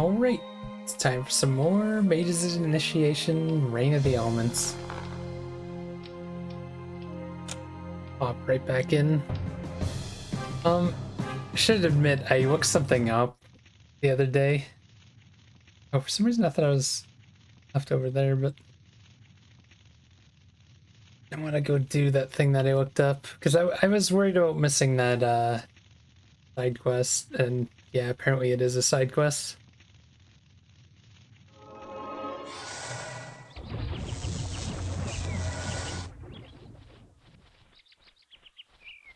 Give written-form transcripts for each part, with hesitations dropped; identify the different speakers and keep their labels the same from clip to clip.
Speaker 1: Alright, it's time for some more Mage's Initiation, Reign of the Elements. Pop right back in. I should admit, I looked something up the other day. Oh, for some reason I thought I was left over there, but I want to go do that thing that I looked up, because I was worried about missing that side quest, and yeah, apparently it is a side quest.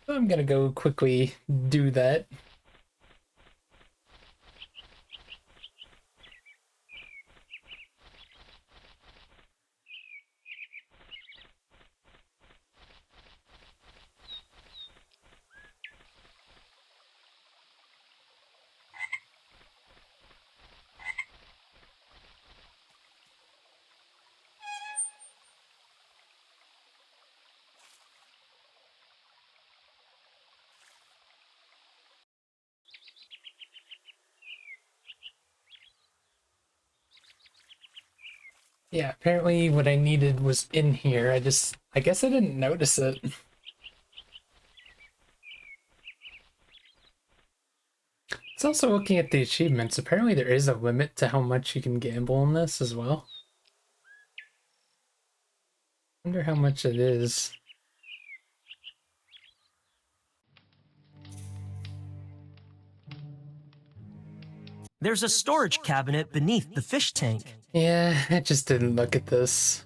Speaker 1: So I'm gonna go quickly do that. Yeah, apparently what I needed was in here. I guess I didn't notice it. It's also looking at the achievements. Apparently there is a limit to how much you can gamble in this as well. Wonder how much it is.
Speaker 2: There's a storage cabinet beneath the fish tank.
Speaker 1: Yeah, I just didn't look at this.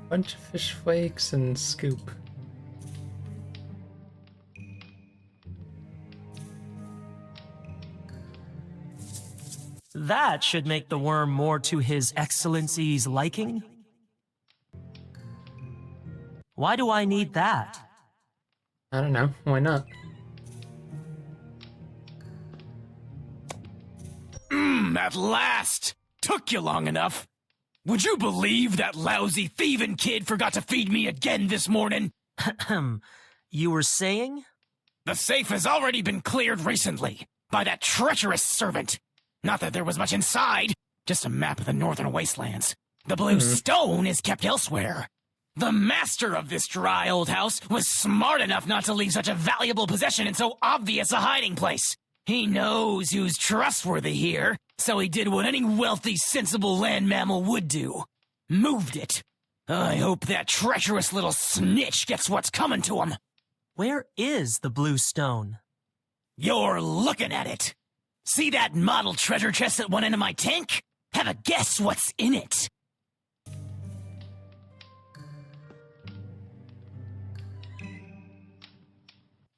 Speaker 1: Bunch of fish flakes and scoop.
Speaker 2: That should make the worm more to His Excellency's liking. Why do I need that?
Speaker 1: I don't know, why not?
Speaker 3: At last! Took you long enough. Would you believe that lousy thieving kid forgot to feed me again this morning?
Speaker 2: You were saying?
Speaker 3: The safe has already been cleared recently by that treacherous servant. Not that there was much inside, just a map of the northern wastelands. The blue stone is kept elsewhere. The master of this dry old house was smart enough not to leave such a valuable possession in so obvious a hiding place. He knows who's trustworthy here, so he did what any wealthy, sensible land mammal would do. Moved it. I hope that treacherous little snitch gets what's coming to him.
Speaker 2: Where is the blue stone?
Speaker 3: You're looking at it. See that model treasure chest at one end of my tank? Have a guess what's in it.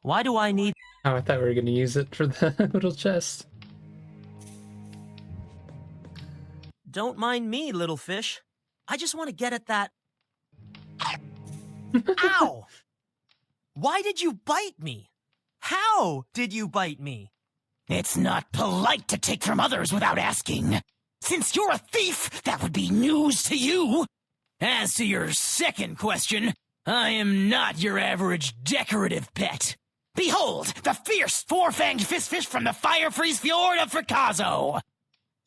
Speaker 2: Why do I need...
Speaker 1: Oh, I thought we were gonna use it for the little chest.
Speaker 2: Don't mind me, little fish. I just want to get at that... Ow! Why did you bite me? How did you bite me?
Speaker 3: It's not polite to take from others without asking. Since you're a thief, that would be news to you. As to your second question, I am not your average decorative pet. Behold, the fierce four-fanged fish from the fire-freeze fjord of Fricazzo.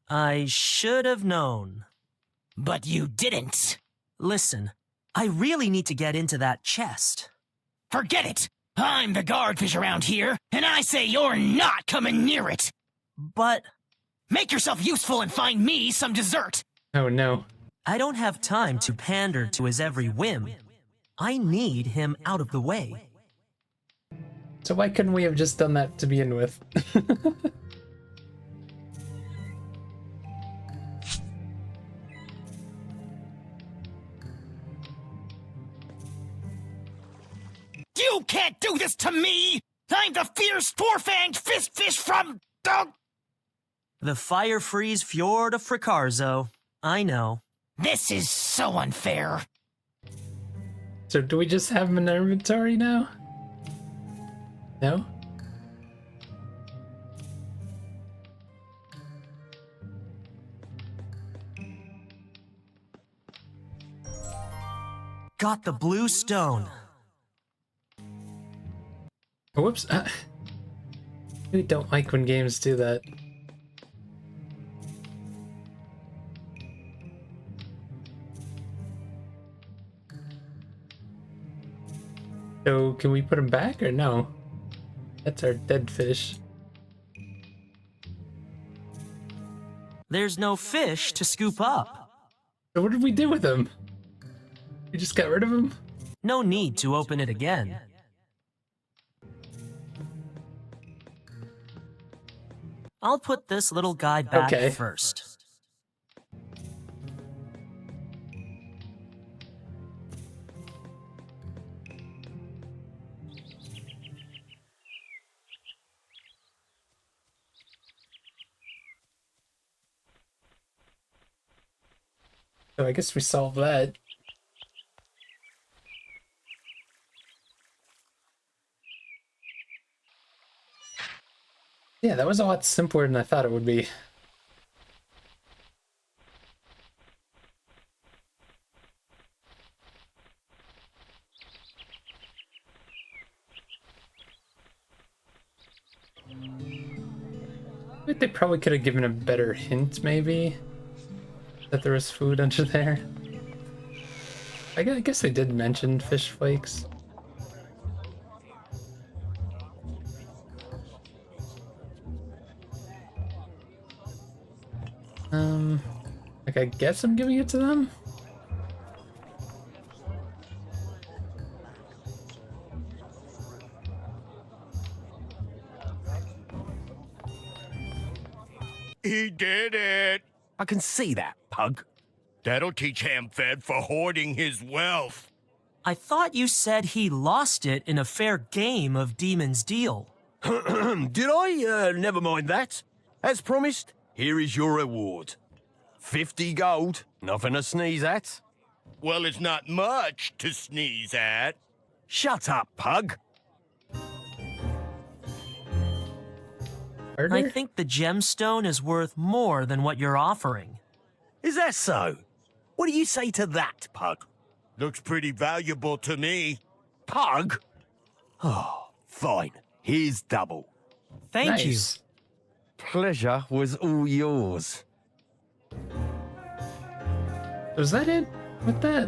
Speaker 2: I should have known.
Speaker 3: But you didn't.
Speaker 2: Listen, I really need to get into that chest.
Speaker 3: Forget it. I'm the guardfish around here, and I say you're not coming near it.
Speaker 2: But...
Speaker 3: Make yourself useful and find me some dessert.
Speaker 1: Oh no.
Speaker 2: I don't have time to pander to his every whim. I need him out of the way.
Speaker 1: So why couldn't we have just done that to begin with?
Speaker 3: You can't do this to me! I'm the fierce four-fanged fish from...
Speaker 2: The fire-freeze fjord of Fricazzo. I know.
Speaker 3: This is so unfair.
Speaker 1: So do we just have him in our inventory now? No?
Speaker 2: got the blue stone.
Speaker 1: Whoops. We don't like when games do that. So, can we put him back or no? That's our dead fish.
Speaker 2: There's no fish to scoop up.
Speaker 1: So what did we do with him? We just got rid of him?
Speaker 2: No need to open it again. I'll put this little guy back first.
Speaker 1: So I guess we solved that. Yeah, that was a lot simpler than I thought it would be. I think they probably could have given a better hint, maybe, that there was food under there. I guess they did mention fish flakes. Like, I guess I'm giving it to them?
Speaker 4: He did it!
Speaker 5: I can see that, Pug.
Speaker 4: That'll teach Hamfed for hoarding his wealth.
Speaker 2: I thought you said he lost it in a fair game of Demon's Deal.
Speaker 5: Did I? Never mind that. As promised, here is your reward. 50 gold, nothing to sneeze at.
Speaker 4: Well, it's not much to sneeze at.
Speaker 5: Shut up, Pug.
Speaker 2: I think the gemstone is worth more than what you're offering.
Speaker 5: Is that so? What do you say to that, Pug?
Speaker 4: Looks pretty valuable to me.
Speaker 5: Pug? Oh, fine. Here's double.
Speaker 2: Thank you.
Speaker 5: Pleasure was all yours.
Speaker 1: Was that it? With that?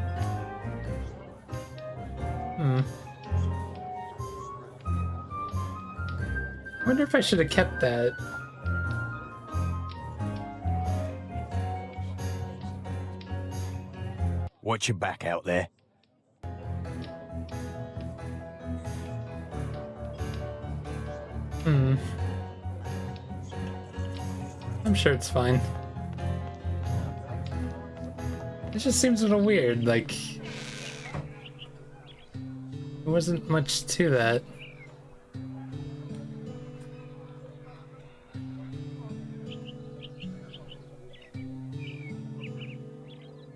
Speaker 1: I wonder if I should have kept that.
Speaker 5: Watch your back out there.
Speaker 1: I'm sure it's fine. It just seems a little weird, like... There wasn't much to that.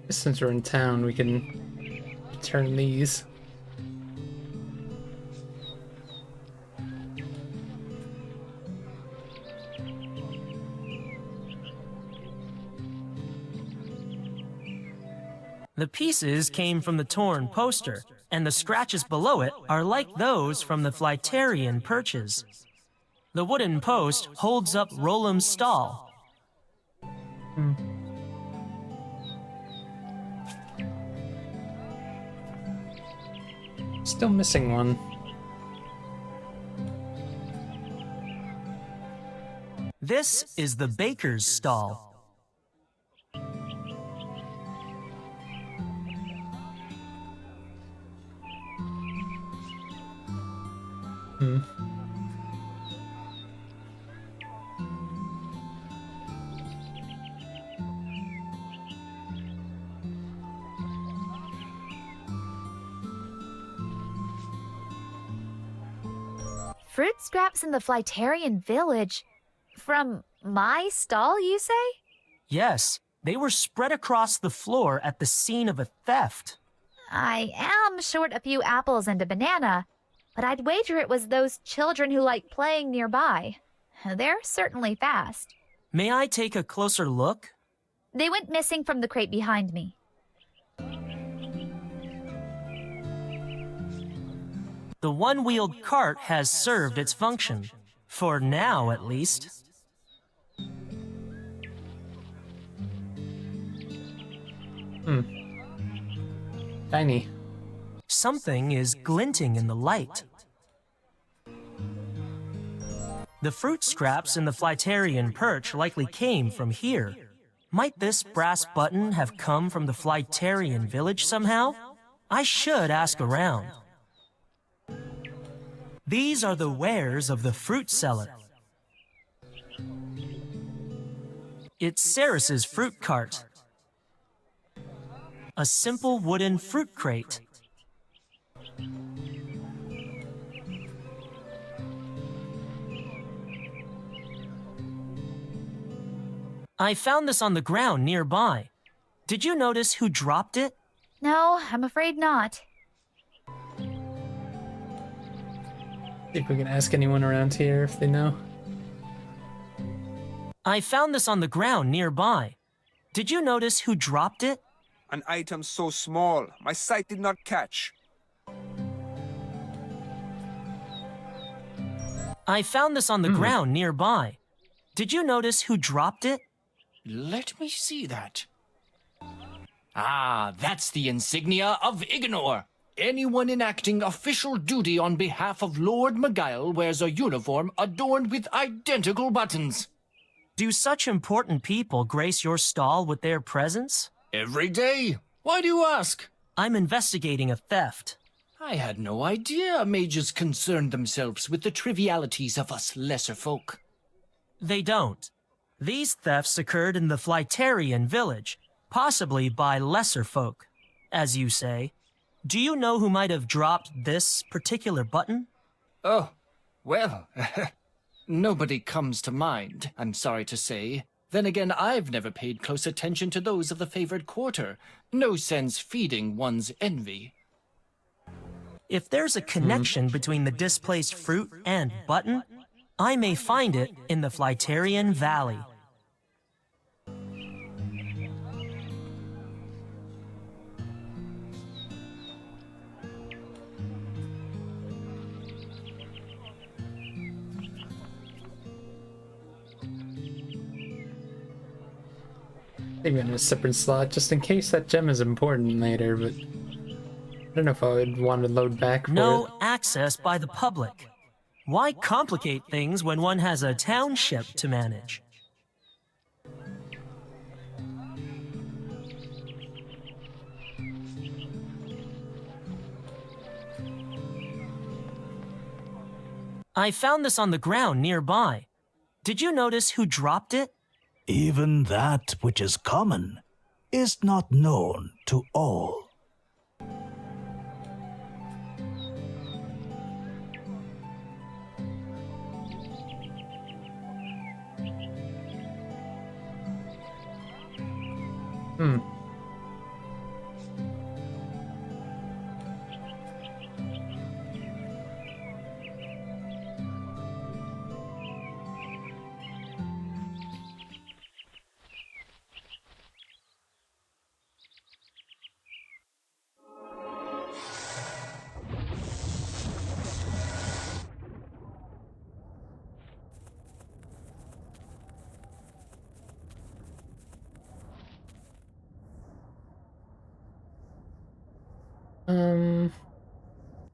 Speaker 1: Since we're in town, we can return these.
Speaker 2: The pieces came from the torn poster, and the scratches below it are like those from the Flytarian perches. The wooden post holds up Rolam's stall.
Speaker 1: Still missing one.
Speaker 2: This is the baker's stall.
Speaker 6: Fruit scraps in the Flytarian village. From my stall, you say?
Speaker 2: Yes, they were spread across the floor at the scene of a theft.
Speaker 6: I am short a few apples and a banana, but I'd wager it was those children who like playing nearby. They're certainly fast.
Speaker 2: May I take a closer look?
Speaker 6: They went missing from the crate behind me.
Speaker 2: the one-wheeled cart has served its function. For now, at least.
Speaker 1: Tiny.
Speaker 2: Something is glinting in the light. The fruit scraps in the Flytarian perch likely came from here. Might this brass button have come from the Flytarian village somehow? I should ask around. These are the wares of the fruit seller. It's Ceres's fruit cart. A simple wooden fruit crate. I found this on the ground nearby. Did you notice who dropped it?
Speaker 6: No, I'm afraid not.
Speaker 1: See if we can ask anyone around here if they know.
Speaker 2: I found this on the ground nearby. Did you notice who dropped it?
Speaker 7: An item so small, my sight did not catch.
Speaker 2: I found this on the ground nearby. Did you notice who dropped it?
Speaker 3: Let me see that. Ah, that's the insignia of Ignore. Anyone enacting official duty on behalf of Lord Magile wears a uniform adorned with identical buttons.
Speaker 2: Do such important people grace your stall with their presence?
Speaker 3: Every day. Why do you ask?
Speaker 2: I'm investigating a theft.
Speaker 3: I had no idea mages concerned themselves with the trivialities of us lesser folk.
Speaker 2: They don't. These thefts occurred in the Flytarian village, possibly by lesser folk, as you say. Do you know who might have dropped this particular button?
Speaker 3: Oh, well, nobody comes to mind, I'm sorry to say. Then again, I've never paid close attention to those of the favored quarter. No sense feeding one's envy.
Speaker 2: If there's a connection between the displaced fruit and button, I may find it in the Flytarian Valley.
Speaker 1: Maybe in a separate slot, just in case that gem is important later, but I don't know if I would want to load back for it.
Speaker 2: No access by the public. Why complicate things when one has a township to manage? I found this on the ground nearby. Did you notice who dropped it?
Speaker 8: Even that which is common is not known to all.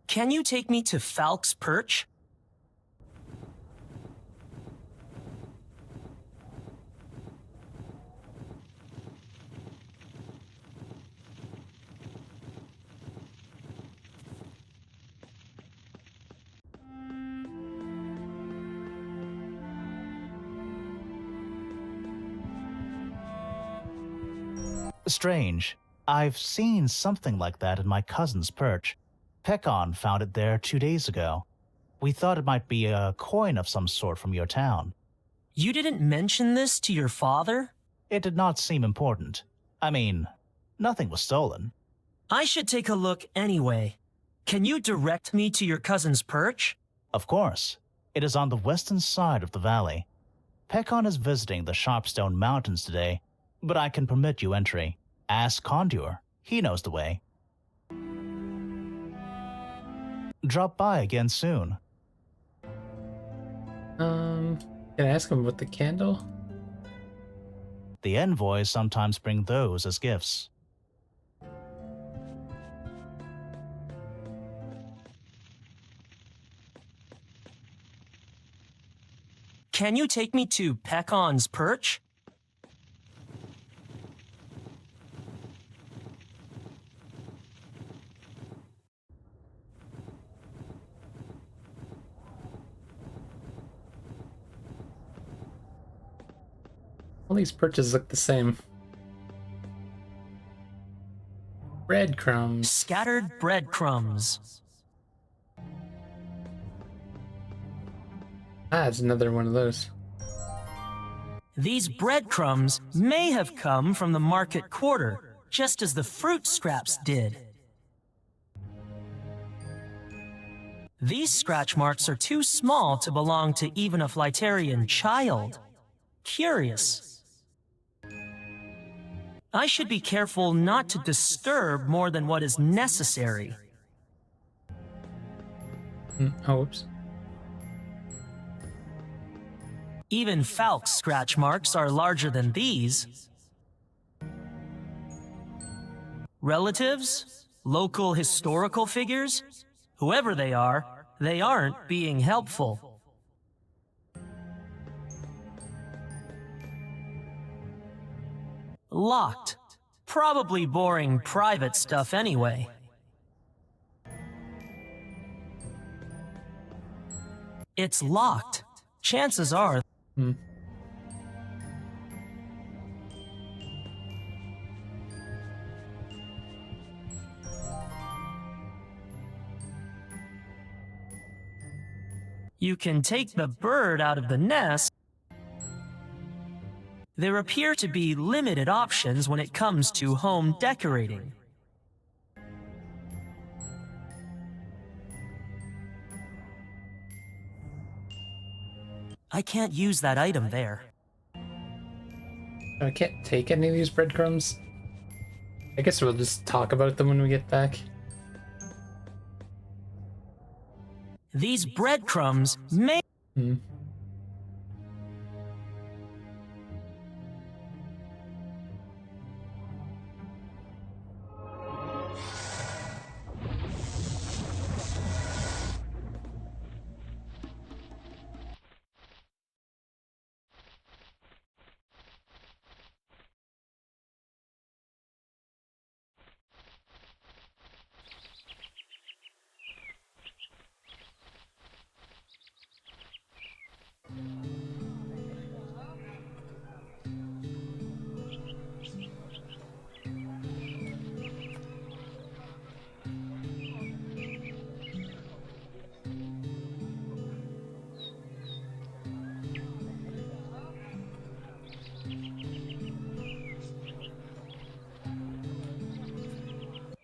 Speaker 2: Can you take me to Falk's Perch?
Speaker 8: Strange. I've seen something like that in my cousin's perch. Pekon found it there 2 days ago. We thought it might be a coin of some sort from your town.
Speaker 2: You didn't mention this to your father?
Speaker 8: It did not seem important. I mean, nothing was stolen.
Speaker 2: I should take a look anyway. Can you direct me to your cousin's perch?
Speaker 8: Of course. It is on the western side of the valley. Pekon is visiting the Sharpstone Mountains today, but I can permit you entry. Ask Condor. He knows the way. Drop by again soon.
Speaker 1: Can I ask him about the candle?
Speaker 8: The envoys sometimes bring those as gifts.
Speaker 2: Can you take me to Pecon's perch?
Speaker 1: All these perches look the same. Breadcrumbs.
Speaker 2: Scattered breadcrumbs.
Speaker 1: Ah, it's another one of those.
Speaker 2: These breadcrumbs may have come from the market quarter, just as the fruit scraps did. These scratch marks are too small to belong to even a Flightarian child. Curious. I should be careful not to disturb more than what is necessary.
Speaker 1: Oh, whoops.
Speaker 2: Even Falk's scratch marks are larger than these. Relatives? Local historical figures? Whoever they aren't being helpful. Locked. Probably boring private stuff anyway. It's locked. Chances are... You can take the bird out of the nest. There appear to be limited options when it comes to home decorating. I can't use that item there.
Speaker 1: I can't take any of these breadcrumbs. I guess we'll just talk about them when we get back.
Speaker 2: These breadcrumbs may...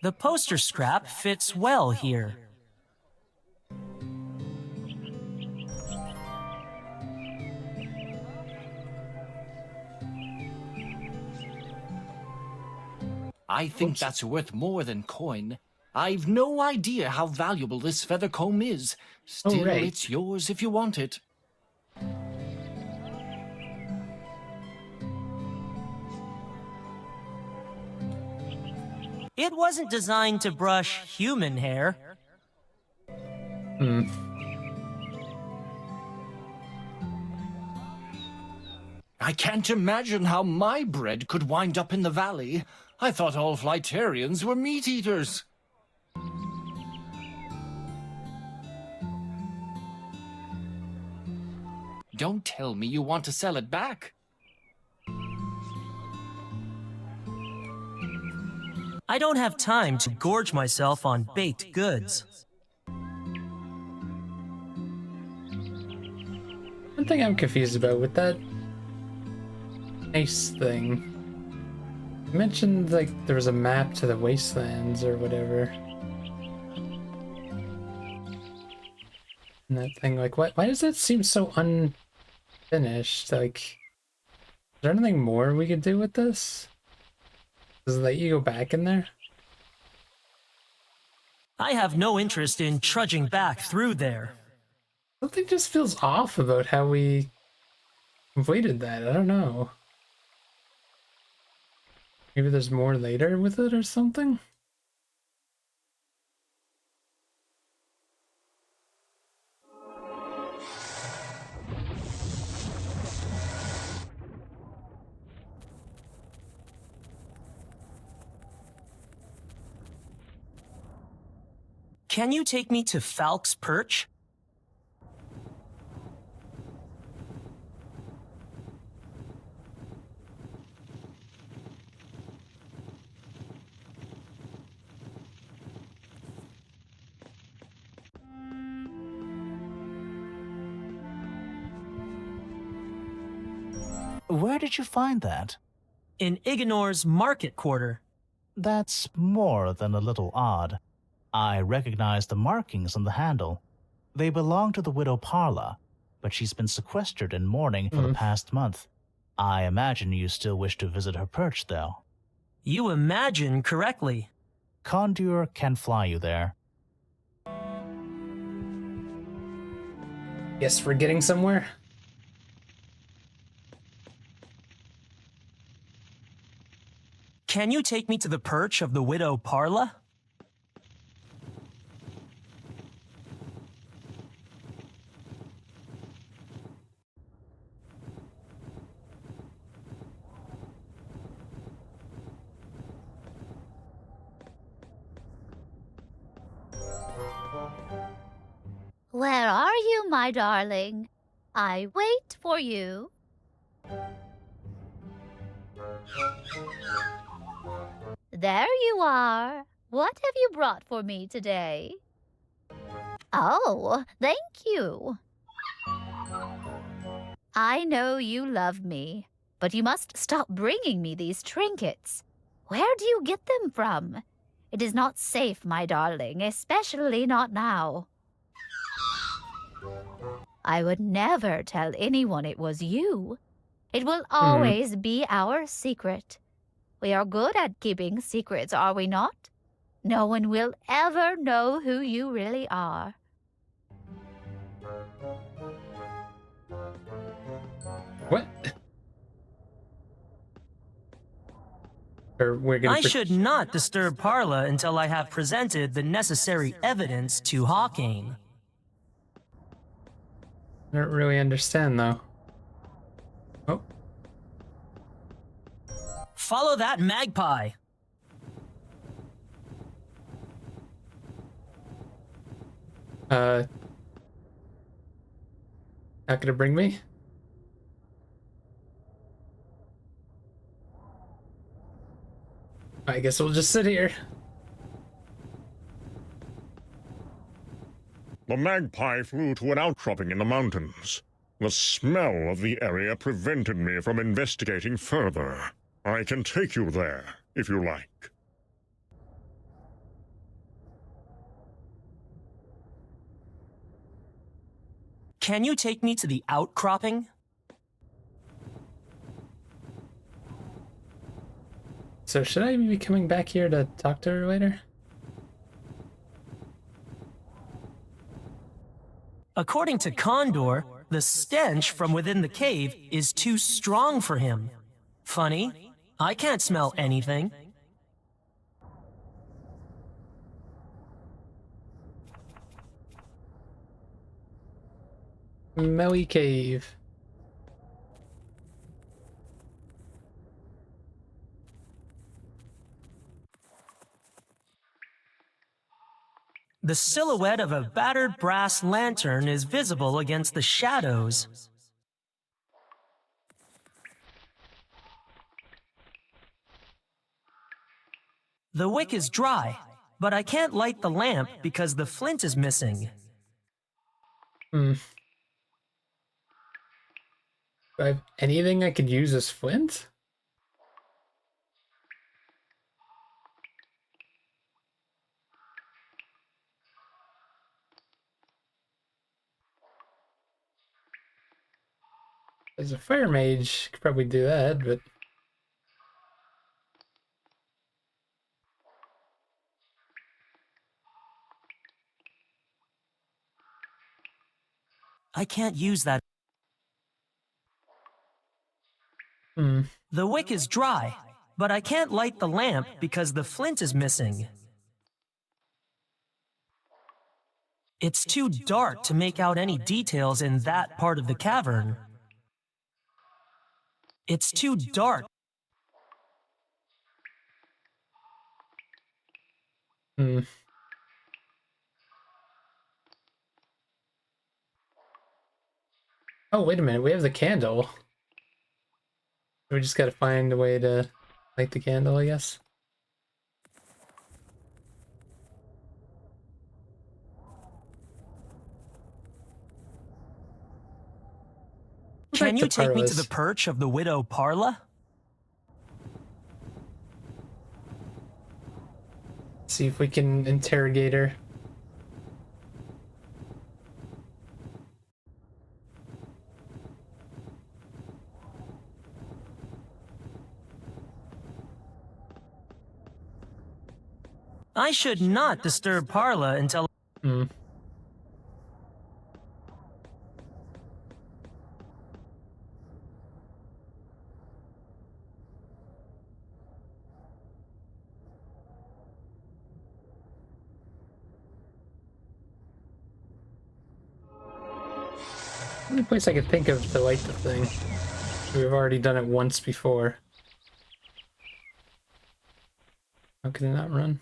Speaker 2: The poster scrap fits well here.
Speaker 9: I think that's worth more than coin. I've no idea how valuable this feather comb is. Still,
Speaker 1: right.
Speaker 9: it's yours if you want it.
Speaker 2: It wasn't designed to brush human hair.
Speaker 9: I can't imagine how my bread could wind up in the valley. I thought all Flightarians were meat-eaters. Don't tell me you want to sell it back.
Speaker 2: I don't have time to gorge myself on baked goods.
Speaker 1: One thing I'm confused about with that ice thing. You mentioned like there was a map to the wastelands or whatever. And that thing, like, why does that seem so unfinished? Like, is there anything more we could do with this? Does it let you go back in there?
Speaker 2: I have no interest in trudging back through there.
Speaker 1: Something just feels off about how we completed that. I don't know. Maybe there's more later with it or something?
Speaker 2: Can you take me to Falk's Perch?
Speaker 8: Where did you find that?
Speaker 2: In Igenor's market quarter.
Speaker 8: That's more than a little odd. I recognize the markings on the handle. They belong to the widow Parla, but she's been sequestered in mourning for the past month. I imagine you still wish to visit her perch, though.
Speaker 2: You imagine correctly.
Speaker 8: Condor can fly you there.
Speaker 1: Guess we're getting somewhere?
Speaker 2: Can you take me to the perch of the widow Parla?
Speaker 6: Where are you, my darling? I wait for you. There you are. What have you brought for me today? Oh, thank you. I know you love me, but you must stop bringing me these trinkets. Where do you get them from? It is not safe, my darling, especially not now. I would never tell anyone it was you. It will always be our secret. We are good at keeping secrets, are we not? No one will ever know who you really are.
Speaker 1: What? Or we're gonna
Speaker 2: I should not disturb Parla until I have presented the necessary evidence to Hawkane.
Speaker 1: I don't really understand, though. Oh.
Speaker 2: Follow that magpie.
Speaker 1: Not gonna bring me? I guess we'll just sit here.
Speaker 10: The magpie flew to an outcropping in the mountains. The smell of the area prevented me from investigating further. I can take you there, if you like.
Speaker 2: Can you take me to the outcropping?
Speaker 1: So should I be coming back here to talk to her later?
Speaker 2: According to Condor, the stench from within the cave is too strong for him. Funny, I can't smell anything.
Speaker 1: Melly Cave.
Speaker 2: The silhouette of a battered brass lantern is visible against the shadows. The wick is dry, but I can't light the lamp because the flint is missing.
Speaker 1: Do I have anything I could use as flint? As a fire mage, could probably do that, but
Speaker 2: I can't use that.
Speaker 1: Hmm.
Speaker 2: The wick is dry, but I can't light the lamp because the flint is missing. It's too dark to make out any details in that part of the cavern. It's too dark.
Speaker 1: Hmm. Oh, wait a minute. We have the candle. We just gotta find a way to light the candle, I guess.
Speaker 2: Can you take me to
Speaker 1: Parla's.
Speaker 2: the perch of the Widow Parla?
Speaker 1: See if we can interrogate her.
Speaker 2: I should not disturb Parla until...
Speaker 1: Hmm. Only place I could think of to light the thing. We've already done it once before. How can it not run?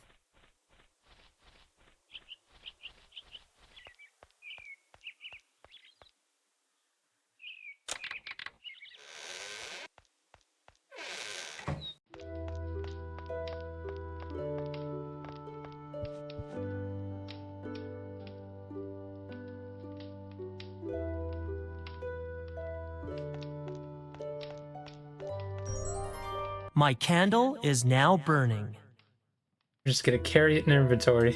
Speaker 2: My candle is now burning.
Speaker 1: We're just gonna carry it in inventory.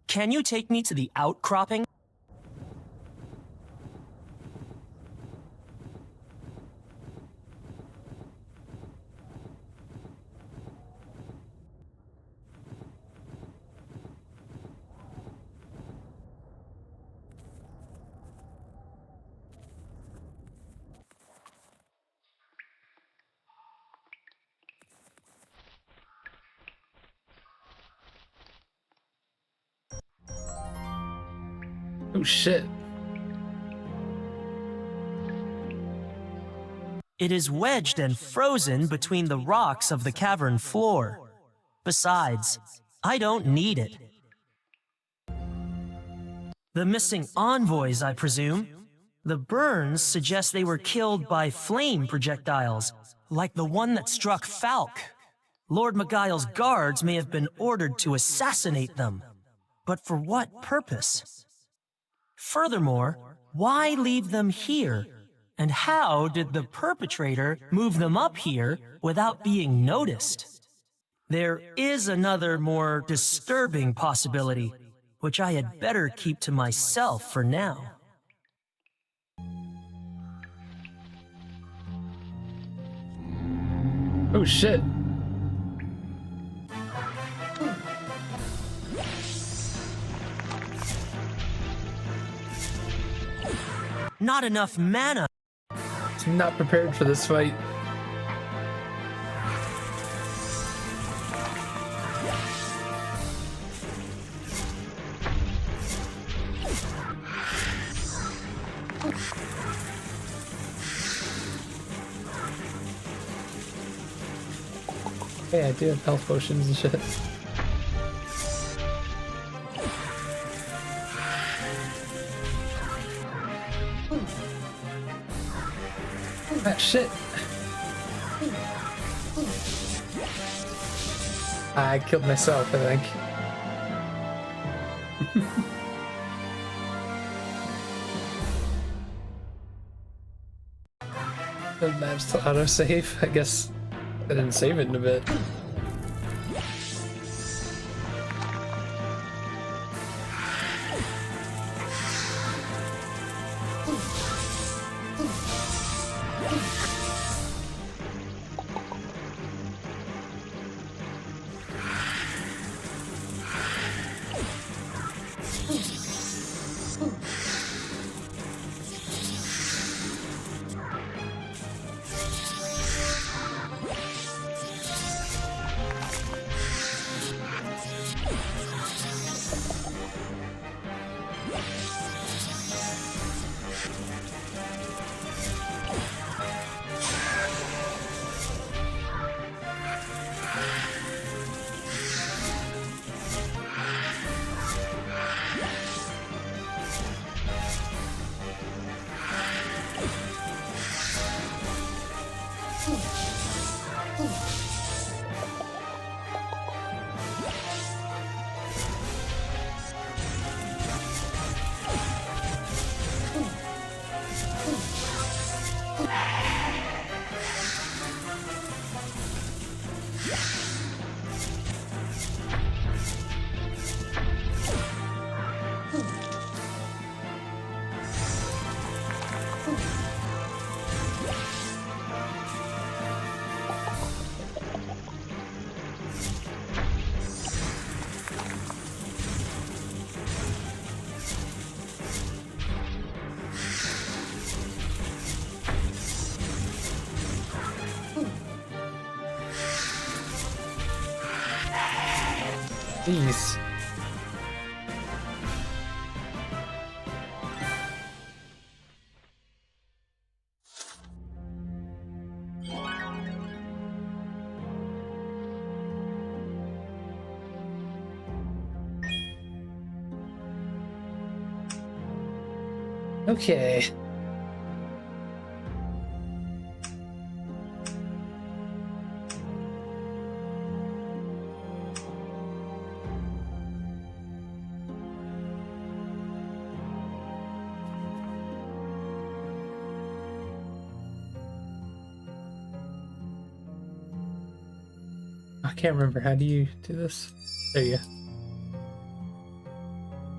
Speaker 2: Can you take me to the outcropping?
Speaker 1: Oh shit.
Speaker 2: It is wedged and frozen between the rocks of the cavern floor. Besides, I don't need it. The missing envoys, I presume. The burns suggest they were killed by flame projectiles, like the one that struck Falk. Lord Magail's guards may have been ordered to assassinate them. But for what purpose? Furthermore, why leave them here? And how did the perpetrator move them up here without being noticed? There is another more disturbing possibility, which I had better keep to myself for now.
Speaker 1: Oh shit.
Speaker 2: Not enough mana.
Speaker 1: I'm not prepared for this fight. Hey, I do have health potions and shit. That shit. I killed myself, I think. The map's to autosave. I guess I didn't save it in a bit. Jeez. Okay. I can't remember. How do you do this? There you go.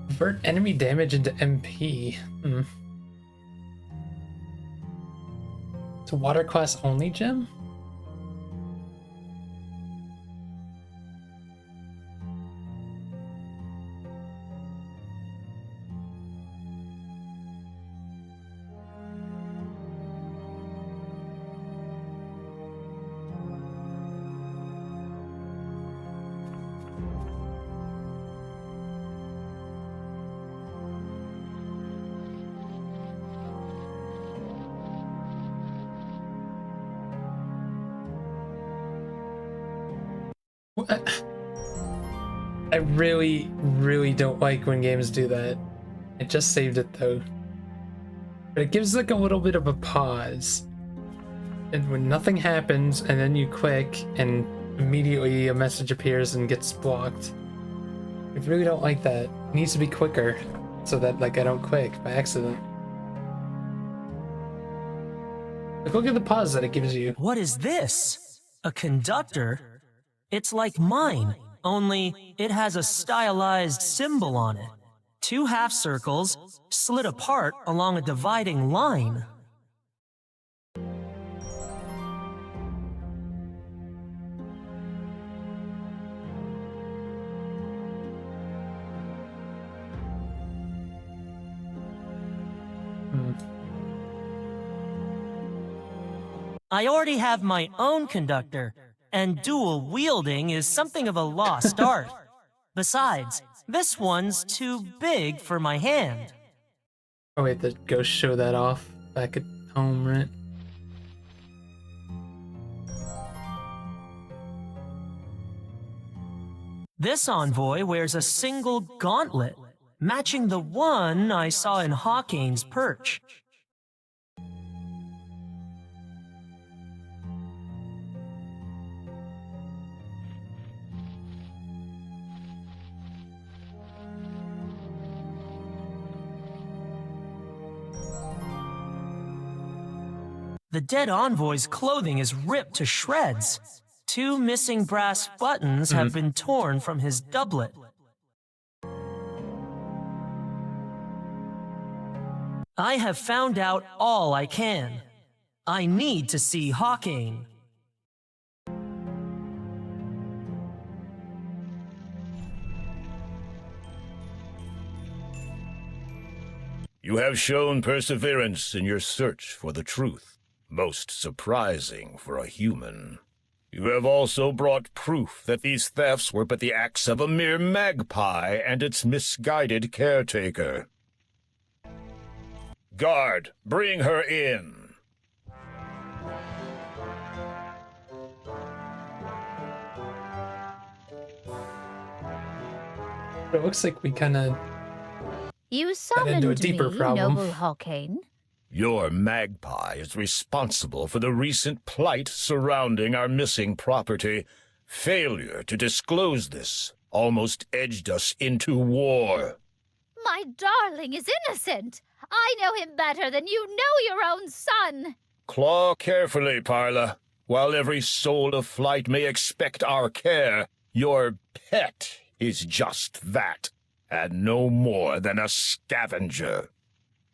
Speaker 1: Convert enemy damage into MP. It's a water class only gem? I really don't like when games do that. I just saved it though. But it gives like a little bit of a pause. And when nothing happens and then you click and immediately a message appears and gets blocked. I really don't like that. It needs to be quicker so that like I don't click by accident. Like, look at the pause that it gives you.
Speaker 2: What is this? A conductor? It's like mine, only it has a stylized symbol on it. 2 half circles slid apart along a dividing line. I already have my own conductor, and dual wielding is something of a lost art. Besides, this one's too big for my hand.
Speaker 1: Oh wait, the ghosts show that off back at home, right?
Speaker 2: This envoy wears a single gauntlet, matching the one I saw in Hawkane's perch. The dead envoy's clothing is ripped to shreds. 2 missing brass buttons have been torn from his doublet. I have found out all I can. I need to see Hawkane.
Speaker 4: You have shown perseverance in your search for the truth. Most surprising for a human. You have also brought proof that these thefts were but the acts of a mere magpie and its misguided caretaker. Guard, bring her in.
Speaker 1: It looks like we kind of
Speaker 6: You summoned
Speaker 1: into a deeper
Speaker 6: me,
Speaker 1: problem.
Speaker 6: noble Hawkane.
Speaker 4: Your magpie is responsible for the recent plight surrounding our missing property. Failure to disclose this almost edged us into war.
Speaker 6: My darling is innocent. I know him better than you know your own son.
Speaker 4: Claw carefully, Parla. While every soul of flight may expect our care, your pet is just that, and no more than a scavenger.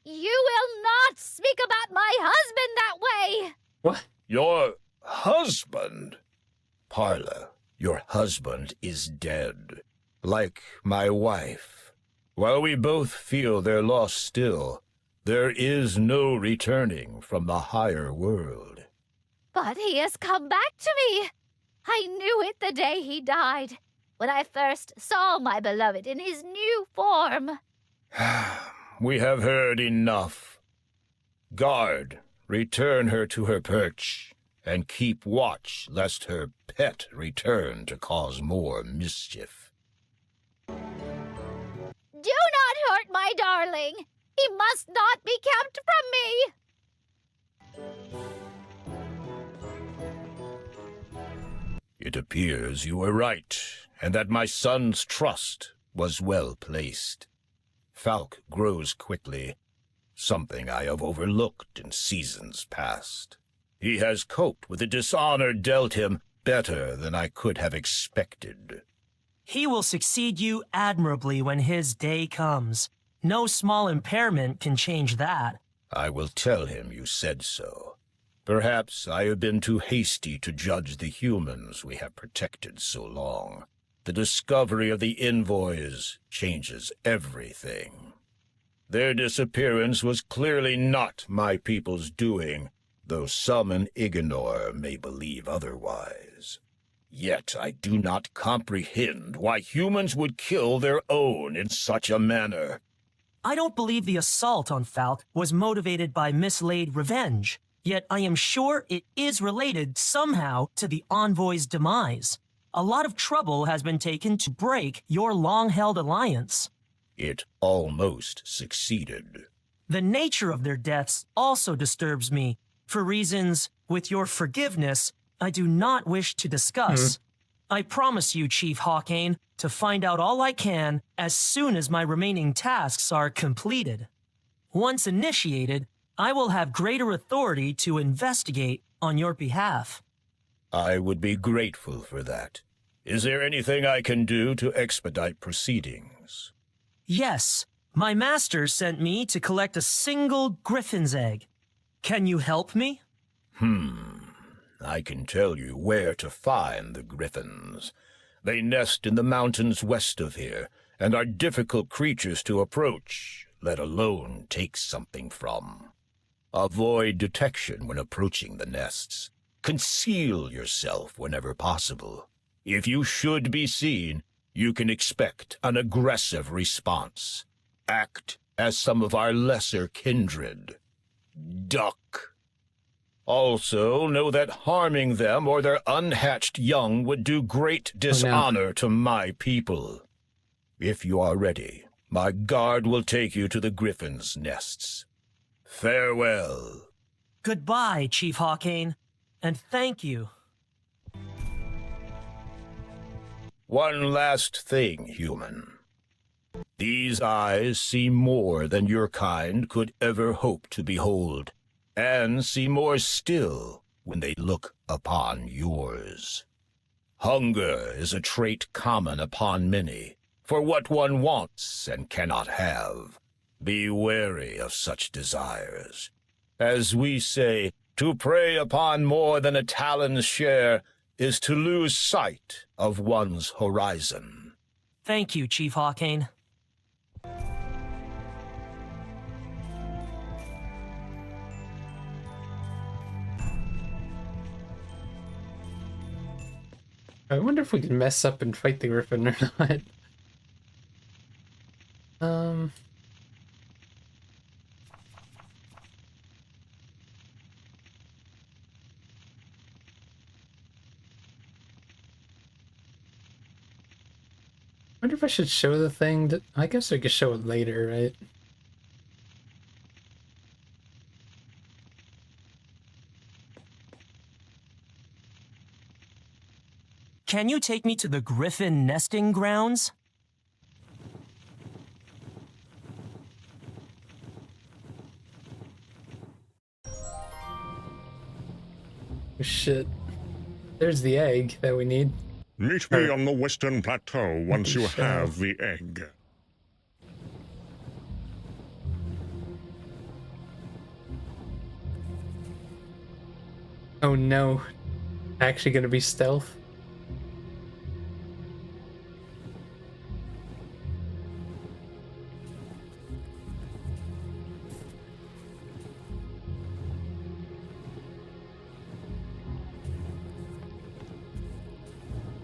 Speaker 6: You will not speak about my husband that way!
Speaker 1: What?
Speaker 4: Your husband? Parla, your husband is dead, like my wife. While we both feel their loss still, there is no returning from the higher world.
Speaker 6: But he has come back to me. I knew it the day he died. when I first saw my beloved in his new form.
Speaker 4: We have heard enough. Guard, return her to her perch, and keep watch lest her pet return to cause more mischief.
Speaker 6: Do not hurt my darling. He must not be kept from me.
Speaker 4: It appears you were right, and that my son's trust was well placed. Falk grows quickly, something I have overlooked in seasons past. He has coped with the dishonor dealt him better than I could have expected.
Speaker 2: He will succeed you admirably when his day comes. No small impairment can change that.
Speaker 4: I will tell him you said so. Perhaps I have been too hasty to judge the humans we have protected so long. The discovery of the envoys changes everything. Their disappearance was clearly not my people's doing, though some in Ignor may believe otherwise. Yet I do not comprehend why humans would kill their own in such a manner.
Speaker 2: I don't believe the assault on Falk was motivated by mislaid revenge, yet I am sure it is related somehow to the envoy's demise. A lot of trouble has been taken to break your long-held alliance.
Speaker 4: It almost succeeded.
Speaker 2: The nature of their deaths also disturbs me, for reasons, with your forgiveness, I do not wish to discuss. I promise you, Chief Hawkane, to find out all I can as soon as my remaining tasks are completed. Once initiated, I will have greater authority to investigate on your behalf.
Speaker 4: I would be grateful for that. Is there anything I can do to expedite proceedings?
Speaker 2: Yes, my master sent me to collect a single griffin's egg. Can you help me?
Speaker 4: I can tell you where to find the griffins. They nest in the mountains west of here, and are difficult creatures to approach, let alone take something from. Avoid detection when approaching the nests. Conceal yourself whenever possible. If you should be seen, you can expect an aggressive response. Act as some of our lesser kindred. Duck. Also, know that harming them or their unhatched young would do great dishonor to my people. If you are ready, my guard will take you to the griffins' nests. Farewell.
Speaker 2: Goodbye, Chief Hawkane, and thank you.
Speaker 4: One last thing, human. These eyes see more than your kind could ever hope to behold, and see more still when they look upon yours. Hunger is a trait common upon many, for what one wants and cannot have. Be wary of such desires. As we say, to prey upon more than a talon's share is to lose sight of one's horizon.
Speaker 2: Thank you, Chief Hawkane.
Speaker 1: I wonder if we can mess up and fight the griffin or not. I wonder if I should show the thing. I guess I could show it later, right?
Speaker 2: Can you take me to the griffin nesting grounds?
Speaker 1: Oh, shit. There's the egg that we need.
Speaker 10: Meet me on the western plateau once you have the egg.
Speaker 1: Oh no. Actually gonna be stealth?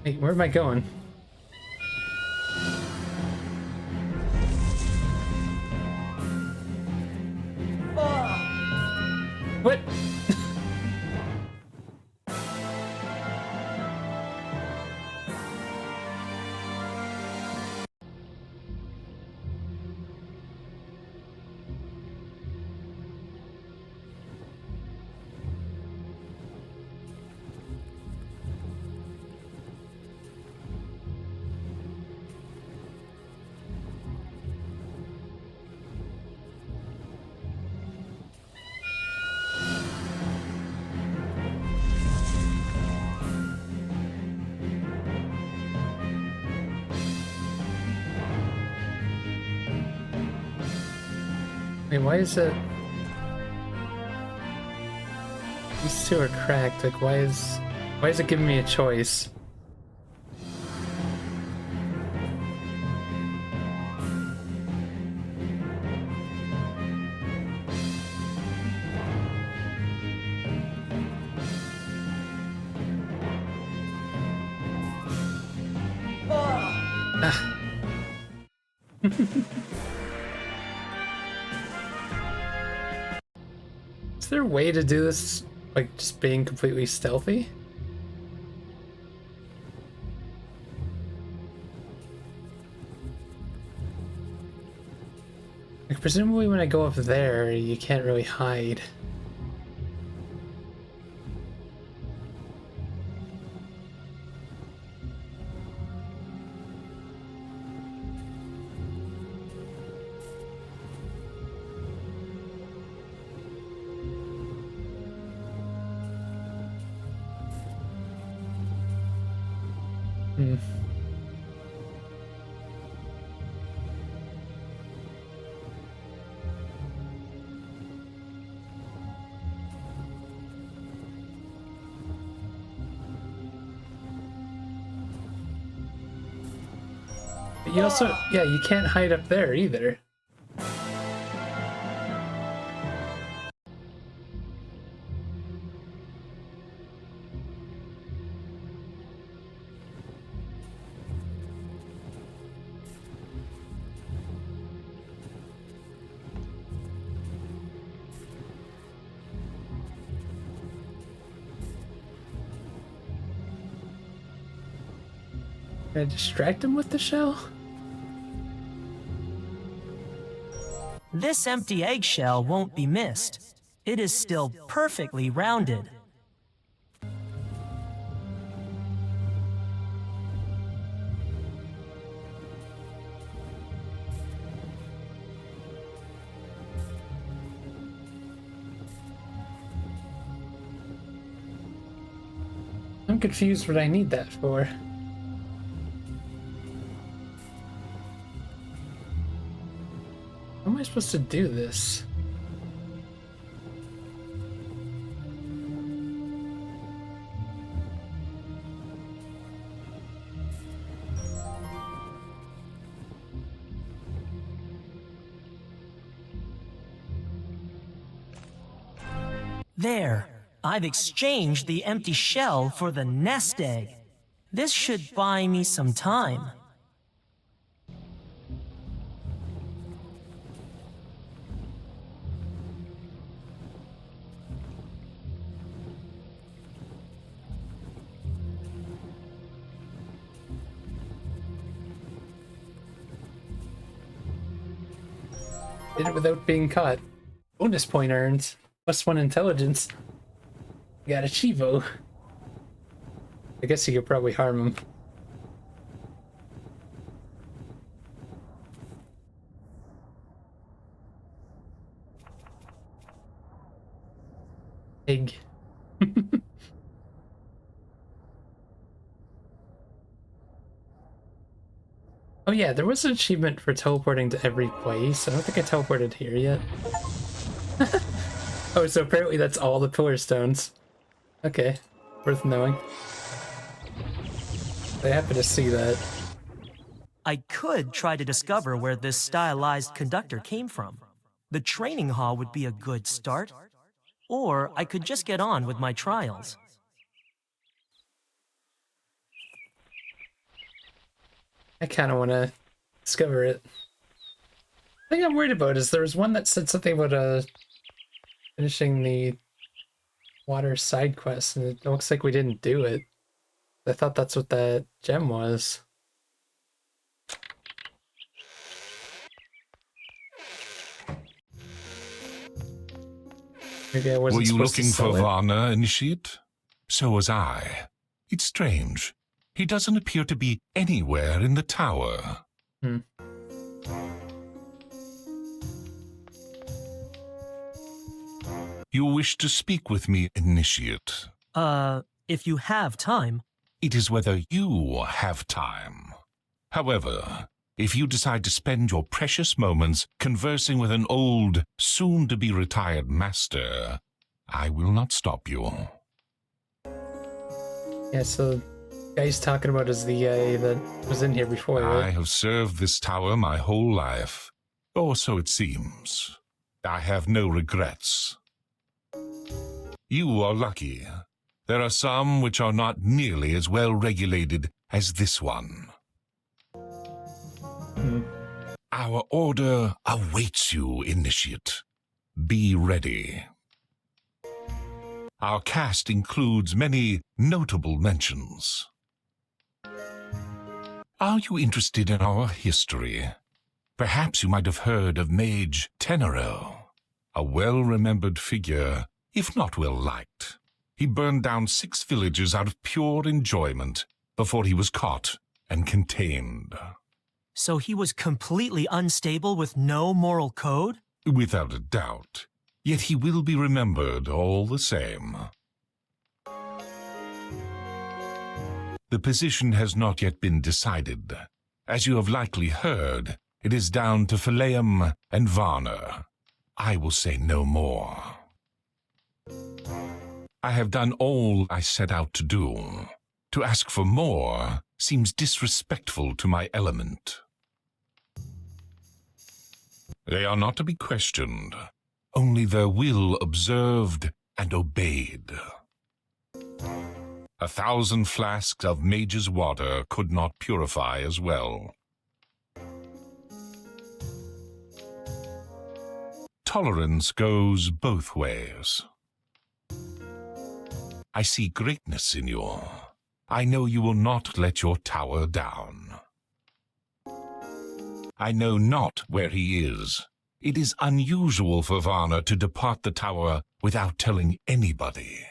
Speaker 1: Wait, where am I going? Wait, why is it... These two are cracked. Like, why is it giving me a choice? Is there a way to do this, like, just being completely stealthy? Like, presumably when I go up there, you can't really hide. Hmm. But you also, yeah, you can't hide up there either. Can I distract him with the shell?
Speaker 2: This empty eggshell won't be missed. It is still perfectly rounded.
Speaker 1: I'm confused what I need that for. How am I supposed to do this?
Speaker 2: There, I've exchanged the empty shell for the nest egg. This should buy me some time.
Speaker 1: Did it without being caught. Bonus point earned. +1 intelligence. Got a Chivo. I guess you could probably harm him. Egg. Oh yeah, there was an achievement for teleporting to every place. I don't think I teleported here yet. Oh, so apparently that's all the pillar stones. Okay, worth knowing. I happen to see that.
Speaker 2: I could try to discover where this stylized conductor came from. The training hall would be a good start. Or I could just get on with my trials.
Speaker 1: I kind of want to discover it. The thing I'm worried about is there was one that said something about finishing the water side quest, and it looks like we didn't do it. I thought that's what that gem was. Maybe I wasn't
Speaker 11: Were you
Speaker 1: supposed to
Speaker 11: looking for
Speaker 1: sell it.
Speaker 11: Varna, Initiate? So was I. It's strange. He doesn't appear to be anywhere in the tower.
Speaker 1: Hmm.
Speaker 11: You wish to speak with me, Initiate?
Speaker 2: If you have time.
Speaker 11: It is whether you have time. However, if you decide to spend your precious moments conversing with an old, soon-to-be-retired master, I will not stop you.
Speaker 1: Yeah, so the guy he's talking about is the guy that was in here before, right?
Speaker 11: I have served this tower my whole life, or so it seems. I have no regrets. You are lucky. There are some which are not nearly as well regulated as this one. Our order awaits you, Initiate. Be ready. Our cast includes many notable mentions. Are you interested in our history? Perhaps you might have heard of Mage Tenero, a well-remembered figure, if not well-liked. He burned down 6 villages out of pure enjoyment before he was caught and contained.
Speaker 2: So he was completely unstable with no moral code?
Speaker 11: Without a doubt. Yet he will be remembered all the same. The position has not yet been decided. As you have likely heard, it is down to Phileum and Varner. I will say no more. I have done all I set out to do. To ask for more seems disrespectful to my element. They are not to be questioned, only their will observed and obeyed. 1,000 flasks of Mage's water could not purify as well. Tolerance goes both ways. I see greatness in you. I know you will not let your tower down. I know not where he is. It is unusual for Varner to depart the tower without telling anybody.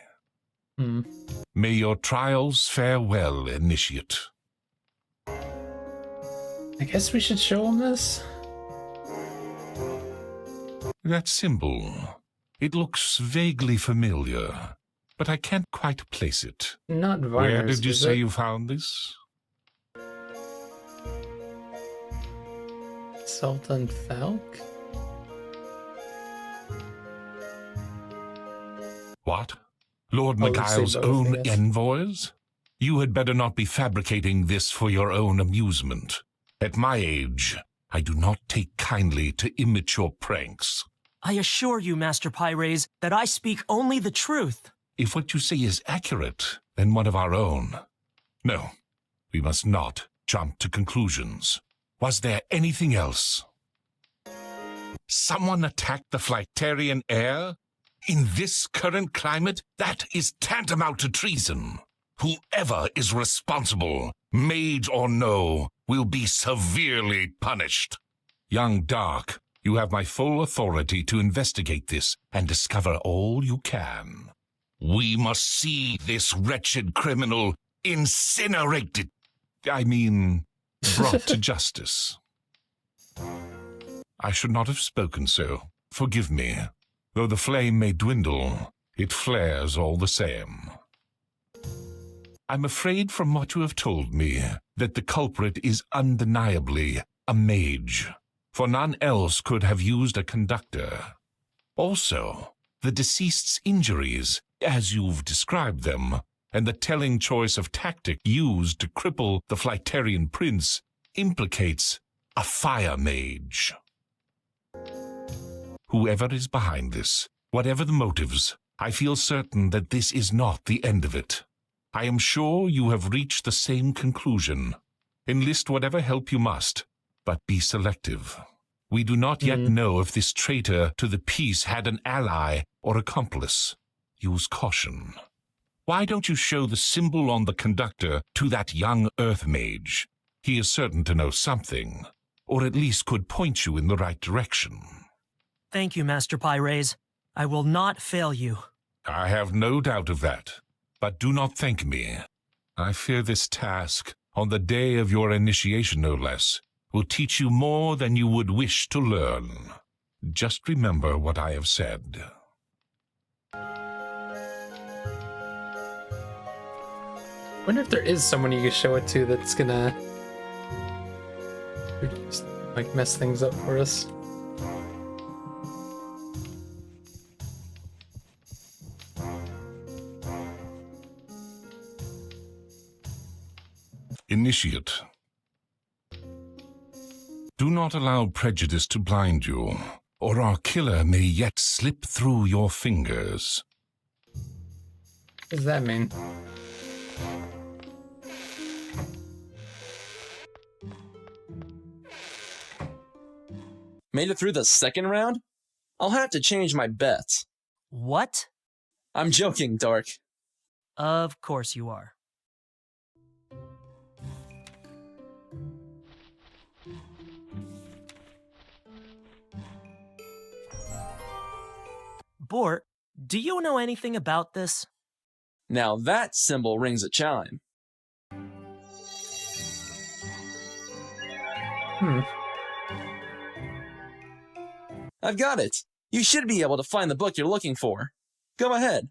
Speaker 11: May your trials fare well, Initiate.
Speaker 1: I guess we should show him this.
Speaker 11: That symbol. It looks vaguely familiar, but I can't quite place it.
Speaker 1: Not Varner's,
Speaker 11: Where did you
Speaker 1: is
Speaker 11: say
Speaker 1: it?
Speaker 11: you found this?
Speaker 1: Sultan Falk?
Speaker 11: What? Lord
Speaker 1: Oh, let's say
Speaker 11: Maguile's
Speaker 1: both, I
Speaker 11: own
Speaker 1: guess.
Speaker 11: envoys? You had better not be fabricating this for your own amusement. At my age, I do not take kindly to immature pranks.
Speaker 2: I assure you, Master Pyres, that I speak only the truth.
Speaker 11: If what you say is accurate, then one of our own. No, we must not jump to conclusions. Was there anything else? Someone attacked the Flightarian heir? In this current climate, that is tantamount to treason. Whoever is responsible, mage or no, will be severely punished. Young Dark, you have my full authority to investigate this and discover all you can. We must see this wretched criminal incinerated. I mean, brought to justice. I should not have spoken so. Forgive me. Though the flame may dwindle, it flares all the same. I'm afraid from what you have told me that the culprit is undeniably a mage, for none else could have used a conductor. Also, the deceased's injuries, as you've described them, and the telling choice of tactic used to cripple the Flightarian prince implicates a fire mage. Whoever is behind this, whatever the motives, I feel certain that this is not the end of it. I am sure you have reached the same conclusion. Enlist whatever help you must, but be selective. We do not yet know if this traitor to the peace had an ally or accomplice. Use caution. Why don't you show the symbol on the conductor to that young earth mage? He is certain to know something, or at least could point you in the right direction.
Speaker 2: Thank you, Master Pyres. I will not fail you.
Speaker 11: I have no doubt of that, but do not thank me. I fear this task, on the day of your initiation no less, will teach you more than you would wish to learn. Just remember what I have said.
Speaker 1: Wonder if there is someone you can show it to that's gonna Or just, like, mess things up for us.
Speaker 11: Initiate. Do not allow prejudice to blind you, or our killer may yet slip through your fingers.
Speaker 1: What does that mean?
Speaker 12: Made it through the second round? I'll have to change my bet.
Speaker 2: What?
Speaker 12: I'm joking, Dark.
Speaker 2: Of course you are. Bort, do you know anything about this?
Speaker 12: Now that symbol rings a chime. I've got it. You should be able to find the book you're looking for. Go ahead.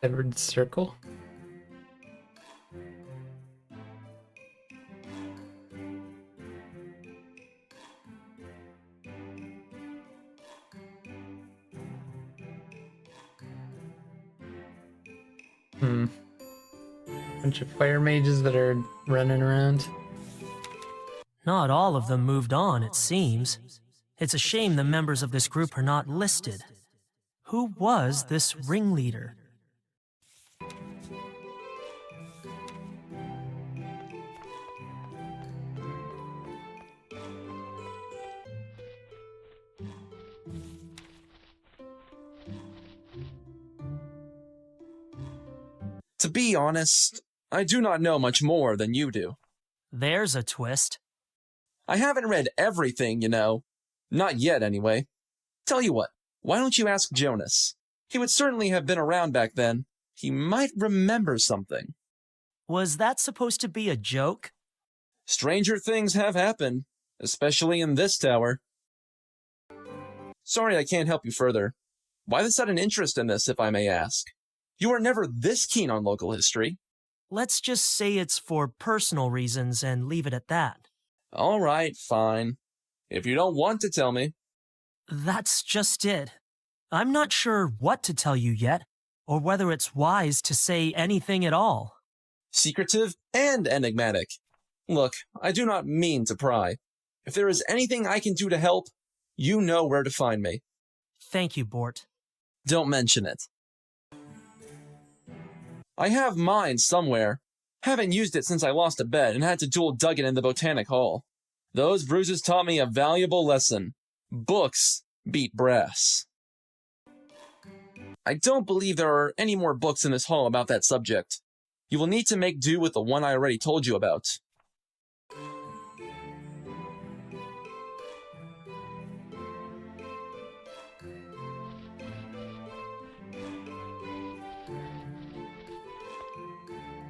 Speaker 1: Severed circle? Bunch of fire mages that are running around.
Speaker 2: Not all of them moved on, it seems. It's a shame the members of this group are not listed. Who was this ringleader?
Speaker 12: To be honest, I do not know much more than you do.
Speaker 2: There's a twist.
Speaker 12: I haven't read everything, you know. Not yet, anyway. Tell you what, why don't you ask Jonas? He would certainly have been around back then. He might remember something.
Speaker 2: Was that supposed to be a joke?
Speaker 12: Stranger things have happened, especially in this tower. Sorry I can't help you further. Why the sudden interest in this, if I may ask? You were never this keen on local history.
Speaker 2: Let's just say it's for personal reasons and leave it at that.
Speaker 12: All right, fine. If you don't want to tell me.
Speaker 2: That's just it. I'm not sure what to tell you yet, or whether it's wise to say anything at all.
Speaker 12: Secretive and enigmatic. Look, I do not mean to pry. If there is anything I can do to help, you know where to find me.
Speaker 2: Thank you, Bort.
Speaker 12: Don't mention it. I have mine somewhere. Haven't used it since I lost a bet and had to duel Duggan in the Botanic Hall. Those bruises taught me a valuable lesson. Books beat brass. I don't believe there are any more books in this hall about that subject. You will need to make do with the one I already told you about.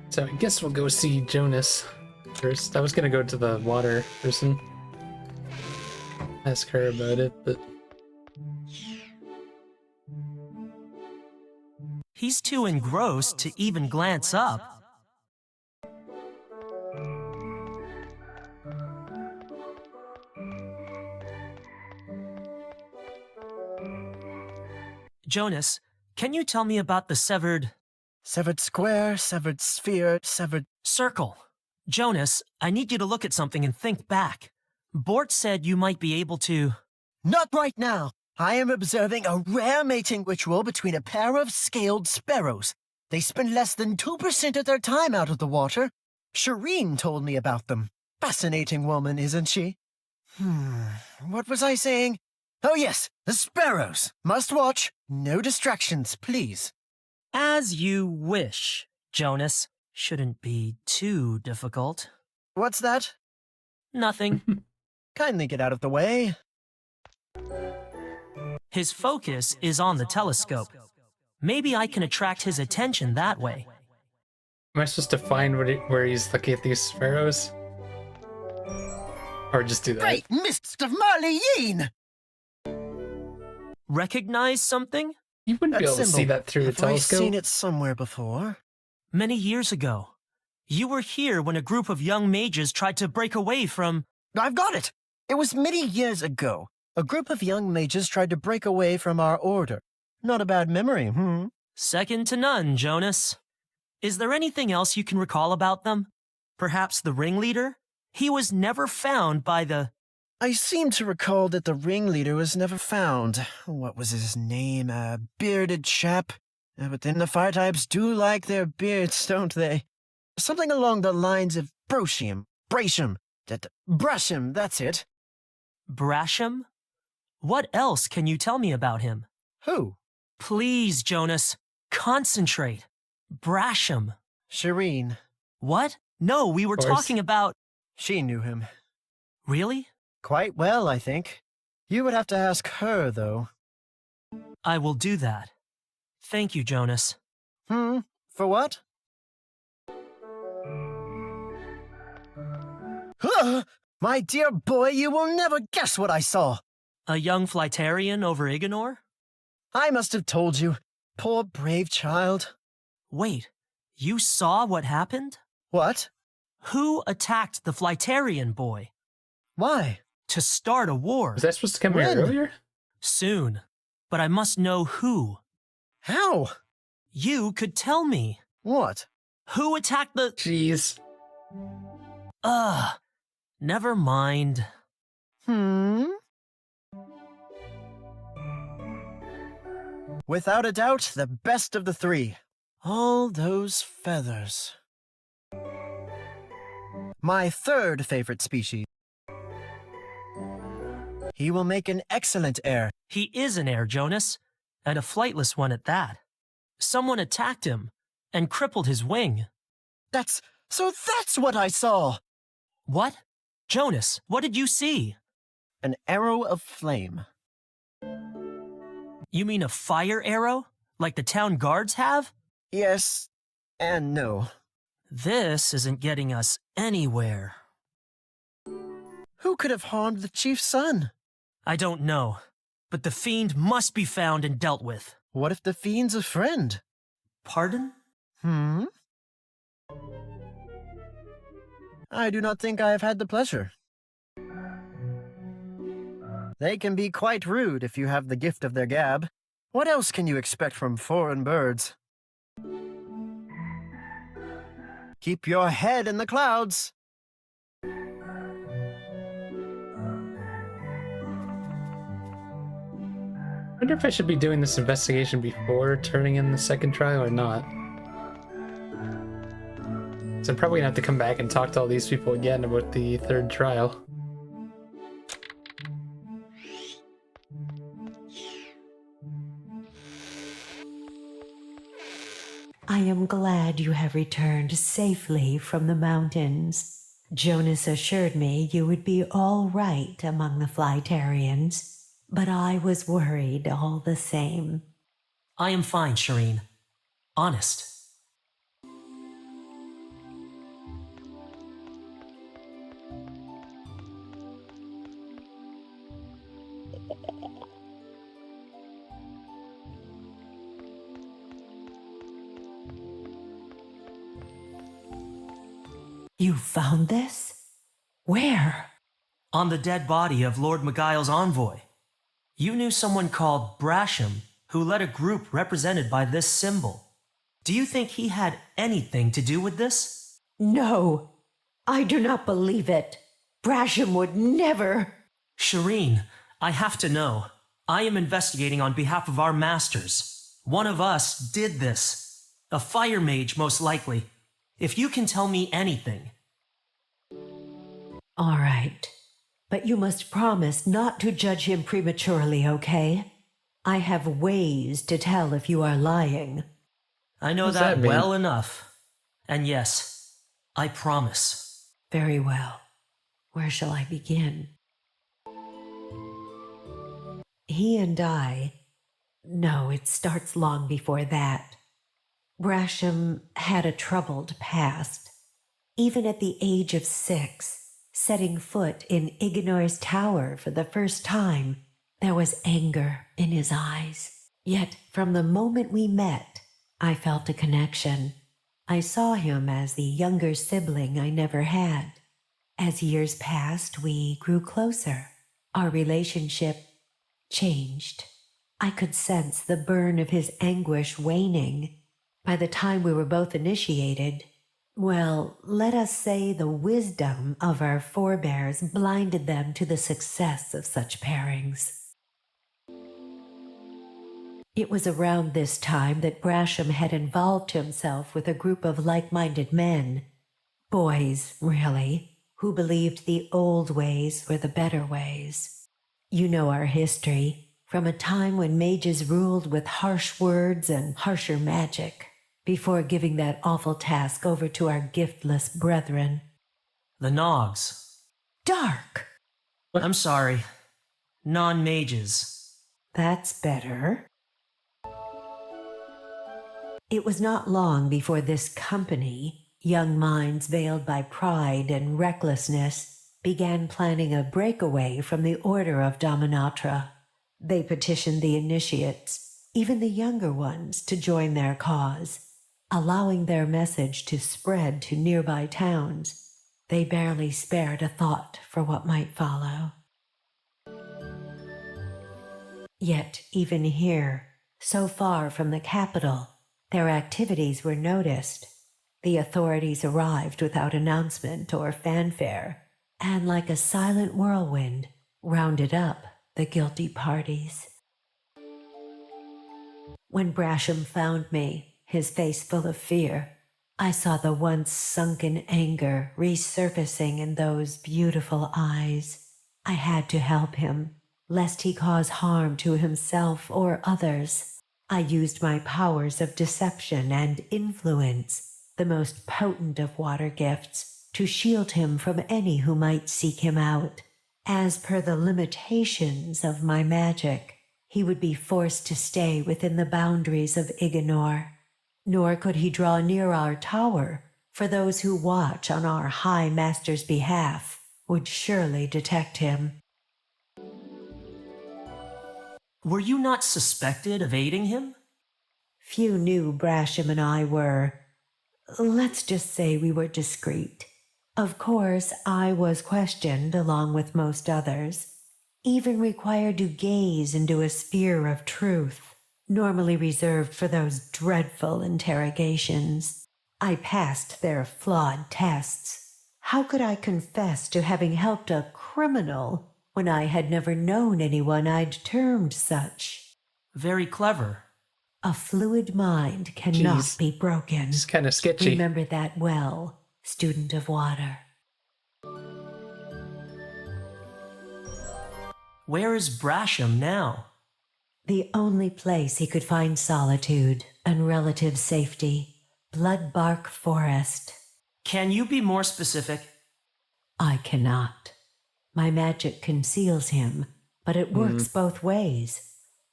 Speaker 1: So I guess we'll go see Jonas first. I was gonna go to the water person. Ask her about it, but...
Speaker 2: He's too engrossed to even glance up. Jonas, can you tell me about the severed
Speaker 13: square, severed sphere, severed
Speaker 2: circle? Jonas, I need you to look at something and think back. Bort said you might be able to...
Speaker 13: Not right now. I am observing a rare mating ritual between a pair of scaled sparrows. They spend less than 2% of their time out of the water. Shireen told me about them. Fascinating woman, isn't she? What was I saying? Oh yes, the sparrows. Must watch. No distractions, please.
Speaker 2: As you wish, Jonas. Shouldn't be too difficult.
Speaker 13: What's that?
Speaker 2: Nothing.
Speaker 13: Kindly get out of the way.
Speaker 2: His focus is on the telescope. Maybe I can attract his attention that way.
Speaker 1: Am I supposed to find where he's looking at these sparrows? Or just do that?
Speaker 13: Great mists of Marleyeen!
Speaker 2: Recognize something?
Speaker 1: You wouldn't be able to see that through the
Speaker 13: Have I
Speaker 1: telescope.
Speaker 13: seen it somewhere before?
Speaker 2: Many years ago. You were here when a group of young mages tried to break away from...
Speaker 13: I've got it! It was many years ago. A group of young mages tried to break away from our order. Not a bad memory,
Speaker 2: Second to none, Jonas. Is there anything else you can recall about them? Perhaps the ringleader? He was never found by the...
Speaker 13: I seem to recall that the ringleader was never found. What was his name? A bearded chap? But then the fire types do like their beards, don't they? Something along the lines of Brasham, that's it.
Speaker 2: Brasham? What else can you tell me about him?
Speaker 13: Who?
Speaker 2: Please, Jonas, concentrate. Brasham.
Speaker 13: Shireen.
Speaker 2: What? No, we were talking about...
Speaker 13: She knew him.
Speaker 2: Really?
Speaker 13: Quite well, I think. You would have to ask her, though.
Speaker 2: I will do that. Thank you, Jonas.
Speaker 13: For what? My dear boy, you will never guess what I saw.
Speaker 2: A young Flightarian over Ignore?
Speaker 13: I must have told you. Poor brave child.
Speaker 2: Wait, you saw what happened?
Speaker 13: What?
Speaker 2: Who attacked the Flightarian boy?
Speaker 13: Why?
Speaker 2: To start a war.
Speaker 1: Was that supposed to come here earlier?
Speaker 2: Soon. But I must know who.
Speaker 13: How?
Speaker 2: You could tell me.
Speaker 13: What?
Speaker 2: Who attacked the...
Speaker 1: Jeez.
Speaker 2: Never mind.
Speaker 13: Without a doubt, the best of the three. All those feathers. My third favorite species. He will make an excellent heir.
Speaker 2: He is an heir, Jonas, and a flightless one at that. Someone attacked him and crippled his wing.
Speaker 13: That's what I saw.
Speaker 2: What? Jonas, what did you see?
Speaker 13: An arrow of flame.
Speaker 2: You mean a fire arrow? Like the town guards have?
Speaker 13: Yes, and no.
Speaker 2: This isn't getting us anywhere.
Speaker 13: Who could have harmed the chief's son?
Speaker 2: I don't know, but the fiend must be found and dealt with.
Speaker 13: What if the fiend's a friend?
Speaker 2: Pardon?
Speaker 13: I do not think I have had the pleasure. They can be quite rude if you have the gift of their gab. What else can you expect from foreign birds? Keep your head in the clouds.
Speaker 1: I wonder if I should be doing this investigation before turning in the second trial or not. So I'm probably gonna have to come back and talk to all these people again about the third trial.
Speaker 14: I am glad you have returned safely from the mountains. Jonas assured me you would be all right among the Flightarians, but I was worried all the same.
Speaker 2: I am fine, Shireen. Honest.
Speaker 14: You found this? Where?
Speaker 2: On the dead body of Lord Magail's envoy. You knew someone called Brasham who led a group represented by this symbol. Do you think he had anything to do with this?
Speaker 14: No, I do not believe it. Brasham would never.
Speaker 2: Shireen, I have to know. I am investigating on behalf of our masters. One of us did this. A fire mage, most likely. If you can tell me anything.
Speaker 14: All right. But you must promise not to judge him prematurely, okay? I have ways to tell if you are lying.
Speaker 2: I know that well enough. And yes, I promise.
Speaker 14: Very well. Where shall I begin? He and I... No, it starts long before that. Brasham had a troubled past. Even at the age of 6, setting foot in Igenor's tower for the first time, there was anger in his eyes. Yet, from the moment we met, I felt a connection. I saw him as the younger sibling I never had. As years passed, we grew closer. Our relationship changed. I could sense the burn of his anguish waning. By the time we were both initiated, well, let us say the wisdom of our forebears blinded them to the success of such pairings. It was around this time that Brasham had involved himself with a group of like-minded men, boys, really, who believed the old ways were the better ways. You know our history, from a time when mages ruled with harsh words and harsher magic, before giving that awful task over to our giftless brethren.
Speaker 2: The Nogs.
Speaker 14: Dark!
Speaker 2: I'm sorry. Non-mages.
Speaker 14: That's better. It was not long before this company, young minds veiled by pride and recklessness, began planning a breakaway from the Order of Dominatra. They petitioned the initiates, even the younger ones, to join their cause, allowing their message to spread to nearby towns. They barely spared a thought for what might follow. Yet, even here, so far from the capital, their activities were noticed. The authorities arrived without announcement or fanfare, and like a silent whirlwind, rounded up the guilty parties. When Brasham found me, his face full of fear, I saw the once sunken anger resurfacing in those beautiful eyes. I had to help him, lest he cause harm to himself or others. I used my powers of deception and influence, the most potent of water gifts, to shield him from any who might seek him out. As per the limitations of my magic, he would be forced to stay within the boundaries of Igenor. Nor could he draw near our tower, for those who watch on our High Master's behalf would surely detect him.
Speaker 2: Were you not suspected of aiding him?
Speaker 14: Few knew Brasham and I were... Let's just say we were discreet. Of course, I was questioned along with most others, even required to gaze into a sphere of truth, normally reserved for those dreadful interrogations. I passed their flawed tests. How could I confess to having helped a criminal when I had never known anyone I'd termed such?
Speaker 2: Very clever.
Speaker 14: A fluid mind cannot be broken.
Speaker 1: It's kind of sketchy.
Speaker 14: Remember that well, student of water.
Speaker 2: Where is Brasham now?
Speaker 14: The only place he could find solitude and relative safety. Bloodbark Forest.
Speaker 2: Can you be more specific?
Speaker 14: I cannot. My magic conceals him, but it works both ways.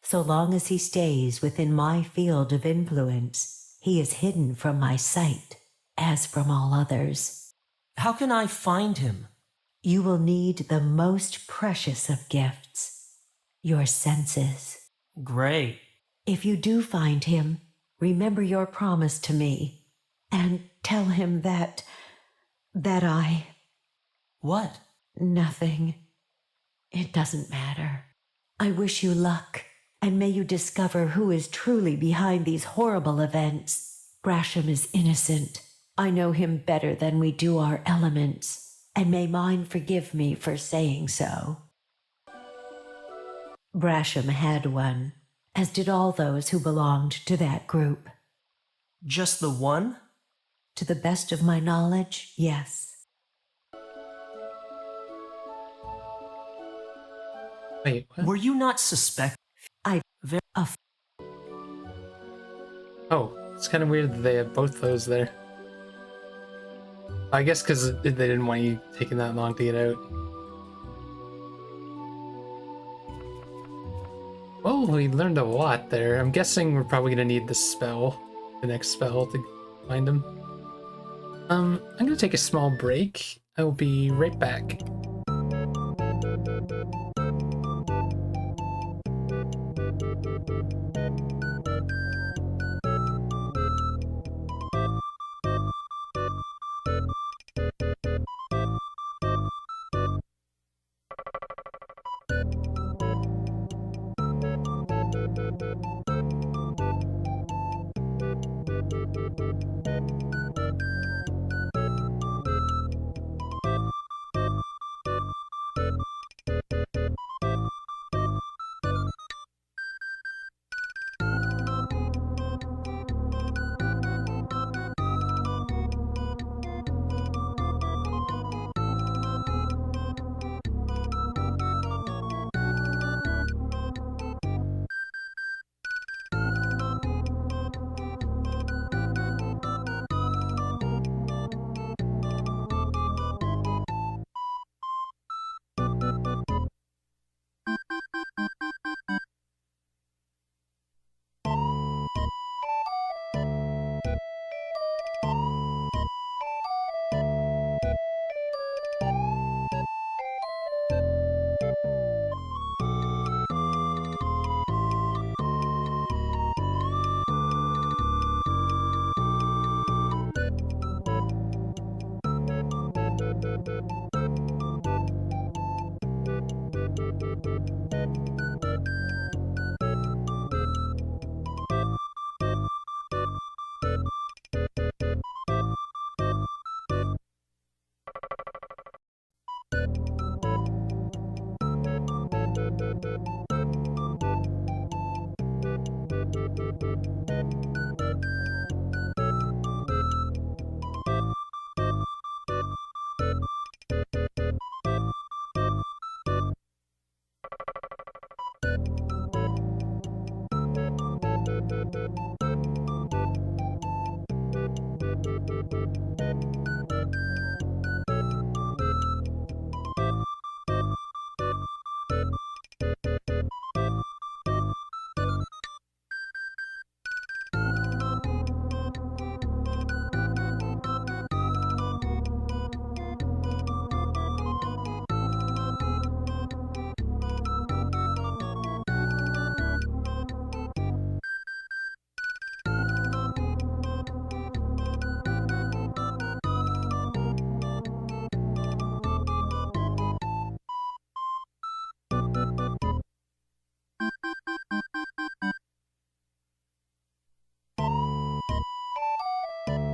Speaker 14: So long as he stays within my field of influence, he is hidden from my sight, as from all others.
Speaker 2: How can I find him?
Speaker 14: You will need the most precious of gifts, your senses.
Speaker 2: Great.
Speaker 14: If you do find him, remember your promise to me, and tell him that I...
Speaker 2: What?
Speaker 14: Nothing. It doesn't matter. I wish you luck, and may you discover who is truly behind these horrible events. Brasham is innocent. I know him better than we do our elements, and may mine forgive me for saying so. Brasham had one, as did all those who belonged to that group.
Speaker 2: Just the one?
Speaker 14: To the best of my knowledge, yes.
Speaker 1: Wait, what?
Speaker 2: Were you not suspected?
Speaker 1: Oh, it's kind of weird that they have both those there. I guess because they didn't want you taking that long to get out. Well, we learned a lot there. I'm guessing we're probably gonna need the spell, the next spell, to find him. I'm gonna take a small break. I will be right back.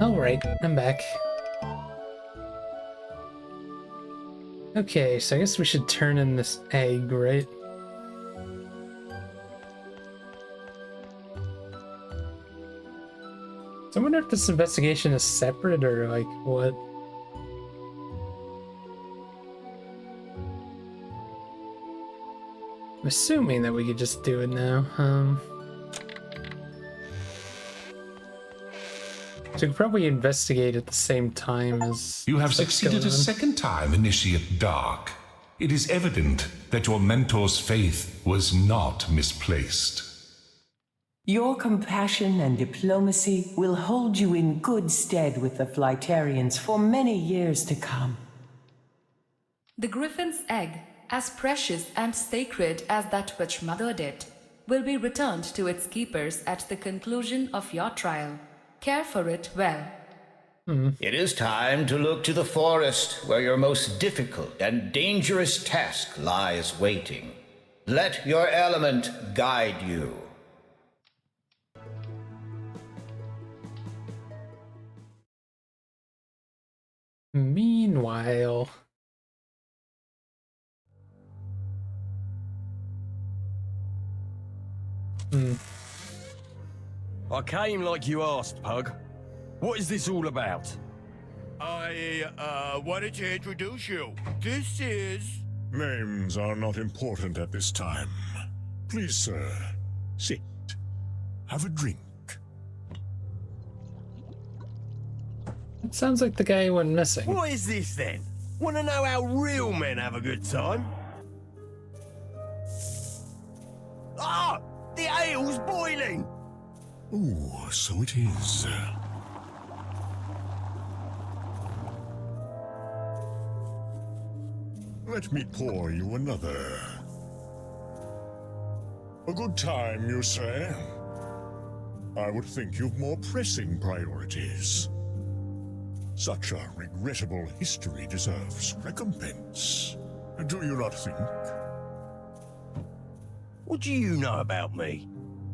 Speaker 1: Alright, I'm back. Okay, so I guess we should turn in this egg, right? So I wonder if this investigation is separate or like what? I'm assuming that we could just do it now. So we could probably investigate at the same time as...
Speaker 11: You have
Speaker 1: what's
Speaker 11: succeeded
Speaker 1: going
Speaker 11: a
Speaker 1: on.
Speaker 11: second time, Initiate Dark. It is evident that your mentor's faith was not misplaced.
Speaker 15: Your compassion and diplomacy will hold you in good stead with the Flightarians for many years to come.
Speaker 16: The Griffin's egg, as precious and sacred as that which mothered it, will be returned to its keepers at the conclusion of your trial. Care for it well.
Speaker 17: It is time to look to the forest where your most difficult and dangerous task lies waiting. Let your element guide you.
Speaker 1: Meanwhile...
Speaker 5: I came like you asked, Pug. What is this all about?
Speaker 10: I wanted to introduce you. This is... Names are not important at this time. Please, sir, sit. Have a drink.
Speaker 1: It sounds like the guy who went missing.
Speaker 5: What is this then? Want to know how real men have a good time? Ah!
Speaker 10: Oh, so it is. Let me pour you another. A good time, you say? I would think you've more pressing priorities. Such a regrettable history deserves recompense. Do you not think?
Speaker 5: What do you know about me?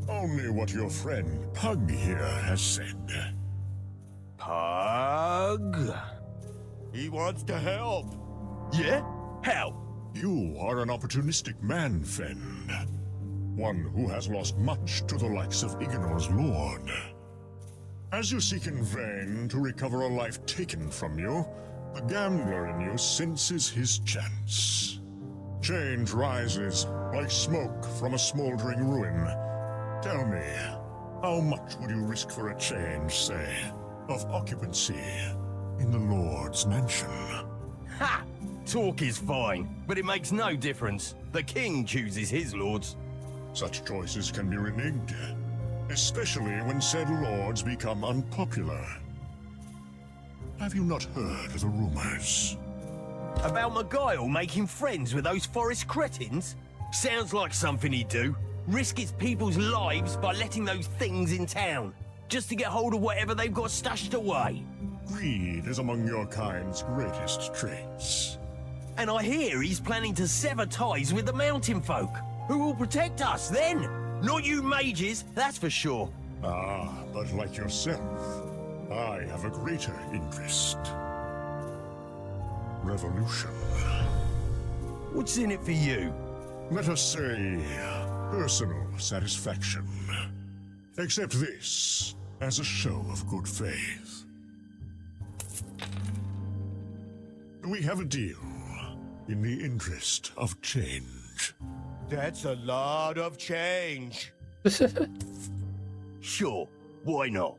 Speaker 10: Only what your friend Pug here has said.
Speaker 5: Pug?
Speaker 10: He wants to help.
Speaker 5: Yeah? How?
Speaker 10: You are an opportunistic man, Fend. One who has lost much to the likes of Igenor's lord. As you seek in vain to recover a life taken from you, the gambler in you senses his chance. Change rises like smoke from a smoldering ruin. Tell me, how much would you risk for a change, say, of occupancy in the Lord's mansion?
Speaker 5: Ha! Talk is fine, but it makes no difference. The king chooses his lords.
Speaker 10: Such choices can be reneged, especially when said lords become unpopular. Have you not heard the rumors?
Speaker 5: About Maguile making friends with those forest cretins? Sounds like something he'd do. Risk his people's lives by letting those things in town, just to get hold of whatever they've got stashed away.
Speaker 10: Greed is among your kind's greatest traits.
Speaker 5: And I hear he's planning to sever ties with the mountain folk, who will protect us then. Not you mages, that's for sure.
Speaker 10: Ah, but like yourself, I have a greater interest. Revolution.
Speaker 5: What's in it for you?
Speaker 10: Let us say, personal satisfaction. Accept this as a show of good faith. We have a deal in the interest of change.
Speaker 5: That's a lot of change. Sure, why not?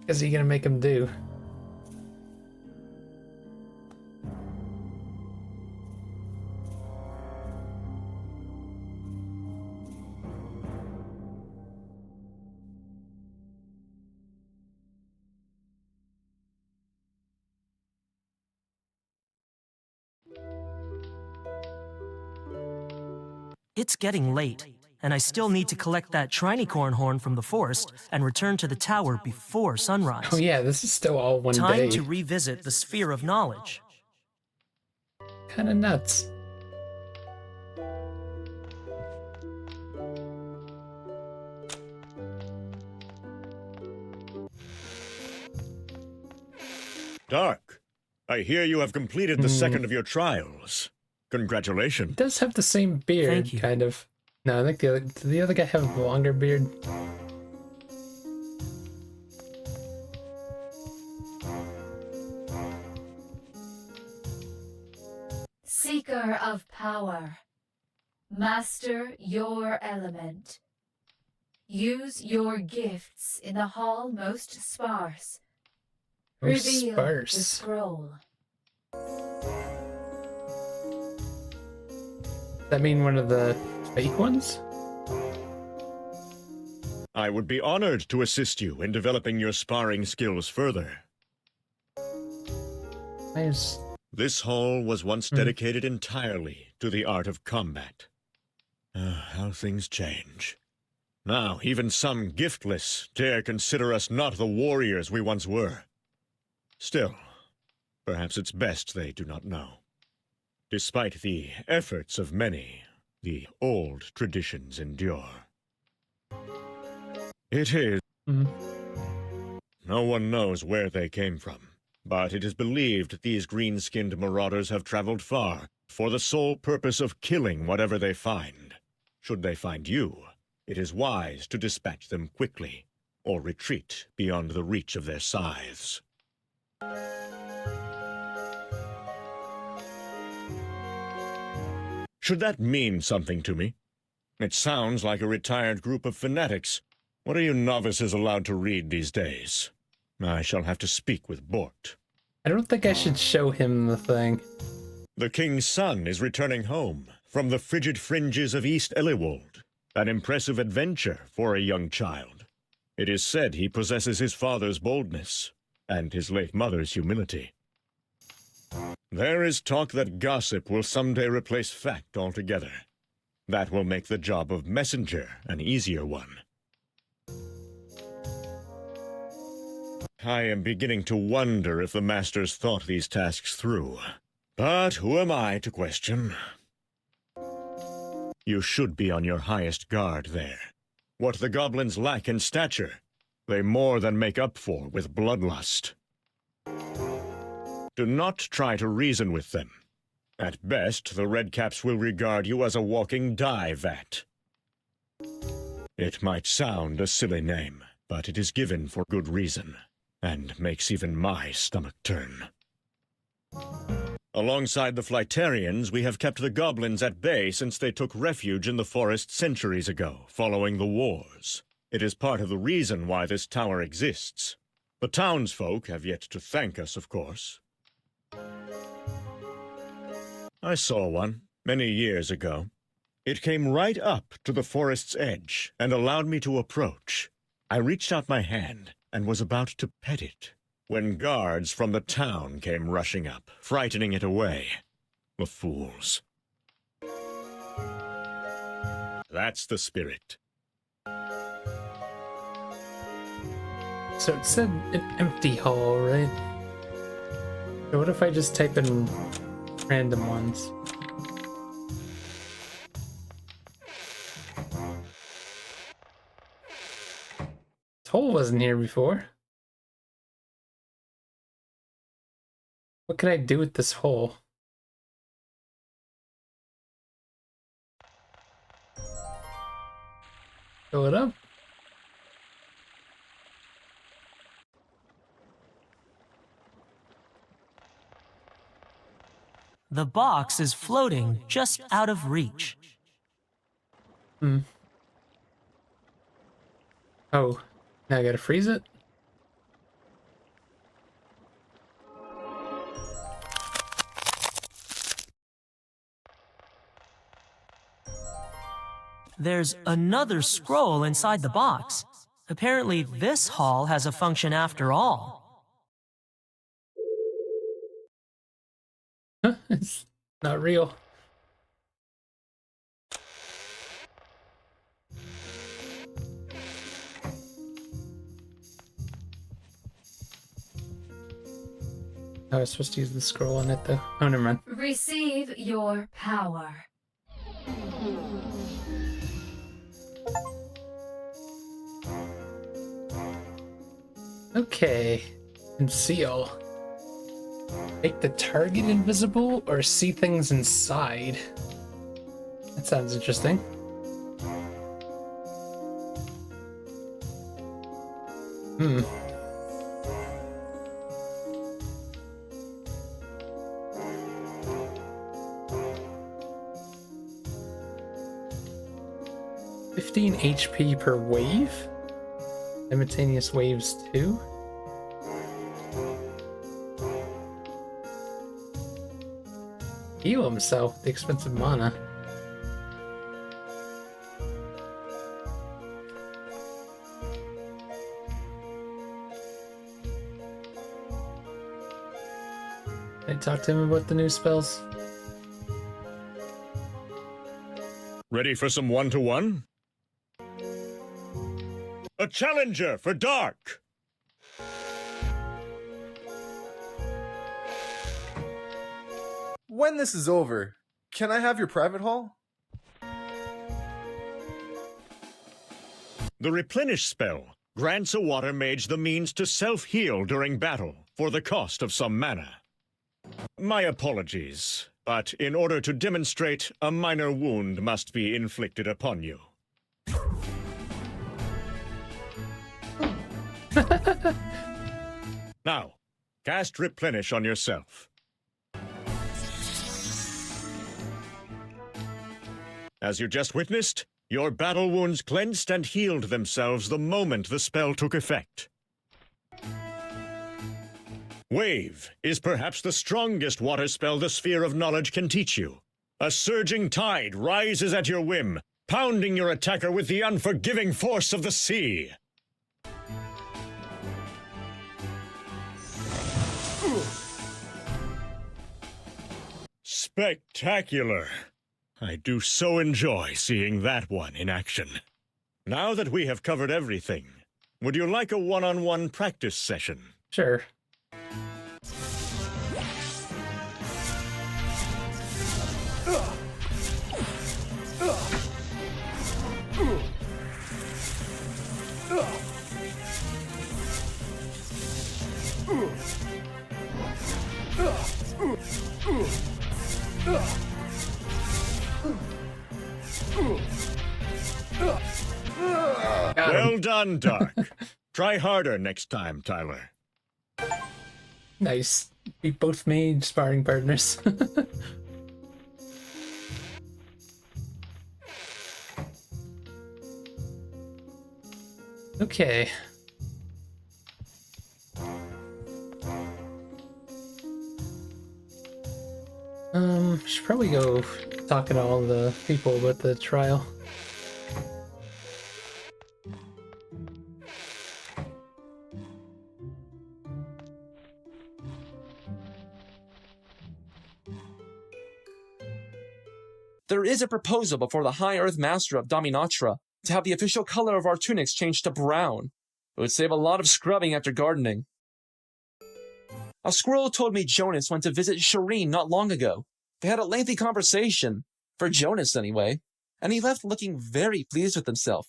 Speaker 1: Is he gonna make him do?
Speaker 2: It's getting late, and I still need to collect that trinicorn horn from the forest and return to the tower before sunrise.
Speaker 1: Oh yeah, this is still all one
Speaker 2: Time
Speaker 1: day.
Speaker 2: to revisit the sphere of knowledge.
Speaker 1: Kinda nuts.
Speaker 4: Dark, I hear you have completed the second of your trials. Congratulations.
Speaker 1: He does have the same beard,
Speaker 2: Thank you.
Speaker 1: kind of. No, I think did the other guy have a longer beard?
Speaker 6: Seeker of power, master your element. Use your gifts in the hall most sparse.
Speaker 1: Most
Speaker 6: Reveal
Speaker 1: sparse.
Speaker 6: the scroll.
Speaker 1: That mean one of the fake ones?
Speaker 4: I would be honored to assist you in developing your sparring skills further.
Speaker 1: Nice.
Speaker 4: This hall was once dedicated entirely to the art of combat. How things change. Now, even some giftless dare consider us not the warriors we once were. Still, perhaps it's best they do not know. Despite the efforts of many, the old traditions endure. It is. No one knows where they came from, but it is believed these green-skinned marauders have traveled far for the sole purpose of killing whatever they find. Should they find you, it is wise to dispatch them quickly, or retreat beyond the reach of their scythes. Should that mean something to me? It sounds like a retired group of fanatics. What are you novices allowed to read these days? I shall have to speak with Bort.
Speaker 1: I don't think I should show him the thing.
Speaker 4: The king's son is returning home from the frigid fringes of East Eliwold.
Speaker 10: An impressive adventure for a young child. It is said he possesses his father's boldness and his late mother's humility. There is talk that gossip will someday replace fact altogether. That will make the job of messenger an easier one. I am beginning to wonder if the Masters thought these tasks through. But who am I to question? You should be on your highest guard there. What the goblins lack in stature, they more than make up for with bloodlust. Do not try to reason with them. At best, the Redcaps will regard you as a walking dye vat. It might sound a silly name, but it is given for good reason, and makes even my stomach turn. Alongside the Flightarians, we have kept the goblins at bay since they took refuge in the forest centuries ago, following the wars. It is part of the reason why this tower exists. The townsfolk have yet to thank us, of course. I saw one many years ago. It came right up to the forest's edge and allowed me to approach. I reached out my hand and was about to pet it when guards from the town came rushing up, frightening it away. The fools. That's the spirit.
Speaker 1: So it said an empty hall, right? So what if I just type in random ones? This hole wasn't here before. What can I do with this hole? Fill it up?
Speaker 2: The box is floating just out of reach.
Speaker 1: Oh, now I gotta freeze it?
Speaker 2: There's another scroll inside the box. Apparently, this hall has a function after all.
Speaker 1: It's not real. I was supposed to use the scroll on it though. Oh, never mind.
Speaker 16: Receive your power.
Speaker 1: Okay. Conceal. Make the target invisible or see things inside. That sounds interesting. Hmm. $15 HP per wave? Simultaneous waves too? Heal himself with the expensive mana. Can I talk to him about the new spells?
Speaker 10: Ready for some one-to-one? A challenger for Dark!
Speaker 18: When this is over, can I have your private hall?
Speaker 10: The Replenish spell grants a water mage the means to self-heal during battle for the cost of some mana. My apologies, but in order to demonstrate, a minor wound must be inflicted upon you. Now, cast Replenish on yourself. As you just witnessed, your battle wounds cleansed and healed themselves the moment the spell took effect. Wave is perhaps the strongest water spell the Sphere of Knowledge can teach you. A surging tide rises at your whim, pounding your attacker with the unforgiving force of the sea. Spectacular! I do so enjoy seeing that one in action. Now that we have covered everything, would you like a one-on-one practice session?
Speaker 1: Sure.
Speaker 10: Well done, Dark. Try harder next time, Tyler.
Speaker 1: Nice. We both made sparring partners. Okay. Should probably go talking to all the people about the trial.
Speaker 12: There is a proposal before the High Earth Master of Dominatra to have the official color of our tunics changed to brown. It would save a lot of scrubbing after gardening. A squirrel told me Jonas went to visit Shireen not long ago. They had a lengthy conversation, for Jonas anyway, and he left looking very pleased with himself.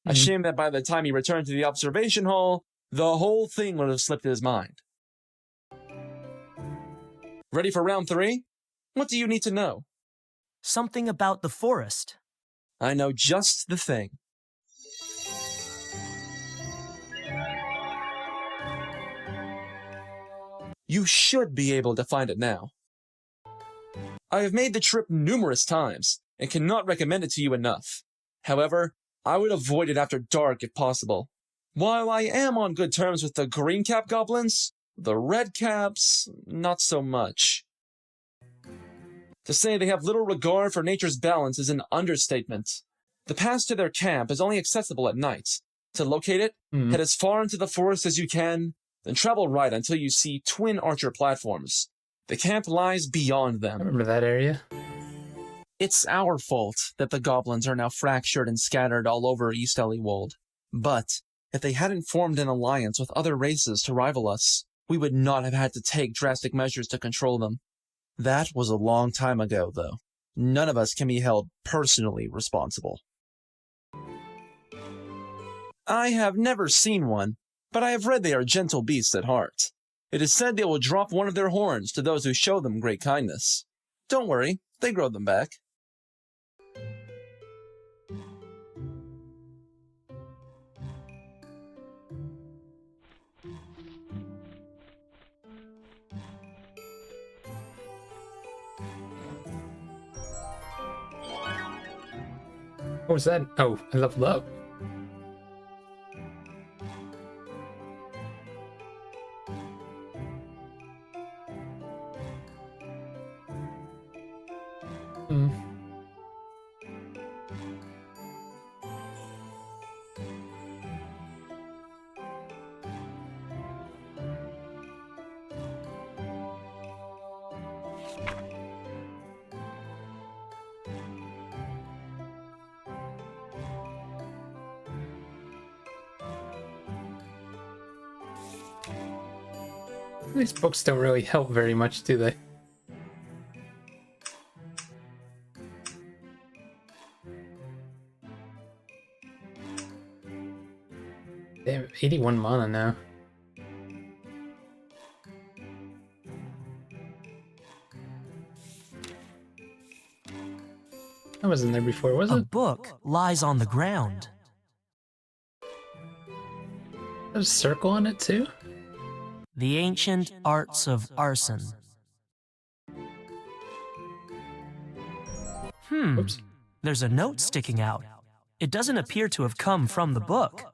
Speaker 12: A shame that by the time he returned to the observation hall, the whole thing would have slipped his mind. Ready for round 3? What do you need to know?
Speaker 2: Something about the forest.
Speaker 12: I know just the thing. You should be able to find it now. I have made the trip numerous times and cannot recommend it to you enough. However, I would avoid it after dark if possible. While I am on good terms with the green cap goblins, the red caps, not so much. To say they have little regard for nature's balance is an understatement. The path to their camp is only accessible at night. To locate it, head as far into the forest as you can, then travel right until you see twin archer platforms. The camp lies beyond them.
Speaker 1: I remember that area.
Speaker 12: It's our fault that the goblins are now fractured and scattered all over East Elliewold. But if they hadn't formed an alliance with other races to rival us, we would not have had to take drastic measures to control them. That was a long time ago, though. None of us can be held personally responsible. I have never seen one, but I have read they are gentle beasts at heart. It is said they will drop one of their horns to those who show them great kindness. Don't worry, they grow them back.
Speaker 1: What was that? Oh, I leveled up. These books don't really help very much, do they? They have 81 mana now. That wasn't there before, was it?
Speaker 2: A book lies on the ground.
Speaker 1: There's a circle on it too?
Speaker 2: The Ancient Arts of Arson.
Speaker 1: Oops.
Speaker 2: There's a note sticking out. It doesn't appear to have come from the book.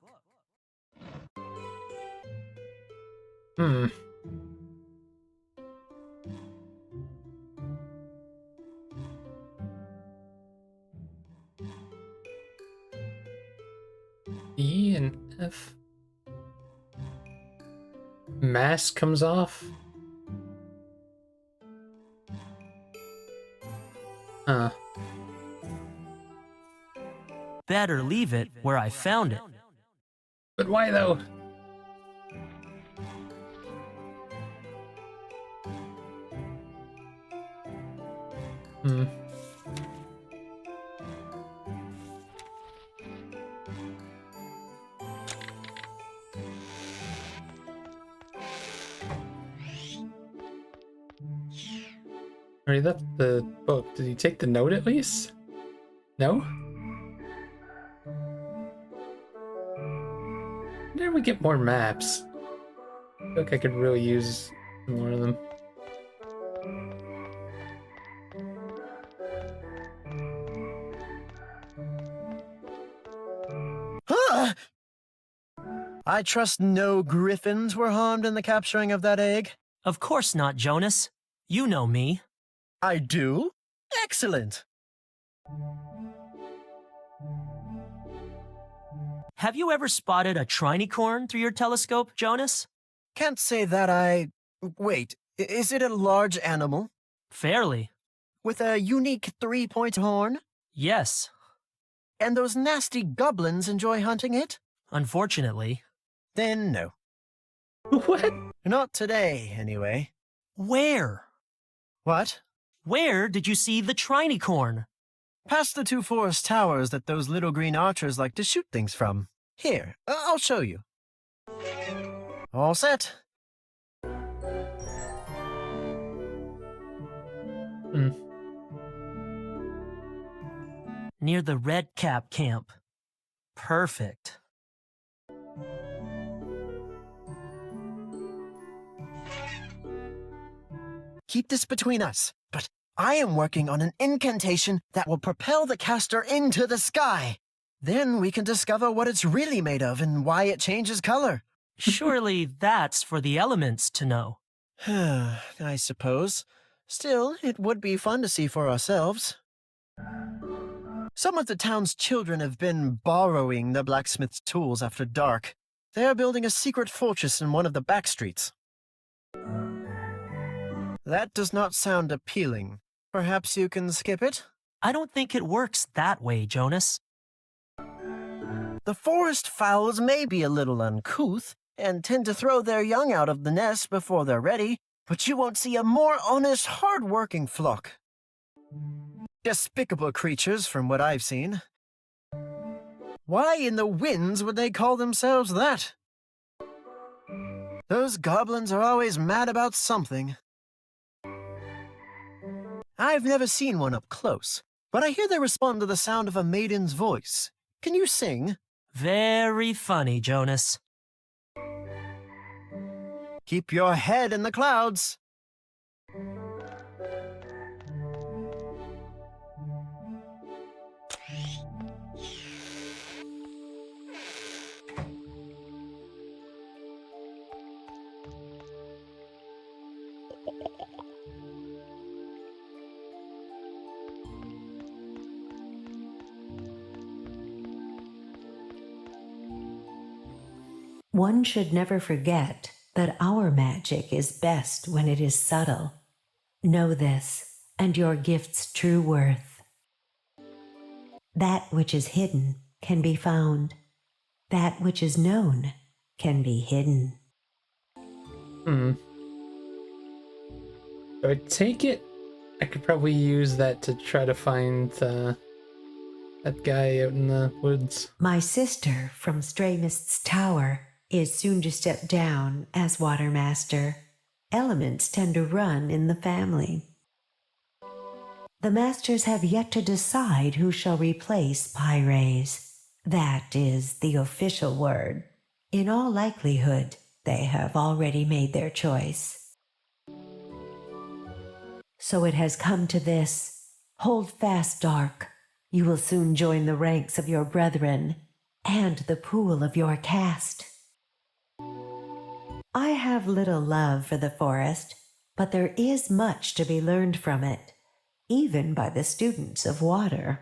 Speaker 1: mask comes off? Huh.
Speaker 2: Better leave it where I found it.
Speaker 1: But why though? Hmm. Already left the book. Did he take the note at least? No? There we get more maps. I feel like I could really use more of them.
Speaker 13: Huh! I trust no griffins were harmed in the capturing of that egg?
Speaker 2: Of course not, Jonas. You know me.
Speaker 13: I do? Excellent.
Speaker 2: Have you ever spotted a trinicorn through your telescope, Jonas?
Speaker 13: Can't say that I... Wait, is it a large animal?
Speaker 2: Fairly.
Speaker 13: With a unique 3-point horn?
Speaker 2: Yes.
Speaker 13: And those nasty goblins enjoy hunting it?
Speaker 2: Unfortunately.
Speaker 13: Then no.
Speaker 1: What?
Speaker 13: Not today, anyway.
Speaker 2: Where?
Speaker 13: What?
Speaker 2: Where did you see the trinicorn?
Speaker 13: Past the 2 forest towers that those little green archers like to shoot things from. Here, I'll show you. All set.
Speaker 2: Near the Red Cap camp. Perfect.
Speaker 13: Keep this between us, but I am working on an incantation that will propel the caster into the sky. Then we can discover what it's really made of and why it changes color.
Speaker 2: Surely that's for the elements to know.
Speaker 13: I suppose. Still, it would be fun to see for ourselves. Some of the town's children have been borrowing the blacksmith's tools after dark. They are building a secret fortress in one of the back streets. That does not sound appealing. Perhaps you can skip it?
Speaker 2: I don't think it works that way, Jonas.
Speaker 13: The forest fowls may be a little uncouth and tend to throw their young out of the nest before they're ready, but you won't see a more honest, hard-working flock. Despicable creatures from what I've seen. Why in the winds would they call themselves that? Those goblins are always mad about something. I've never seen one up close, but I hear they respond to the sound of a maiden's voice. Can you sing?
Speaker 2: Very funny, Jonas.
Speaker 13: Keep your head in the clouds.
Speaker 14: One should never forget that our magic is best when it is subtle. Know this, and your gift's true worth. That which is hidden can be found. That which is known can be hidden.
Speaker 1: I would take it. I could probably use that to try to find that guy out in the woods.
Speaker 14: My sister from Stray Mist's tower is soon to step down as Watermaster. Elements tend to run in the family. The masters have yet to decide who shall replace Pyres. That is the official word. In all likelihood, they have already made their choice. So it has come to this. Hold fast, Dark. You will soon join the ranks of your brethren and the pool of your caste. I have little love for the forest, but there is much to be learned from it, even by the students of water.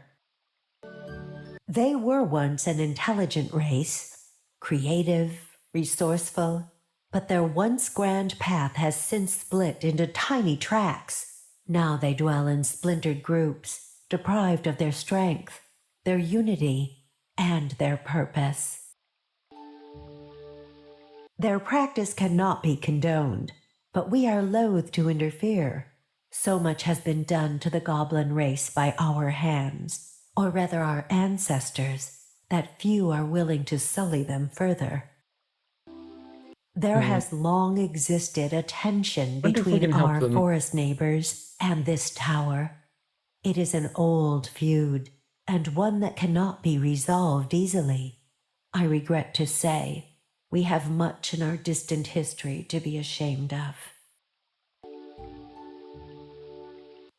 Speaker 14: They were once an intelligent race, creative, resourceful, But their once grand path has since split into tiny tracks. Now they dwell in splintered groups, deprived of their strength, their unity, and their purpose. Their practice cannot be condoned, but we are loath to interfere. So much has been done to the goblin race by our hands, or rather our ancestors, that few are willing to sully them further. There has long existed a tension
Speaker 1: Wonder if we
Speaker 14: between
Speaker 1: can help
Speaker 14: our
Speaker 1: them.
Speaker 14: forest neighbors and this tower. It is an old feud, and one that cannot be resolved easily. I regret to say, we have much in our distant history to be ashamed of.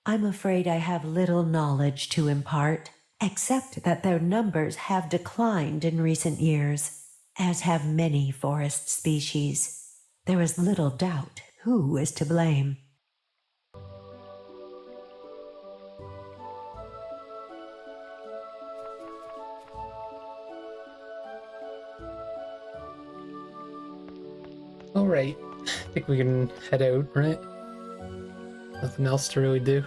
Speaker 14: I'm afraid I have little knowledge to impart, except that their numbers have declined in recent years, as have many forest species. There is little doubt who is to blame.
Speaker 1: All right, I think we can head out, right? Nothing else to really do.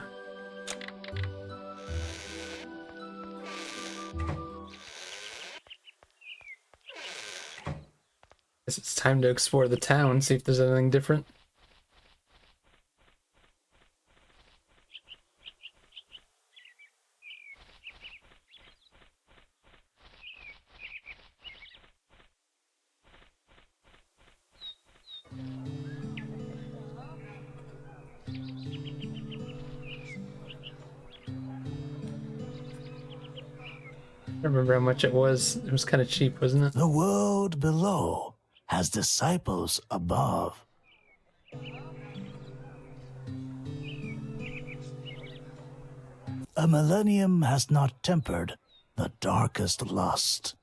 Speaker 1: Guess it's time to explore the town, see if there's anything different. I don't remember how much it was. It was kind of cheap, wasn't it?
Speaker 8: The world below has disciples above. A millennium has not tempered the darkest lust.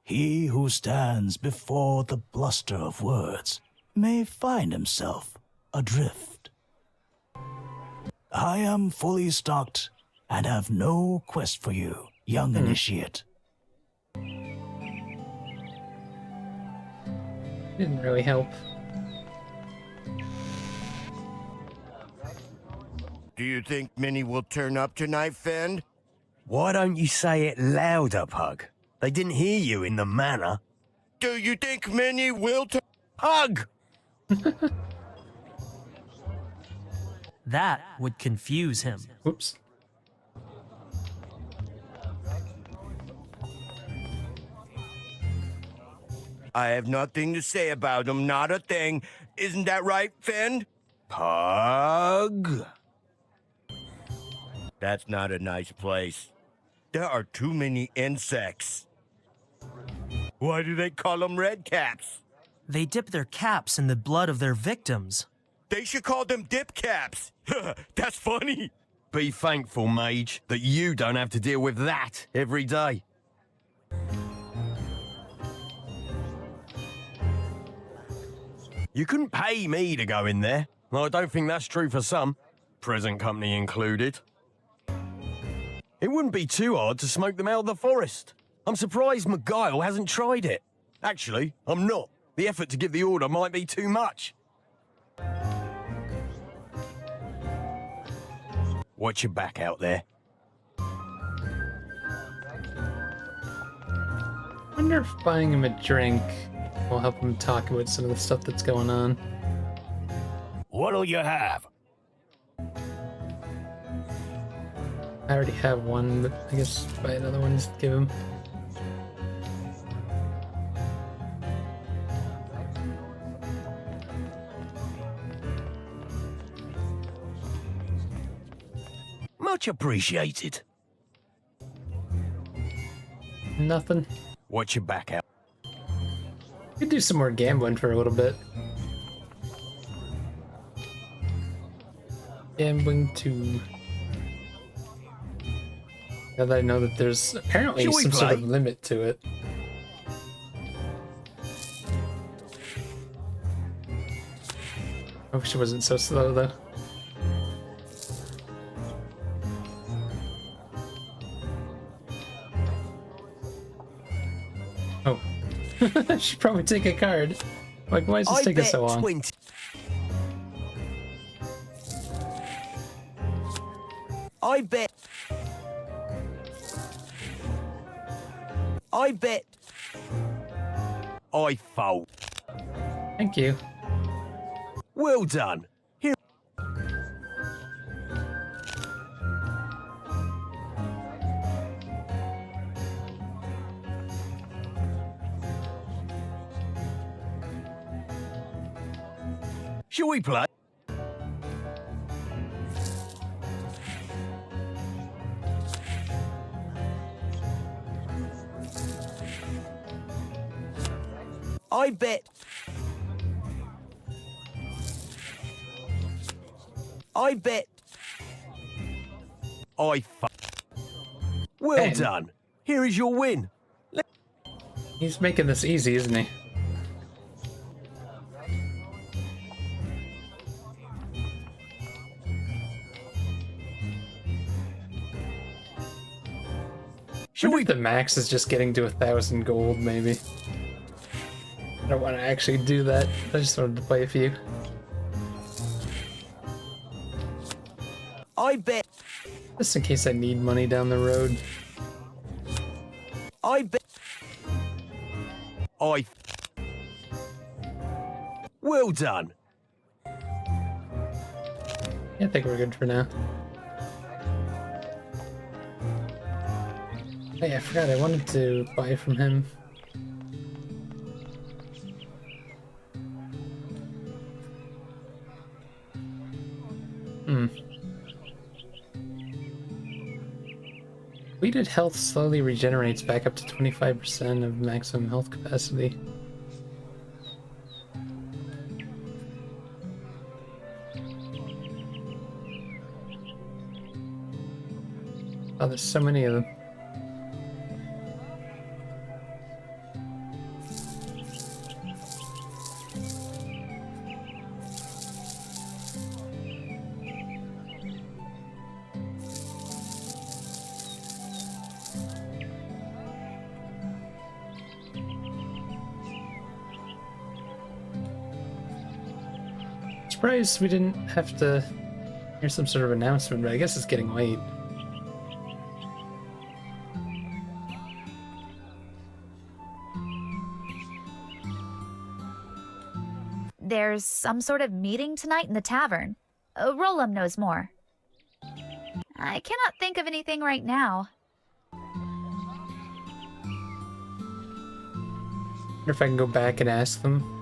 Speaker 8: He who stands before the bluster of words may find himself adrift. I am fully stocked and have no quest for you, young initiate.
Speaker 1: Didn't really help.
Speaker 19: Do you think Minnie will turn up tonight, Fend?
Speaker 5: Why don't you say it louder, Pug? They didn't hear you in the manor.
Speaker 19: Do you think Minnie will turn...
Speaker 5: Pug!
Speaker 2: That would confuse him.
Speaker 1: Oops.
Speaker 19: I have nothing to say about him, not a thing. Isn't that right, Fend?
Speaker 5: Pug?
Speaker 19: That's not a nice place. There are too many insects. Why do they call them red caps?
Speaker 2: They dip their caps in the blood of their victims.
Speaker 19: They should call them dip caps. That's funny.
Speaker 5: Be thankful, Mage, that you don't have to deal with that every day. You couldn't pay me to go in there. I don't think that's true for some, present company included. It wouldn't be too hard to smoke them out of the forest. I'm surprised McGuile hasn't tried it. Actually, I'm not. The effort to give the order might be too much. Watch your back out there.
Speaker 1: I wonder if buying him a drink will help him talk about some of the stuff that's going on.
Speaker 8: What'll you have?
Speaker 1: I already have one, but I guess buy another one just to give him.
Speaker 5: Much appreciated.
Speaker 1: Nothing.
Speaker 5: Watch your back out.
Speaker 1: Could do some more gambling for a little bit. Gambling to... Now that I know that there's apparently some sort of limit to it. I wish it wasn't so slow though. Oh, I should probably take a card. Like, why is this taking so long?
Speaker 5: 20. I bet. I fold.
Speaker 1: Thank you.
Speaker 5: Well done. Here. Shall we play? I bet. Well
Speaker 1: Man.
Speaker 5: done. Here is your win.
Speaker 1: He's making this easy, isn't he? Should we? The max is just getting to 1,000 gold, maybe. I don't want to actually do that. I just wanted to play a few.
Speaker 5: I bet.
Speaker 1: Just in case I need money down the road.
Speaker 5: I bet. Well done.
Speaker 1: Yeah, I think we're good for now. Hey, I forgot I wanted to buy from him. Depleted health slowly regenerates back up to 25% of maximum health capacity. Oh, there's so many of them. Surprised we didn't have to hear some sort of announcement, but I guess it's getting late.
Speaker 6: There's some sort of meeting tonight in the tavern. Rolam knows more. I cannot think of anything right now.
Speaker 1: Wonder if I can go back and ask them.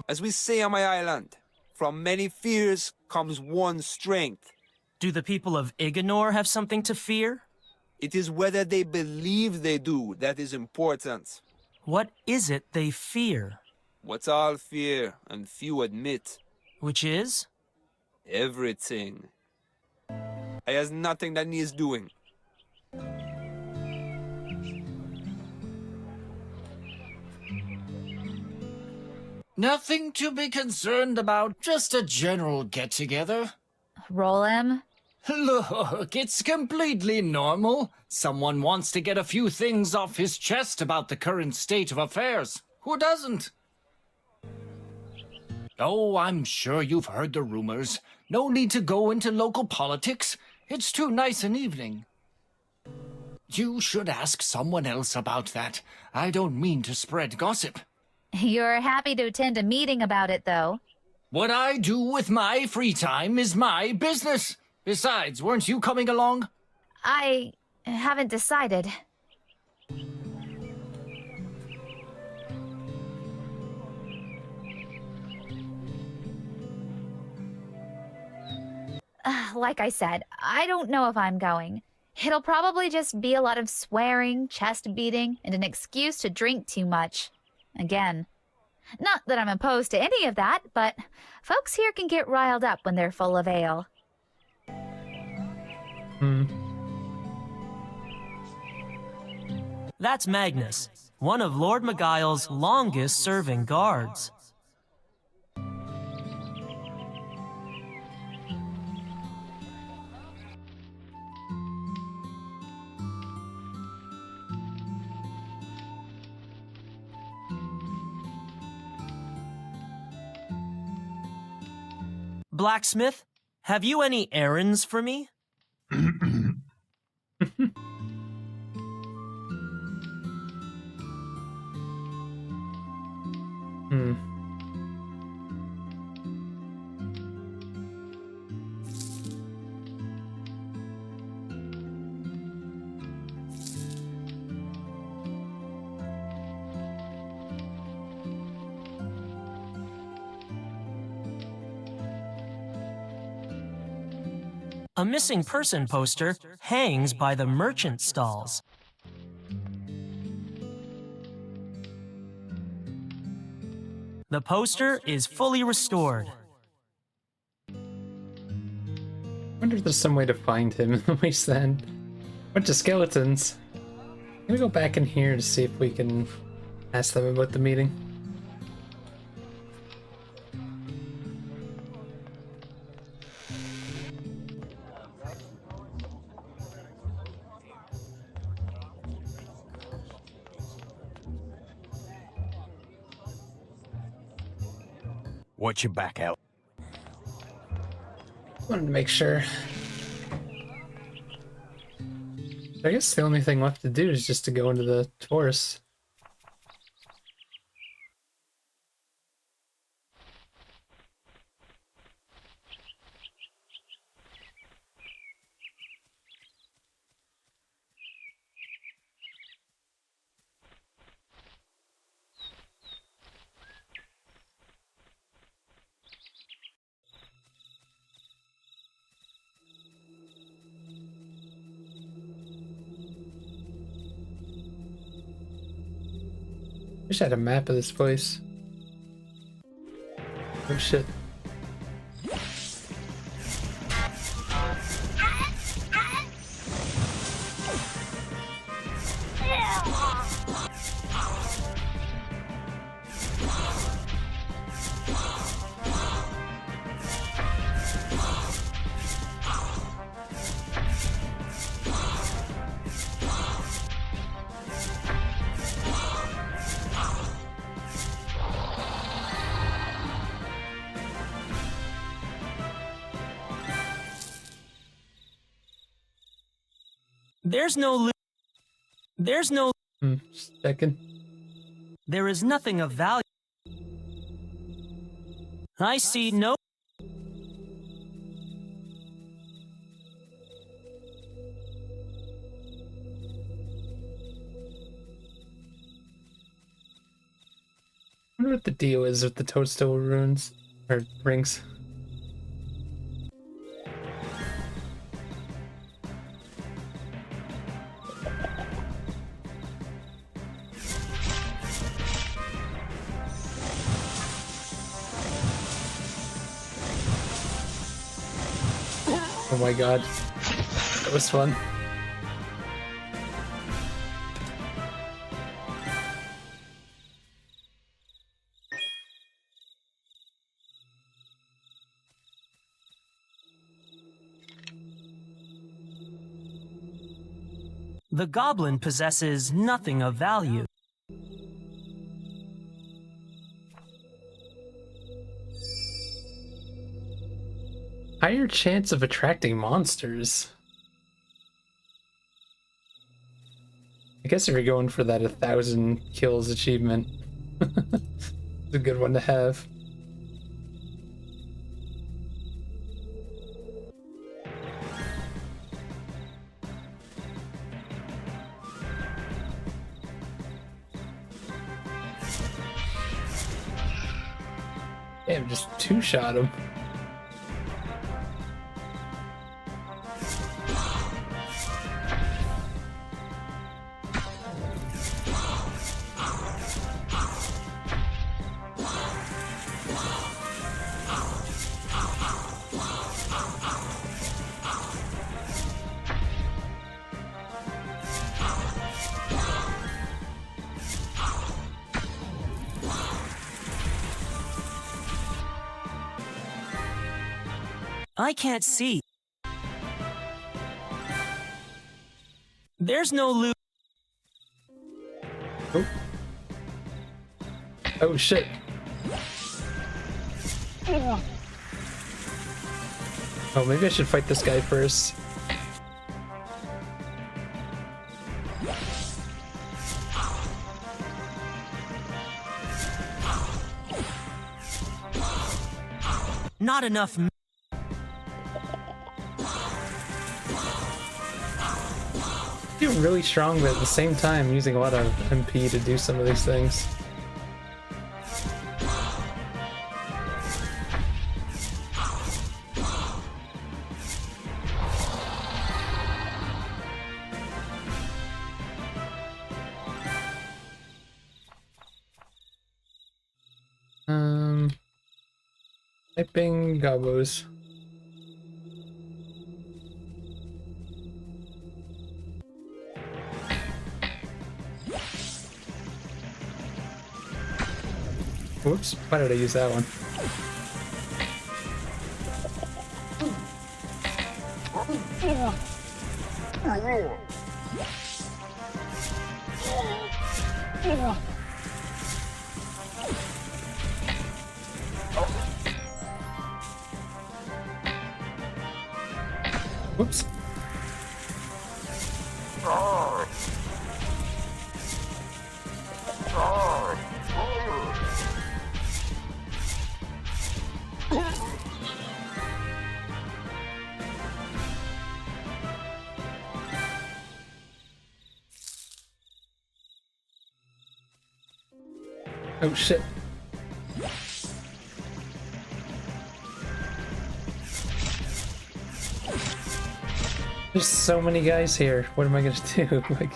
Speaker 7: As we say on my island, from many fears comes one strength.
Speaker 2: Do the people of Ignor have something to fear?
Speaker 7: It is whether they believe they do that is important.
Speaker 2: What is it they fear?
Speaker 7: What's all fear and few admit?
Speaker 2: Which is?
Speaker 7: Everything. I has nothing that needs doing.
Speaker 9: Nothing to be concerned about, just a general get-together.
Speaker 6: Rolam?
Speaker 9: Look, it's completely normal. Someone wants to get a few things off his chest about the current state of affairs. Who doesn't? Oh, I'm sure you've heard the rumors. No need to go into local politics. It's too nice an evening. You should ask someone else about that. I don't mean to spread gossip.
Speaker 6: You're happy to attend a meeting about it, though.
Speaker 9: What I do with my free time is my business. Besides, weren't you coming along?
Speaker 6: I haven't decided. Like I said, I don't know if I'm going. It'll probably just be a lot of swearing, chest beating, and an excuse to drink too much. Again. Not that I'm opposed to any of that, but folks here can get riled up when they're full of ale.
Speaker 2: That's Magnus, one of Lord Maguile's longest-serving guards. Blacksmith, have you any errands for me? A missing person poster hangs by the merchant stalls. The poster is fully restored.
Speaker 1: I wonder if there's some way to find him in the wasteland. Bunch of skeletons. I'm gonna go back in here to see if we can ask them about the meeting.
Speaker 19: Watch your back out.
Speaker 1: Wanted to make sure. I guess the only thing left to do is just to go into the forest. Wish I had a map of this place. Oh shit.
Speaker 2: There's no loot. There's no.
Speaker 1: Second.
Speaker 2: There is nothing of value. I see no.
Speaker 1: I wonder what the deal is with the toadstool runes or rings. Oh my god, that was fun.
Speaker 2: The goblin possesses nothing of value.
Speaker 1: Higher chance of attracting monsters. I guess if you're going for that 1,000 kills achievement, it's a good one to have. Damn, just two-shot him.
Speaker 2: I can't see. There's no loot.
Speaker 1: Oh, oh shit. Oh, maybe I should fight this guy first.
Speaker 2: Not enough.
Speaker 1: Feel really strong, but at the same time using a lot of MP to do some of these things. Typing gobos. Whoops, why did I use that one? Whoops. Oh shit. There's so many guys here. What am I gonna do? Like,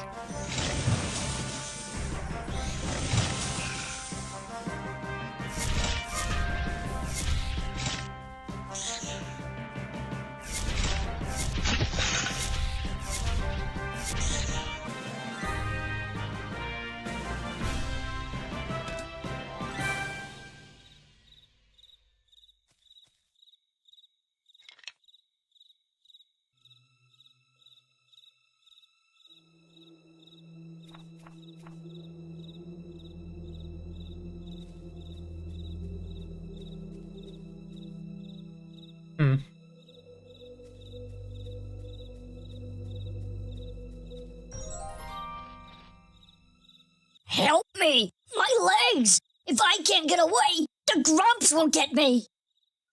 Speaker 20: Help me! My legs! If I can't get away, the Grumps will get me!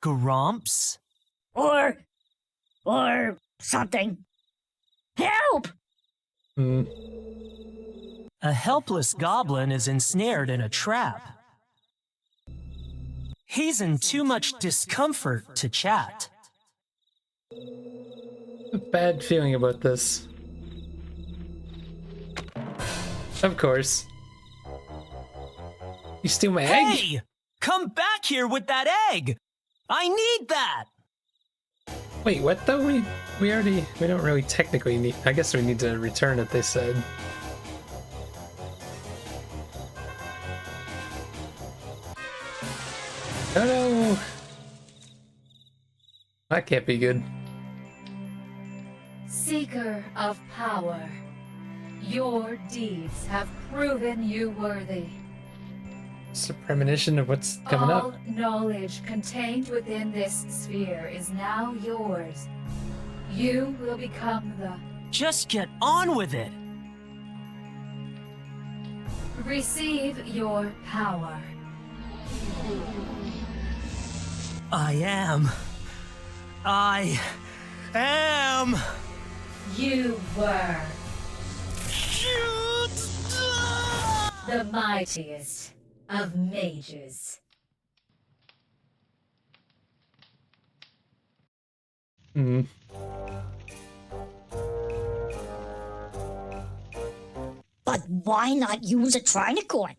Speaker 2: Grumps?
Speaker 20: Or something. Help!
Speaker 2: A helpless goblin is ensnared in a trap. He's in too much discomfort to chat.
Speaker 1: a bad feeling about this. Of course. You steal my egg?
Speaker 2: Hey! Come back here with that egg! I need that!
Speaker 1: Wait, what though? We don't really technically need, I guess we need to return it, they said. Oh no! That can't be good.
Speaker 21: Seeker of power, your deeds have proven you worthy.
Speaker 1: It's a premonition of what's coming
Speaker 21: All
Speaker 1: up.
Speaker 21: knowledge contained within this sphere is now yours. You will become the...
Speaker 2: Just get on with it!
Speaker 21: Receive your power.
Speaker 2: I am.
Speaker 21: You were... the mightiest of mages.
Speaker 20: But why not use a trinicorn?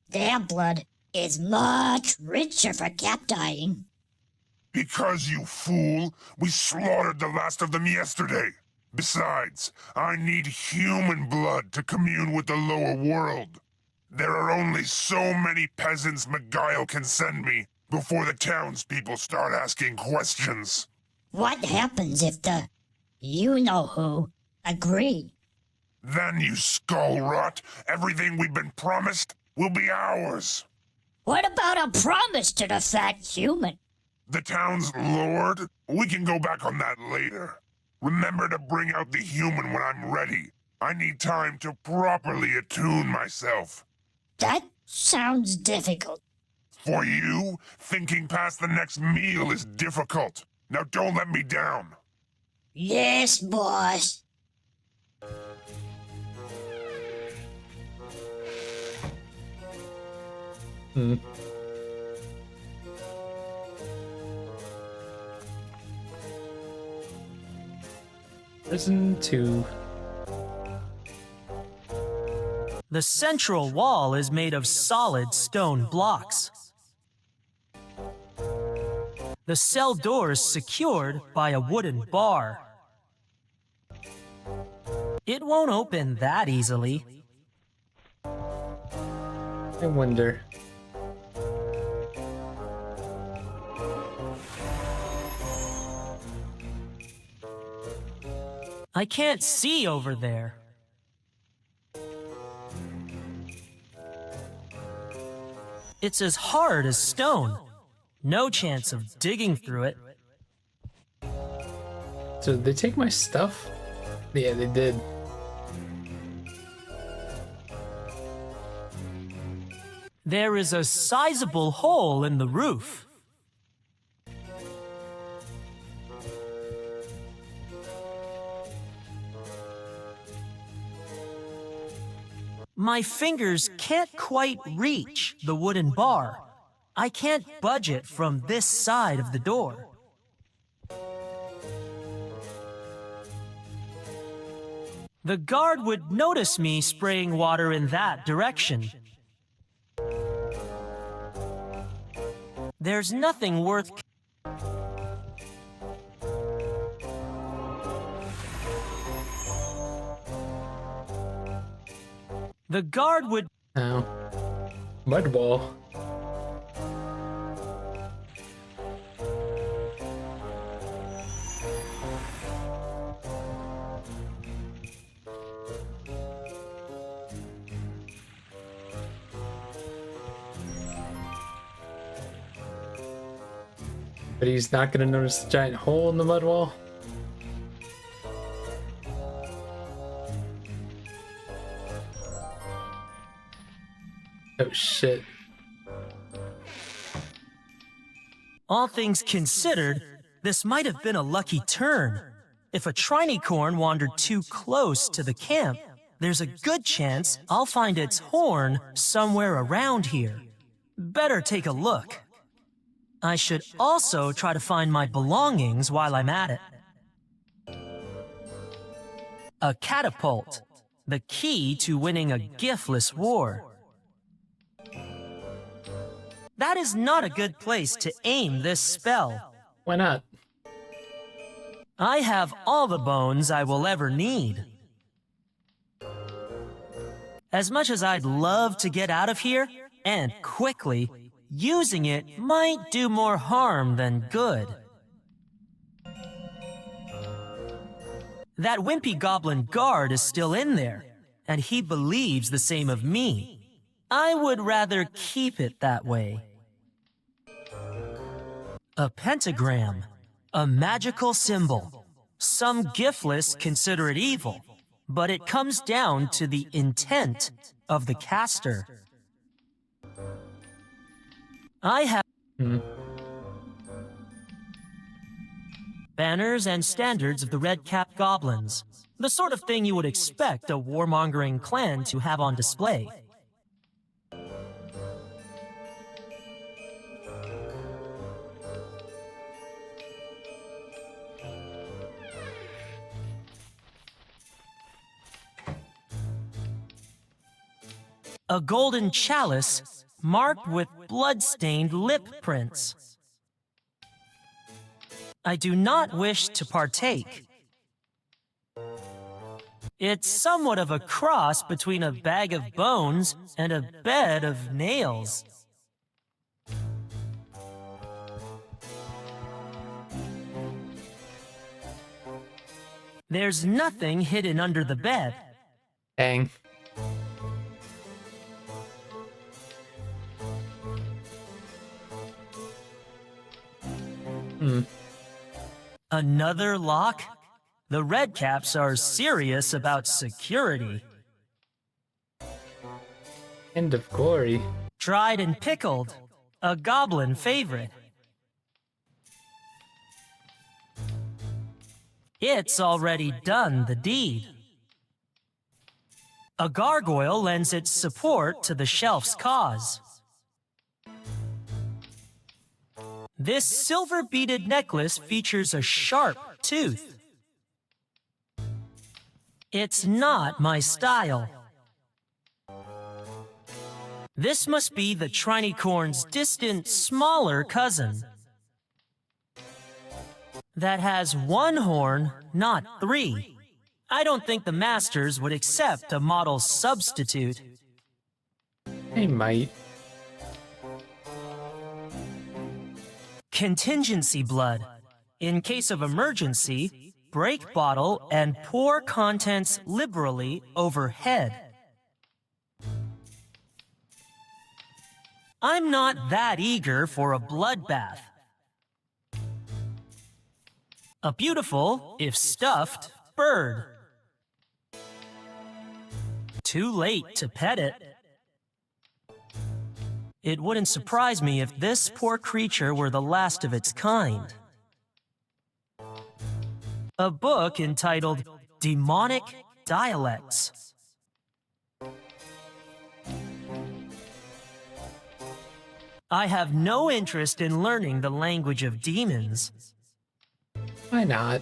Speaker 20: Their blood is much richer for cat dyeing.
Speaker 10: Because, you fool, we slaughtered the last of them yesterday. Besides, I need human blood to commune with the lower world. There are only so many peasants Beguile can send me before the townspeople start asking questions.
Speaker 20: What happens if the you-know-who agree?
Speaker 10: Then, you skull rot, everything we've been promised will be ours.
Speaker 20: What about a promise to the fat human?
Speaker 10: The town's lord? We can go back on that later. Remember to bring out the human when I'm ready. I need time to properly attune myself.
Speaker 20: That sounds difficult.
Speaker 10: For you, thinking past the next meal is difficult. Now don't let me down.
Speaker 20: Yes, boss.
Speaker 1: Prison 2.
Speaker 2: The central wall is made of solid stone blocks. The cell door is secured by a wooden bar. It won't open that easily.
Speaker 1: I wonder.
Speaker 2: I can't see over there. It's as hard as stone. No chance of digging through it.
Speaker 1: So did they take my stuff? Yeah, they did.
Speaker 2: There is a sizable hole in the roof. My fingers can't quite reach the wooden bar. I can't budge it from this side of the door. The guard would notice me spraying water in that direction. There's nothing worth... The guard would...
Speaker 1: Oh. Mud wall. But he's not gonna notice the giant hole in the mud wall? Oh shit.
Speaker 2: All things considered, this might have been a lucky turn. If a trinicorn wandered too close to the camp, there's a good chance I'll find its horn somewhere around here. Better take a look. I should also try to find my belongings while I'm at it. A catapult, the key to winning a giftless war. That is not a good place to aim this spell.
Speaker 1: Why not?
Speaker 2: I have all the bones I will ever need. As much as I'd love to get out of here, and quickly, using it might do more harm than good. That wimpy goblin guard is still in there, and he believes the same of me. I would rather keep it that way. A pentagram, a magical symbol. Some giftless consider it evil, but it comes down to the intent of the caster. I have banners and standards of the red-capped goblins, the sort of thing you would expect a warmongering clan to have on display. A golden chalice marked with blood-stained lip prints. I do not wish to partake. It's somewhat of a cross between a bag of bones and a bed of nails. There's nothing hidden under the bed.
Speaker 1: Dang.
Speaker 2: Another lock? The Redcaps are serious about security.
Speaker 1: End of glory.
Speaker 2: Dried and pickled, a goblin favorite. It's already done the deed. A gargoyle lends its support to the shelf's cause. This silver-beaded necklace features a sharp tooth. It's not my style. This must be the Trinicorn's distant, smaller cousin. That has one horn, not three. I don't think the Masters would accept a model substitute.
Speaker 1: They might.
Speaker 2: Contingency blood. In case of emergency, break bottle and pour contents liberally overhead. I'm not that eager for a bloodbath. A beautiful, if stuffed, bird. Too late to pet it. It wouldn't surprise me if this poor creature were the last of its kind. A book entitled Demonic Dialects. I have no interest in learning the language of demons.
Speaker 1: Why not?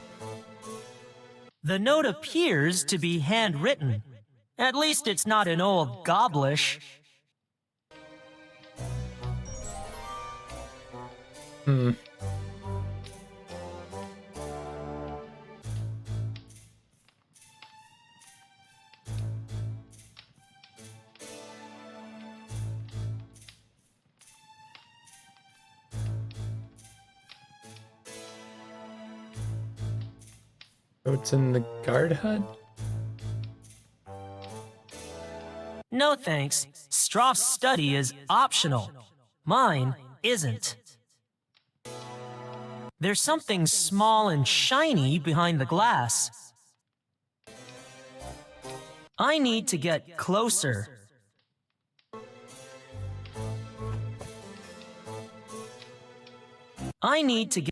Speaker 2: The note appears to be handwritten. At least it's not an old goblish.
Speaker 1: Oh, it's in the guard hut?
Speaker 2: No thanks. Stroff's study is optional. Mine isn't. There's something small and shiny behind the glass. I need to get closer. I need to get...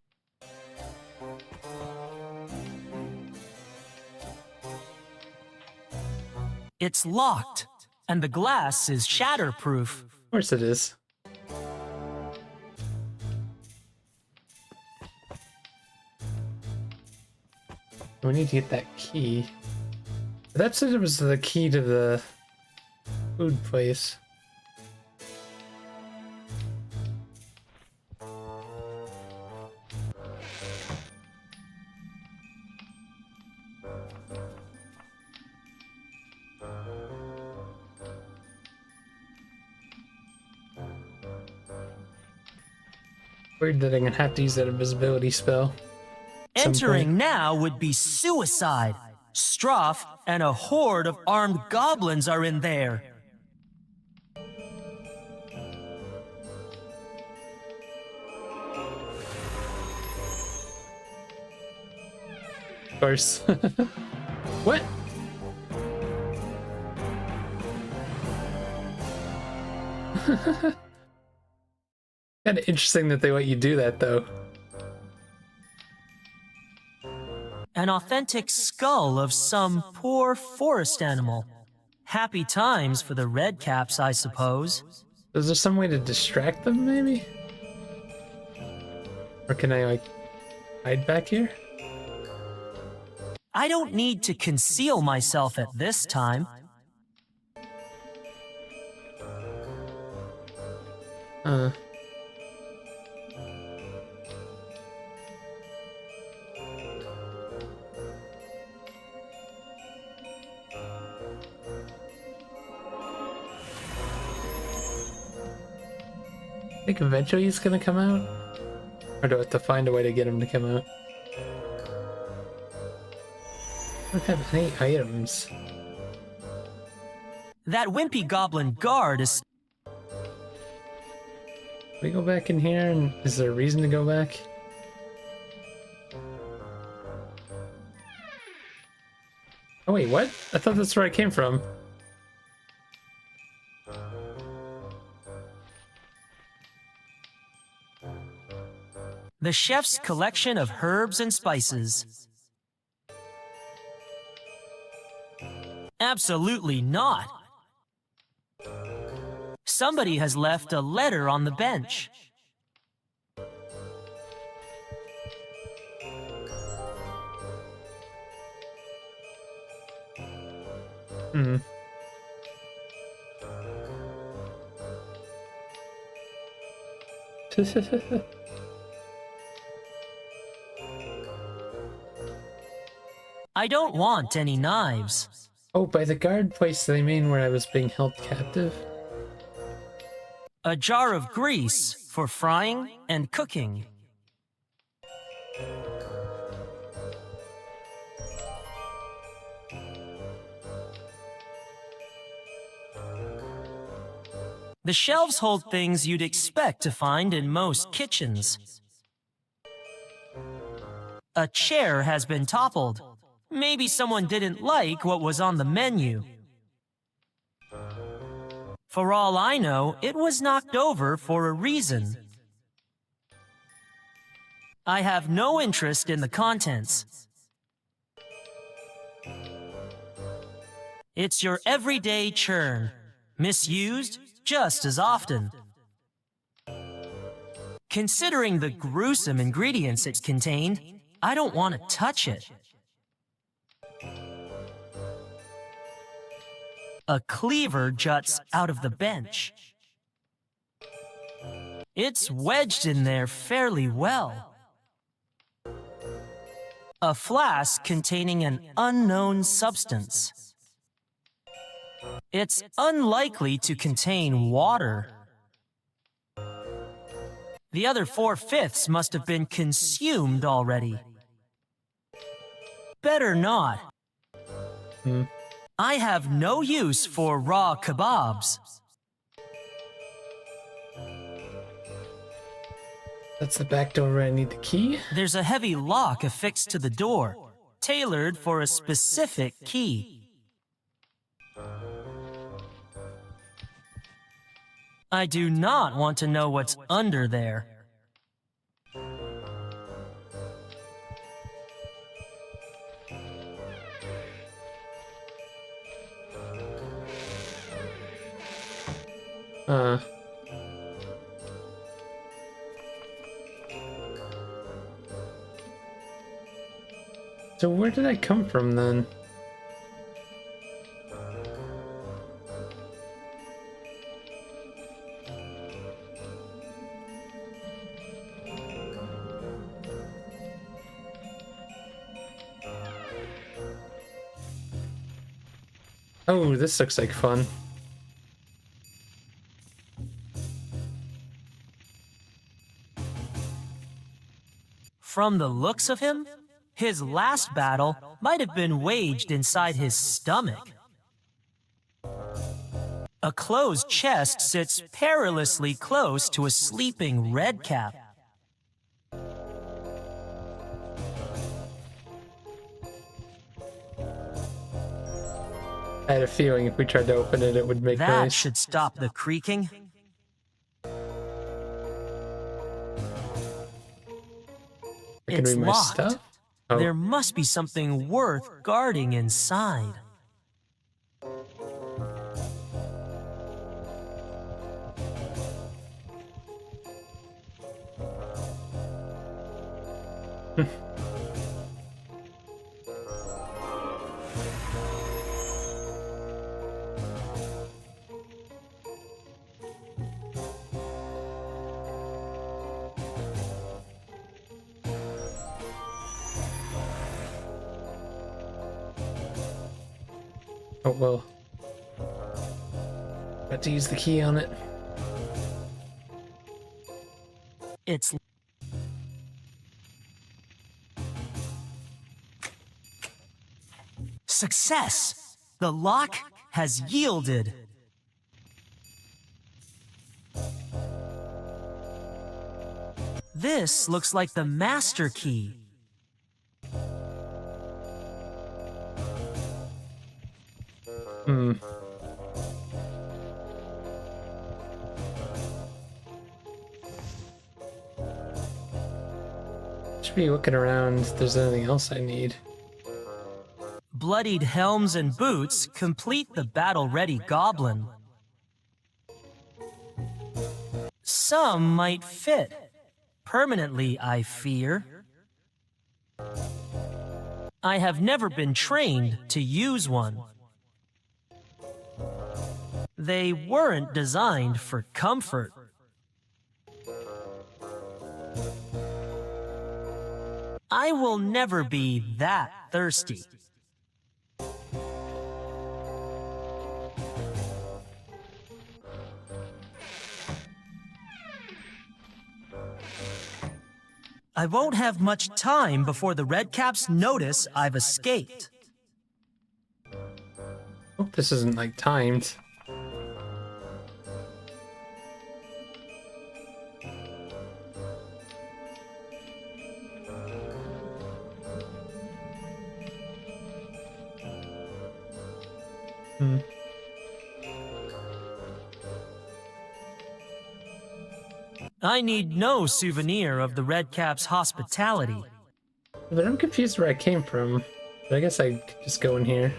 Speaker 2: It's locked, and the glass is shatterproof.
Speaker 1: Of course it is. We need to get that key. That said it was the key to the food place. Weird that I'm gonna have to use that invisibility spell.
Speaker 2: Entering now would be suicide. Stroff and a horde of armed goblins are in there.
Speaker 1: Of course. What? Kind of interesting that they let you do that, though.
Speaker 2: An authentic skull of some poor forest animal. Happy times for the Redcaps, I suppose.
Speaker 1: Is there some way to distract them, maybe? Or can I, like, hide back here?
Speaker 2: I don't need to conceal myself at this time.
Speaker 1: I think eventually he's gonna come out? Or do I have to find a way to get him to come out? I don't have any items.
Speaker 2: That wimpy goblin guard is...
Speaker 1: We go back in here, and is there a reason to go back? Oh wait, what? I thought that's where I came from.
Speaker 2: The chef's collection of herbs and spices. Absolutely not. Somebody has left a letter on the bench.
Speaker 1: Hmm.
Speaker 2: I don't want any knives.
Speaker 1: Oh, by the guard place they mean where I was being held captive?
Speaker 2: A jar of grease for frying and cooking. The shelves hold things you'd expect to find in most kitchens. A chair has been toppled. Maybe someone didn't like what was on the menu. For all I know, it was knocked over for a reason. I have no interest in the contents. It's your everyday churn, misused just as often. Considering the gruesome ingredients it contained, I don't want to touch it. A cleaver juts out of the bench. It's wedged in there fairly well. A flask containing an unknown substance. It's unlikely to contain water. The other 4/5 must have been consumed already. Better not. I have no use for raw kebabs.
Speaker 1: That's the back door where I need the key.
Speaker 2: There's a heavy lock affixed to the door, tailored for a specific key. I do not want to know what's under there.
Speaker 1: So where did I come from then? Oh, this looks like fun.
Speaker 2: From the looks of him, his last battle might have been waged inside his stomach. A closed chest sits perilously close to a sleeping redcap.
Speaker 1: I had a feeling if we tried to open it, it would make
Speaker 2: That
Speaker 1: noise.
Speaker 2: should stop the creaking.
Speaker 1: I can
Speaker 2: It's
Speaker 1: read my
Speaker 2: locked.
Speaker 1: stuff? Oh.
Speaker 2: There must be something worth guarding inside.
Speaker 1: Oh well. Got to use the key on it.
Speaker 2: It's success! The lock has yielded. This looks like the master key.
Speaker 1: Should be looking around if there's anything else I need.
Speaker 2: Bloodied helms and boots complete the battle-ready goblin. Some might fit. Permanently, I fear. I have never been trained to use one. They weren't designed for comfort. I will never be that thirsty. I won't have much time before the Redcaps notice I've escaped.
Speaker 1: Hope this isn't like timed.
Speaker 2: I need no souvenir of the Redcaps' hospitality.
Speaker 1: But I'm confused where I came from. But I guess I could just go in here.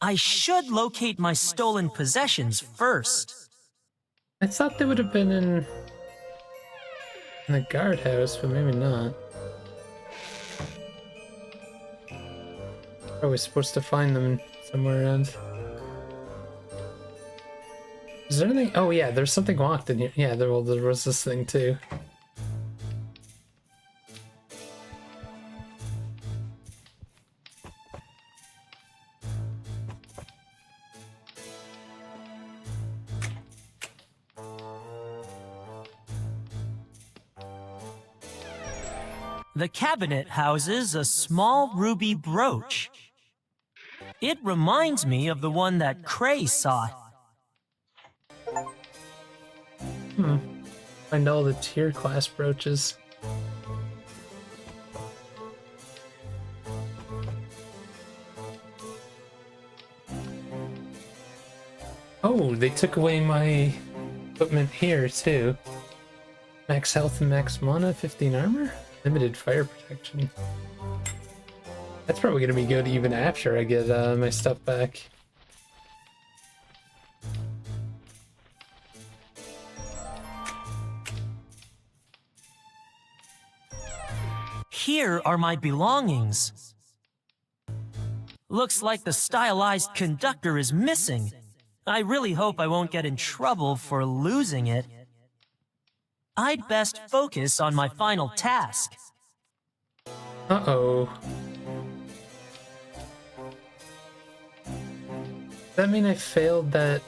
Speaker 2: I should locate my stolen possessions first.
Speaker 1: I thought they would have been in the guardhouse, but maybe not. Probably supposed to find them somewhere around. Is there anything? Oh yeah, there's something locked in here. Yeah, there was this thing too.
Speaker 2: The cabinet houses a small ruby brooch. It reminds me of the one that Cray sought.
Speaker 1: Find all the tier class brooches. Oh, they took away my equipment here too. Max health and max mana, 15 armor, limited fire protection. That's probably gonna be good even after I get my stuff back.
Speaker 2: Here are my belongings. Looks like the stylized conductor is missing. I really hope I won't get in trouble for losing it. I'd best focus on my final task.
Speaker 1: Uh-oh. Does that mean I failed that?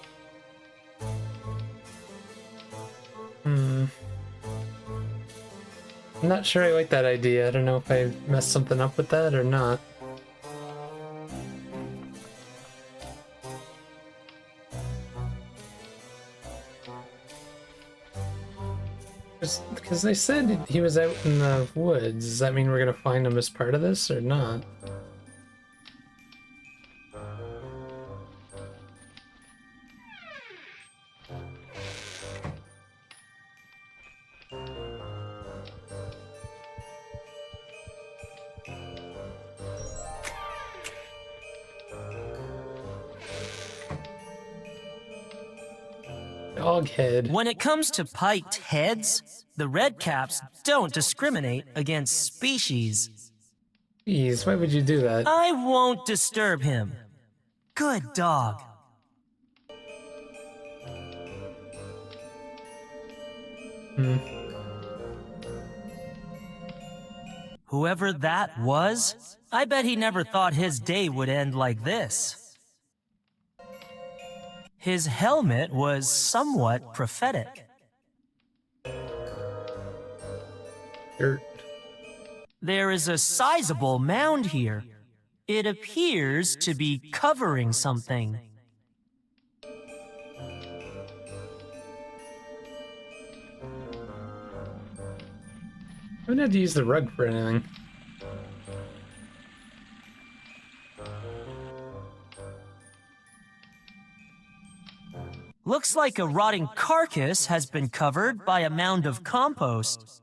Speaker 1: I'm not sure I like that idea. I don't know if I messed something up with that or not. Because they said he was out in the woods. Does that mean we're gonna find him as part of this or not? Doghead.
Speaker 2: When it comes to piked heads, the Redcaps don't discriminate against species.
Speaker 1: Jeez, why would you do that?
Speaker 2: I won't disturb him. Good dog. Whoever that was, I bet he never thought his day would end like this. His helmet was somewhat prophetic.
Speaker 1: Dirt.
Speaker 2: There is a sizable mound here. It appears to be covering something.
Speaker 1: I haven't had to use the rug for anything.
Speaker 2: Looks like a rotting carcass has been covered by a mound of compost.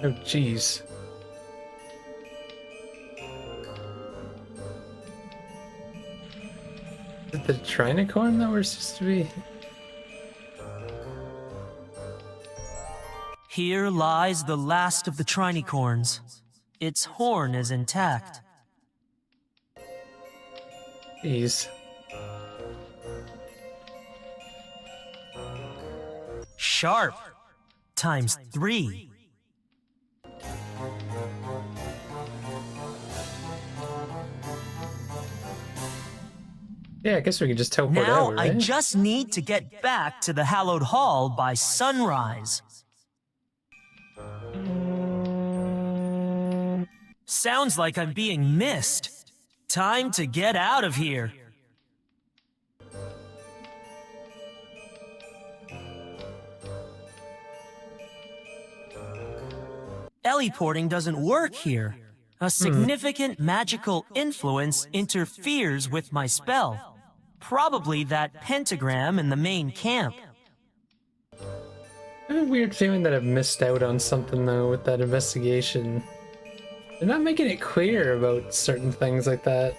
Speaker 1: Oh, jeez. Is it the trinicorn that we're supposed to be?
Speaker 2: Here lies the last of the trinicorns. Its horn is intact.
Speaker 1: Jeez.
Speaker 2: Sharp. Times 3.
Speaker 1: Yeah, I guess we can just teleport
Speaker 2: Now
Speaker 1: out, right?
Speaker 2: I just need to get back to the hallowed hall by sunrise. Sounds like I'm being missed. Time to get out of here. Teleporting doesn't work here. A significant magical influence interferes with my spell. Probably that pentagram in the main camp.
Speaker 1: I have a weird feeling that I've missed out on something, though, with that investigation. They're not making it clear about certain things like that.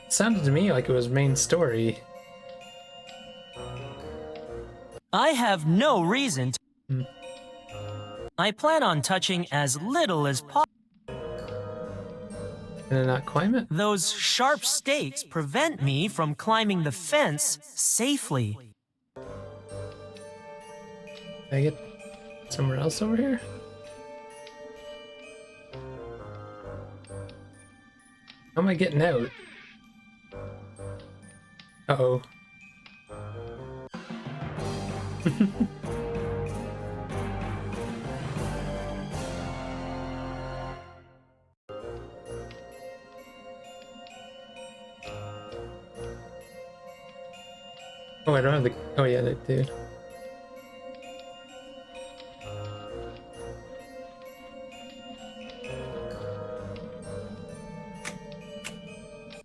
Speaker 1: It sounded to me like it was main story.
Speaker 2: I have no reason to... I plan on touching as little as possible.
Speaker 1: Can I not climb it?
Speaker 2: Those sharp stakes prevent me from climbing the fence safely.
Speaker 1: Can I get somewhere else over here? How am I getting out? Uh-oh. Oh, I don't have the... Oh, yeah, I do.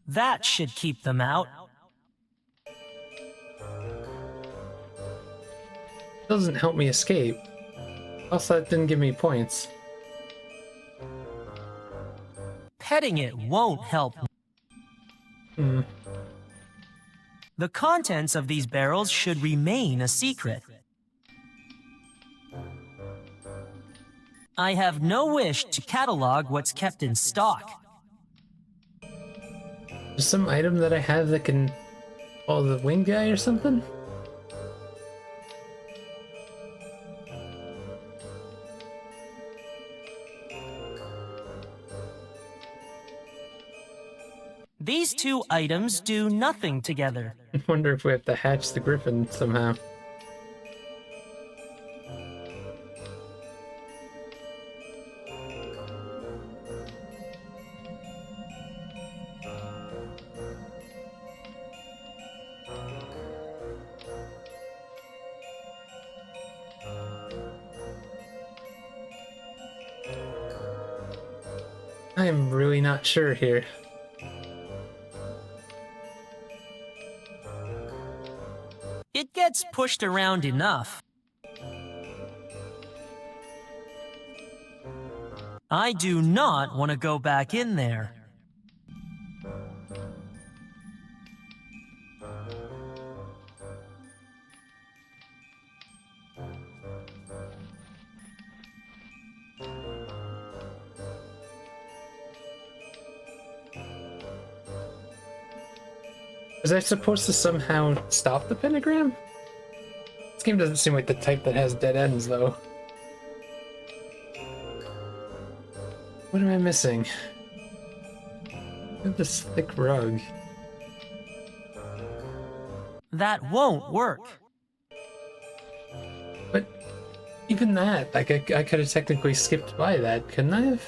Speaker 2: That should keep them out.
Speaker 1: Doesn't help me escape. Also, that didn't give me points.
Speaker 2: Petting it won't help. The contents of these barrels should remain a secret. I have no wish to catalog what's kept in stock.
Speaker 1: There's some item that I have that can... Oh, the wing guy or something?
Speaker 2: These two items do nothing together.
Speaker 1: I wonder if we have to hatch the griffin somehow. I am really not sure here.
Speaker 2: It gets pushed around enough. I do not want to go back in there.
Speaker 1: Was I supposed to somehow stop the pentagram? This game doesn't seem like the type that has dead ends, though. What am I missing? Look at this thick rug.
Speaker 2: That won't work.
Speaker 1: But even that, like I could have technically skipped by that, couldn't I have?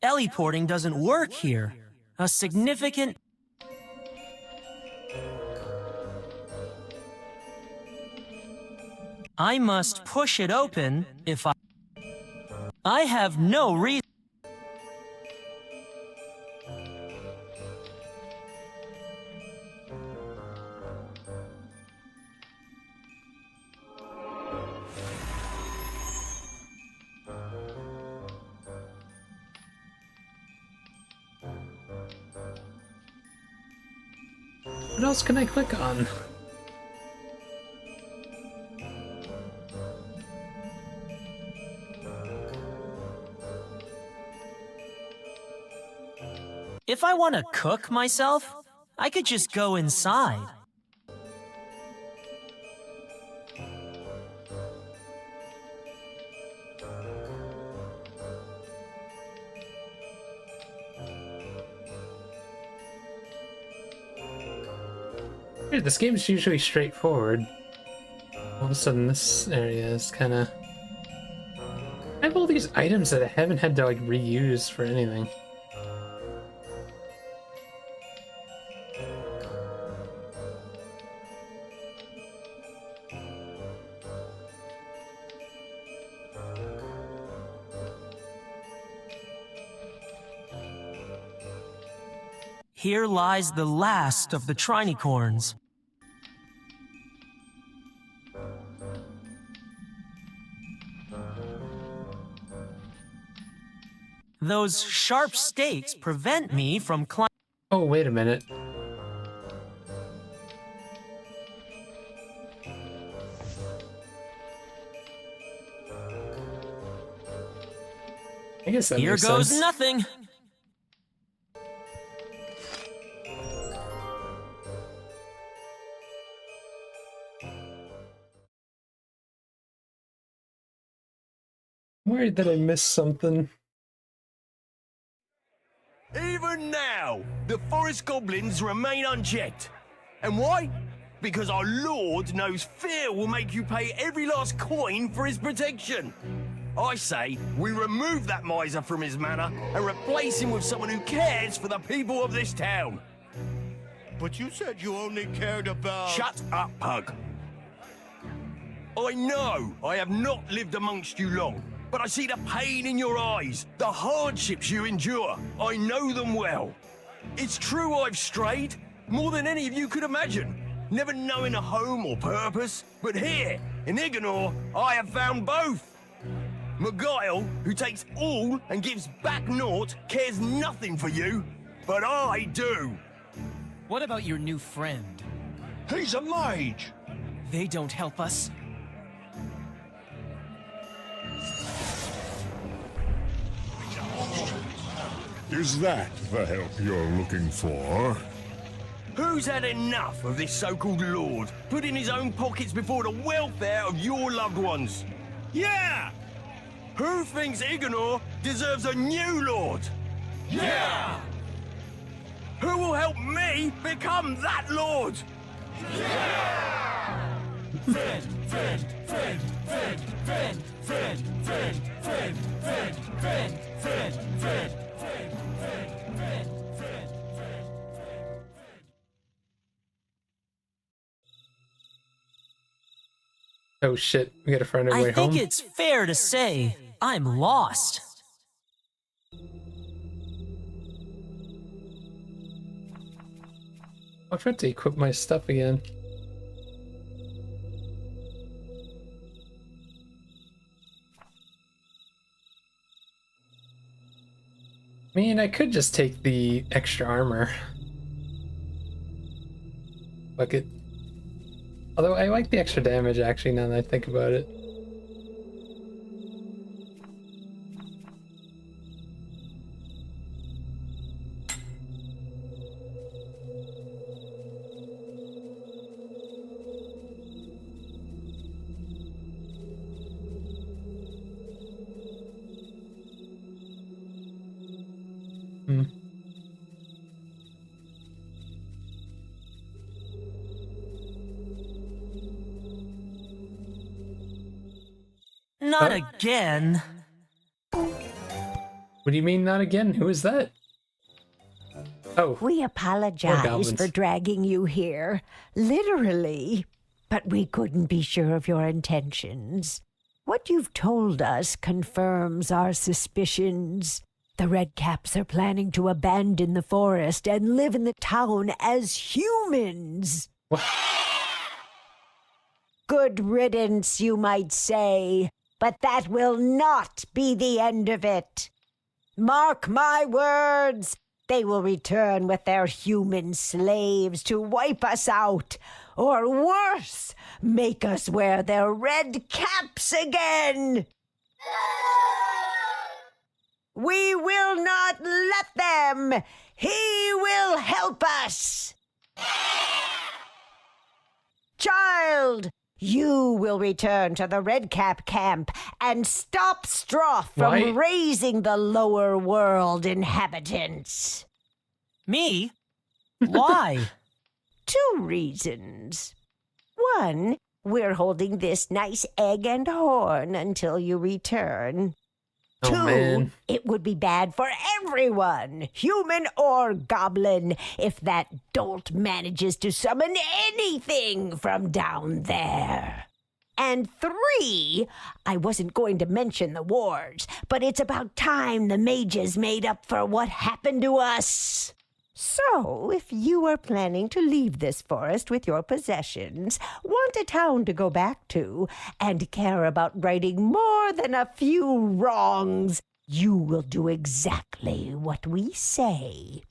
Speaker 2: Teleporting doesn't work here. A significant... I must push it open if I have no reason.
Speaker 1: What else can I click on?
Speaker 2: If I want to cook myself, I could just go inside.
Speaker 1: Weird, this game is usually straightforward. All of a sudden this area is kinda... I have all these items that I haven't had to like reuse for anything.
Speaker 2: Here lies the last of the trinicorns. Those sharp stakes prevent me from climbing.
Speaker 1: Oh, wait a minute. I guess that
Speaker 2: Here
Speaker 1: makes
Speaker 2: goes
Speaker 1: sense.
Speaker 2: nothing.
Speaker 1: I'm worried that I missed something.
Speaker 5: Even now, the forest goblins remain unchecked. And why? Because our Lord knows fear will make you pay every last coin for his protection. I say we remove that miser from his manor and replace him with someone who cares for the people of this town.
Speaker 19: But you said you only cared about...
Speaker 5: Shut up, Pug. I know I have not lived amongst you long, but I see the pain in your eyes, the hardships you endure. I know them well. It's true I've strayed, more than any of you could imagine, never knowing a home or purpose. But here, in Ignore, I have found both. Miguel, who takes all and gives back naught, cares nothing for you, but I do.
Speaker 3: What about your new friend?
Speaker 10: He's a mage!
Speaker 3: They don't help us.
Speaker 10: Is that the help you're looking for?
Speaker 5: Who's had enough of this so-called lord, putting his own pockets before the welfare of your loved ones? Yeah! Who thinks Ignore deserves a new lord? Yeah! Who will help me become that lord? Yeah! Friend, friend, friend, friend, friend, friend, friend, friend, friend, friend, friend, friend.
Speaker 1: Oh shit, we gotta find our way
Speaker 2: I think
Speaker 1: home.
Speaker 2: it's fair to say I'm lost.
Speaker 1: I'll try to equip my stuff again. I mean, I could just take the extra armor. Fuck it. Although I like the extra damage actually now that I think about it.
Speaker 2: Not again.
Speaker 1: What do you mean not again? Who is that? Oh.
Speaker 14: We apologize for dragging you here, literally, but we couldn't be sure of your intentions. What you've told us confirms our suspicions. The Redcaps are planning to abandon the forest and live in the town as humans.
Speaker 1: What?
Speaker 14: Good riddance, you might say, but that will not be the end of it. Mark my words, they will return with their human slaves to wipe us out, or worse, make us wear their red caps again. We will not let them. He will help us. Child, you will return to the Redcap camp and stop Stroff from raising the lower world inhabitants.
Speaker 2: Me? Why?
Speaker 14: 2 reasons. 1, we're holding this nice egg and horn until you return.
Speaker 1: Oh,
Speaker 14: 2,
Speaker 1: man.
Speaker 14: it would be bad for everyone, human or goblin, if that dolt manages to summon anything from down there. And 3, I wasn't going to mention the wars, but it's about time the mages made up for what happened to us. So, if you are planning to leave this forest with your possessions, want a town to go back to, and care about righting more than a few wrongs, you will do exactly what we say.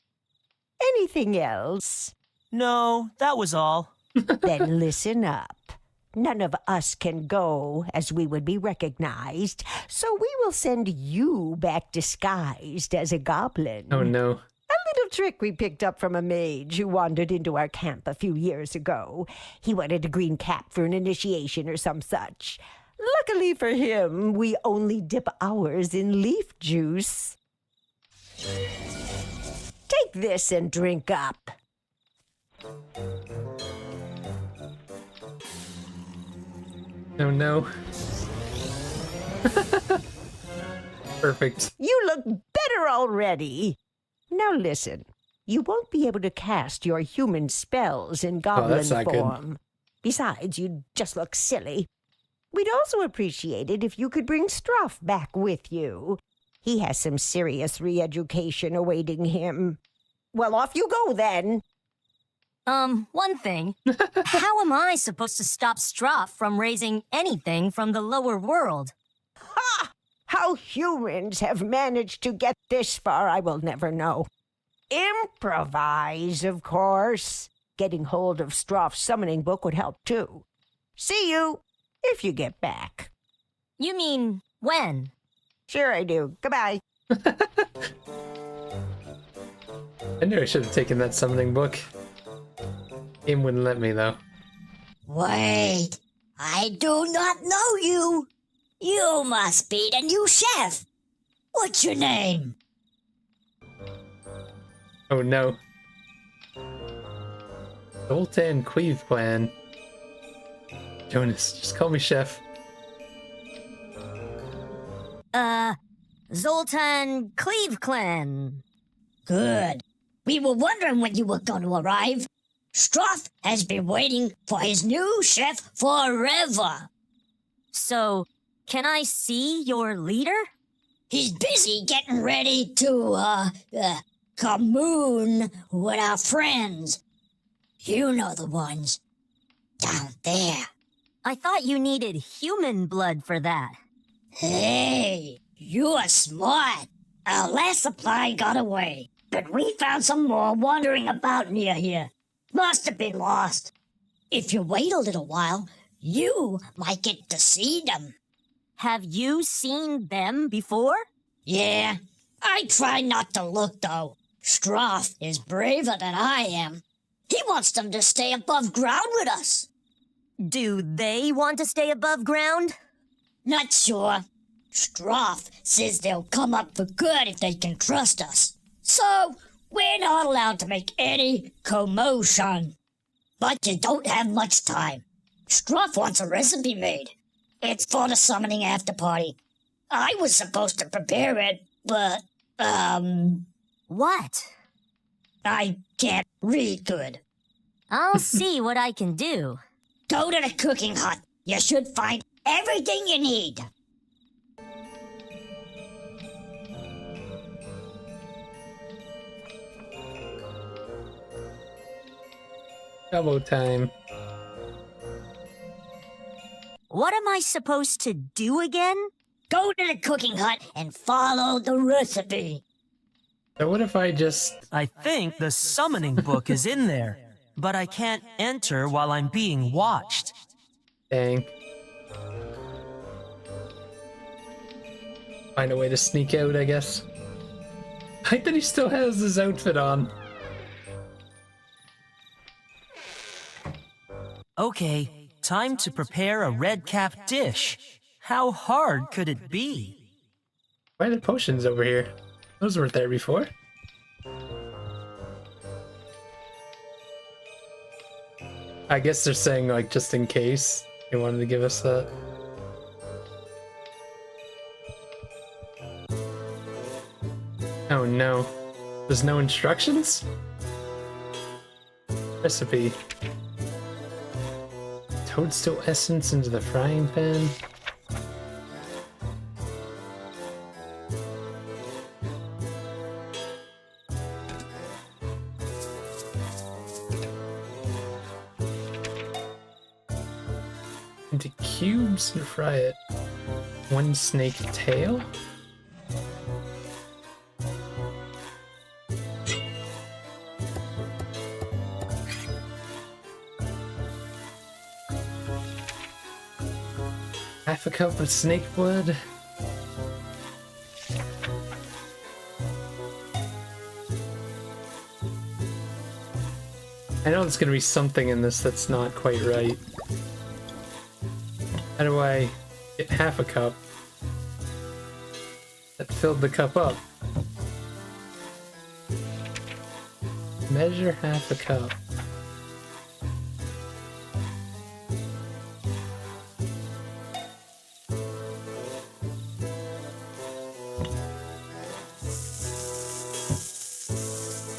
Speaker 14: Anything else?
Speaker 2: No, that was all.
Speaker 14: Then listen up. None of us can go, as we would be recognized, so we will send you back disguised as a goblin.
Speaker 1: Oh, no.
Speaker 14: A little trick we picked up from a mage who wandered into our camp a few years ago. He wanted a green cap for an initiation or some such. Luckily for him, we only dip ours in leaf juice. Take this and drink up.
Speaker 1: Oh, no. Perfect.
Speaker 14: You look better already. Now listen, you won't be able to cast your human spells in goblin
Speaker 1: that's not
Speaker 14: form.
Speaker 1: good.
Speaker 14: Besides, you'd just look silly. We'd also appreciate it if you could bring Stroff back with you. He has some serious re-education awaiting him. Well, off you go then.
Speaker 11: One thing. How am I supposed to stop Stroff from raising anything from the lower world?
Speaker 14: Ha! How humans have managed to get this far, I will never know. Improvise, of course. Getting hold of Stroff's summoning book would help, too. See you, if you get back.
Speaker 11: You mean when?
Speaker 14: Sure I do. Goodbye.
Speaker 1: I knew I should have taken that summoning book. Game wouldn't let me, though.
Speaker 20: Wait, I do not know you. You must be the new chef. What's your name?
Speaker 1: Oh, no. Zoltan Cleave Clan. Jonas, just call me Chef.
Speaker 11: Zoltan Cleave Clan.
Speaker 20: Good. We were wondering when you were going to arrive. Stroff has been waiting for his new chef forever.
Speaker 11: So, can I see your leader?
Speaker 20: He's busy getting ready to, commune with our friends. You know the ones. Down there.
Speaker 11: I thought you needed human blood for that.
Speaker 20: Hey, you are smart. Our last supply got away, but we found some more wandering about near here. Must have been lost. If you wait a little while, you might get to see them.
Speaker 11: Have you seen them before?
Speaker 20: Yeah. I try not to look, though. Stroff is braver than I am. He wants them to stay above ground with us.
Speaker 11: Do they want to stay above ground?
Speaker 20: Not sure. Stroff says they'll come up for good if they can trust us. So, we're not allowed to make any commotion. But you don't have much time. Stroff wants a recipe made. It's for the summoning after party. I was supposed to prepare it, but,
Speaker 11: What?
Speaker 20: I can't read good.
Speaker 11: I'll see what I can do.
Speaker 20: Go to the cooking hut. You should find everything you need.
Speaker 1: Double time.
Speaker 11: What am I supposed to do again?
Speaker 20: Go to the cooking hut and follow the recipe.
Speaker 1: So what if I just...
Speaker 2: I think the summoning book is in there, but I can't enter while I'm being watched.
Speaker 1: Dang. Find a way to sneak out, I guess. I like that he still has his outfit on.
Speaker 2: Okay, time to prepare a red cap dish. How hard could it be?
Speaker 1: Why are the potions over here? Those weren't there before. I guess they're saying, like, just in case they wanted to give us that. Oh no. There's no instructions? Recipe. Toadstool essence into the frying pan. Into cubes and fry it. One snake tail? Half a cup of snake blood. I know there's gonna be something in this that's not quite right. How do I get half a cup that filled the cup up? Measure half a cup.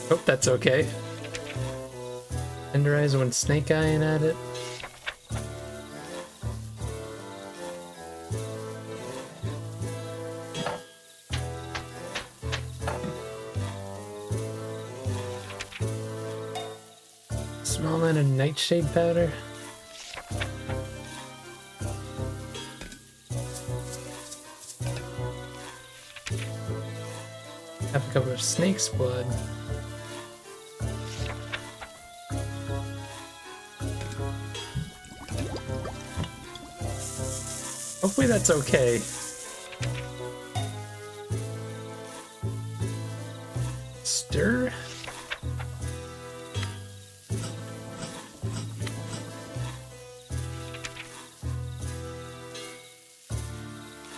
Speaker 1: Hope that's okay. Tenderize one snake eye and add it. Small amount of nightshade powder. Half a cup of snake's blood. Hopefully that's okay. Stir.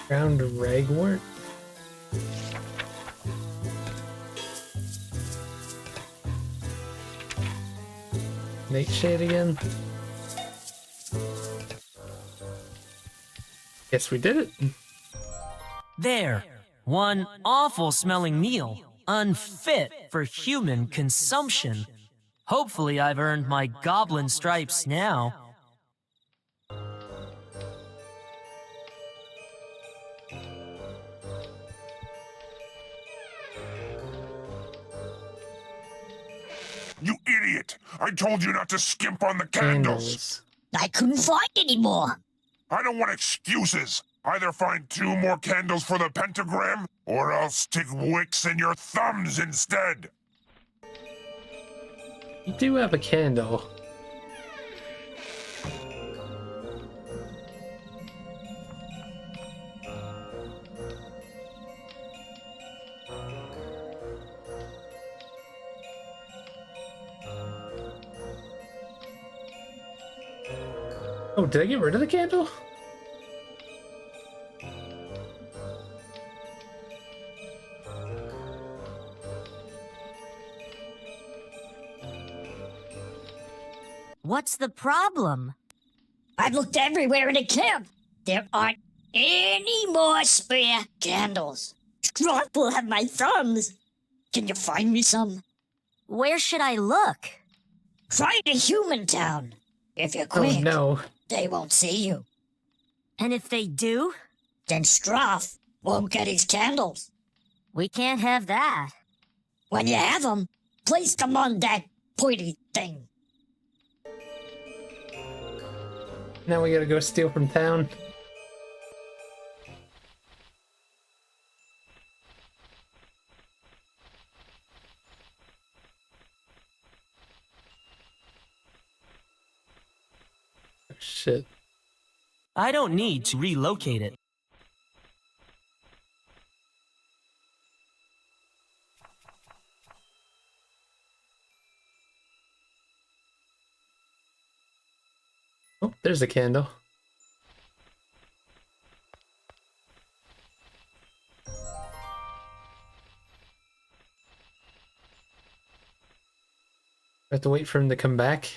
Speaker 1: Ground ragwort. Nightshade again. Guess we did it.
Speaker 2: There, one awful smelling meal, unfit for human consumption. Hopefully I've earned my goblin stripes now.
Speaker 10: You idiot! I told you not to skimp on the candles!
Speaker 20: I couldn't find any more.
Speaker 10: I don't want excuses! Either find 2 more candles for the pentagram, or I'll stick wicks in your thumbs instead!
Speaker 1: You do have a candle. Oh, did I get rid of the candle?
Speaker 11: What's the problem?
Speaker 20: I've looked everywhere in the camp. There aren't any more spare candles. Stripe will have my thumbs. Can you find me some?
Speaker 11: Where should I look?
Speaker 20: Try the human town. If you're
Speaker 1: Oh
Speaker 20: quick,
Speaker 1: no.
Speaker 20: they won't see you.
Speaker 11: And if they do?
Speaker 20: Then Straff won't get his candles.
Speaker 11: We can't have that.
Speaker 20: When you have them, place them on that pointy thing.
Speaker 1: Now we gotta go steal from town. Oh, shit.
Speaker 2: I don't need to relocate it.
Speaker 1: Oh, there's a candle. I have to wait for him to come back.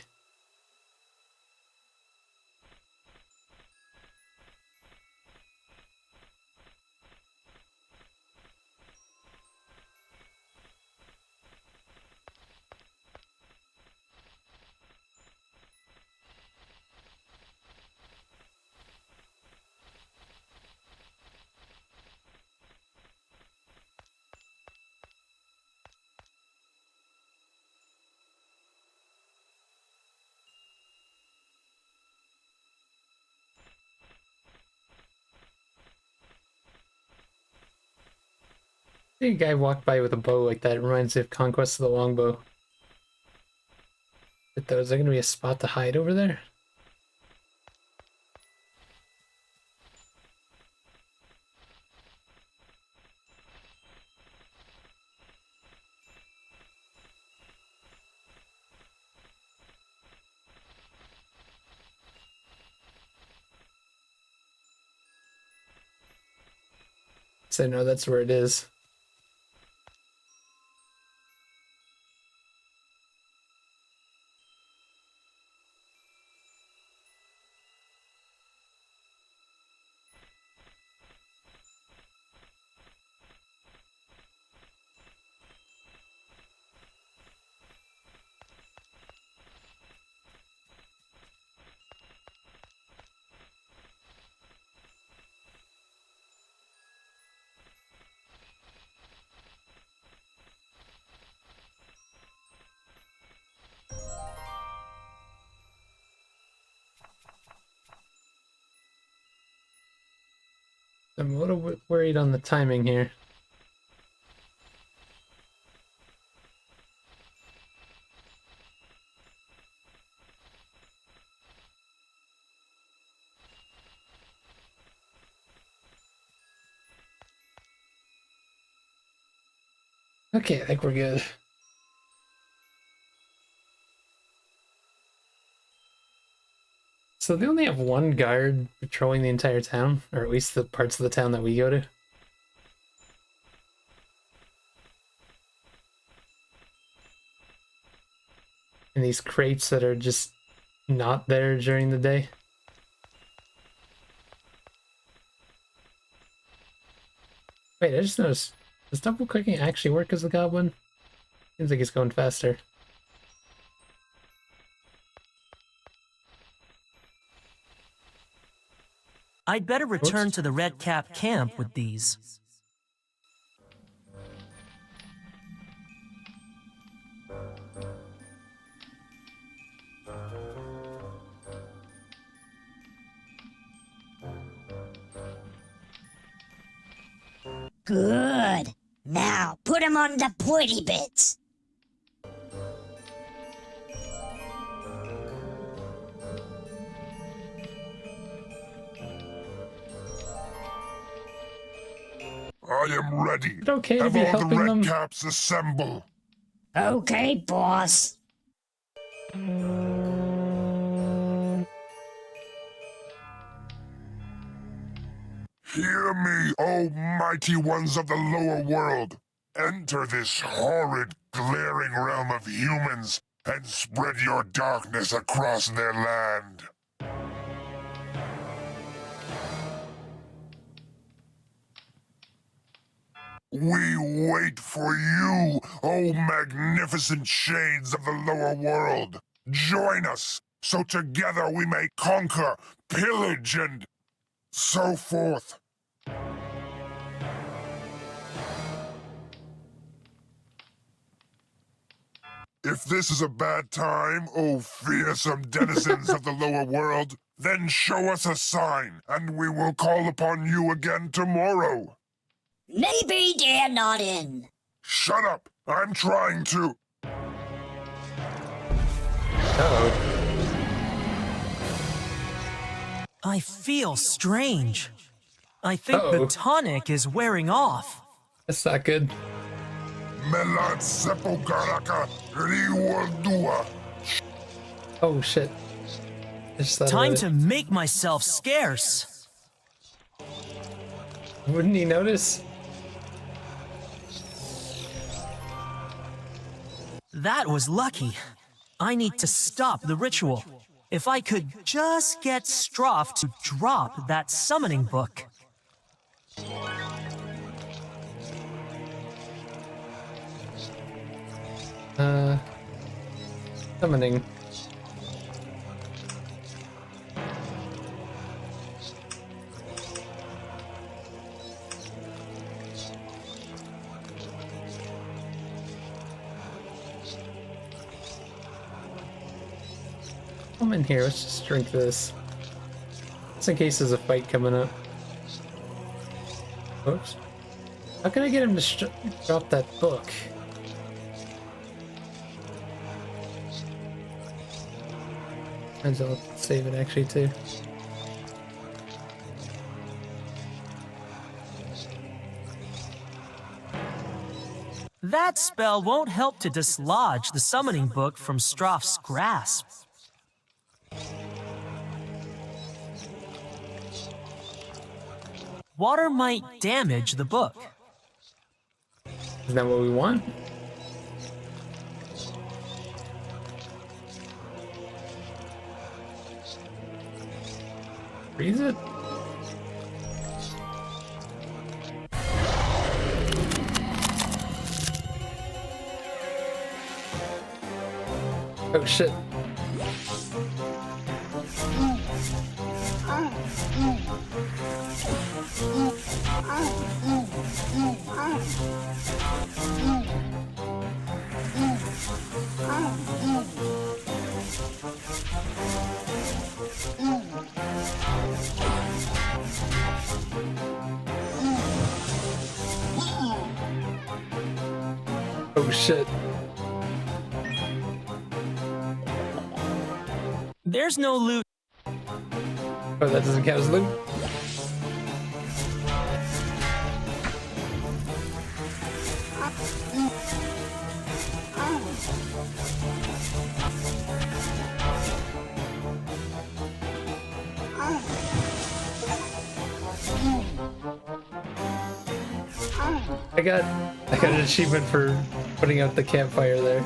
Speaker 1: I think a guy walked by with a bow like that. It reminds me of Conquest of the Longbow. But though, is there gonna be a spot to hide over there? So no, that's where it is. I'm a little bit worried on the timing here. Okay, I think we're good. So they only have one guard patrolling the entire town, or at least the parts of the town that we go to. And these crates that are just not there during the day. Wait, I just noticed, does double clicking actually work as a goblin? Seems like it's going faster.
Speaker 2: I'd better return to the Red Cap camp with these.
Speaker 20: Good. Now, put him on the pointy bits.
Speaker 10: I am ready.
Speaker 1: Is it okay to
Speaker 10: Have
Speaker 1: be
Speaker 10: all the
Speaker 1: helping
Speaker 10: red
Speaker 1: them?
Speaker 10: caps assemble.
Speaker 20: Okay, boss.
Speaker 10: Hear me, O mighty ones of the lower world. Enter this horrid, glaring realm of humans and spread your darkness across their land. We wait for you, O magnificent shades of the lower world. Join us, so together we may conquer, pillage, and so forth. If this is a bad time, O fearsome denizens of the lower world, then show us a sign, and we will call upon you again tomorrow.
Speaker 20: Maybe they're not in.
Speaker 10: Shut up! I'm trying to.
Speaker 2: I feel strange. I think the tonic is wearing off.
Speaker 1: That's not good. Oh shit.
Speaker 2: Time to make myself scarce.
Speaker 1: Wouldn't he notice?
Speaker 2: That was lucky. I need to stop the ritual. If I could just get Stroff to drop that summoning book.
Speaker 1: Summoning. Come in here, let's just drink this. Just in case there's a fight coming up. Oops. How can I get him to drop that book? Might as well save it actually too.
Speaker 2: That spell won't help to dislodge the summoning book from Stroff's grasp. Water might damage the book.
Speaker 1: Isn't that what we want? Freeze it? Oh shit. Oh shit.
Speaker 2: There's no loot.
Speaker 1: Oh, that doesn't count as loot? I got an achievement for putting out the campfire there.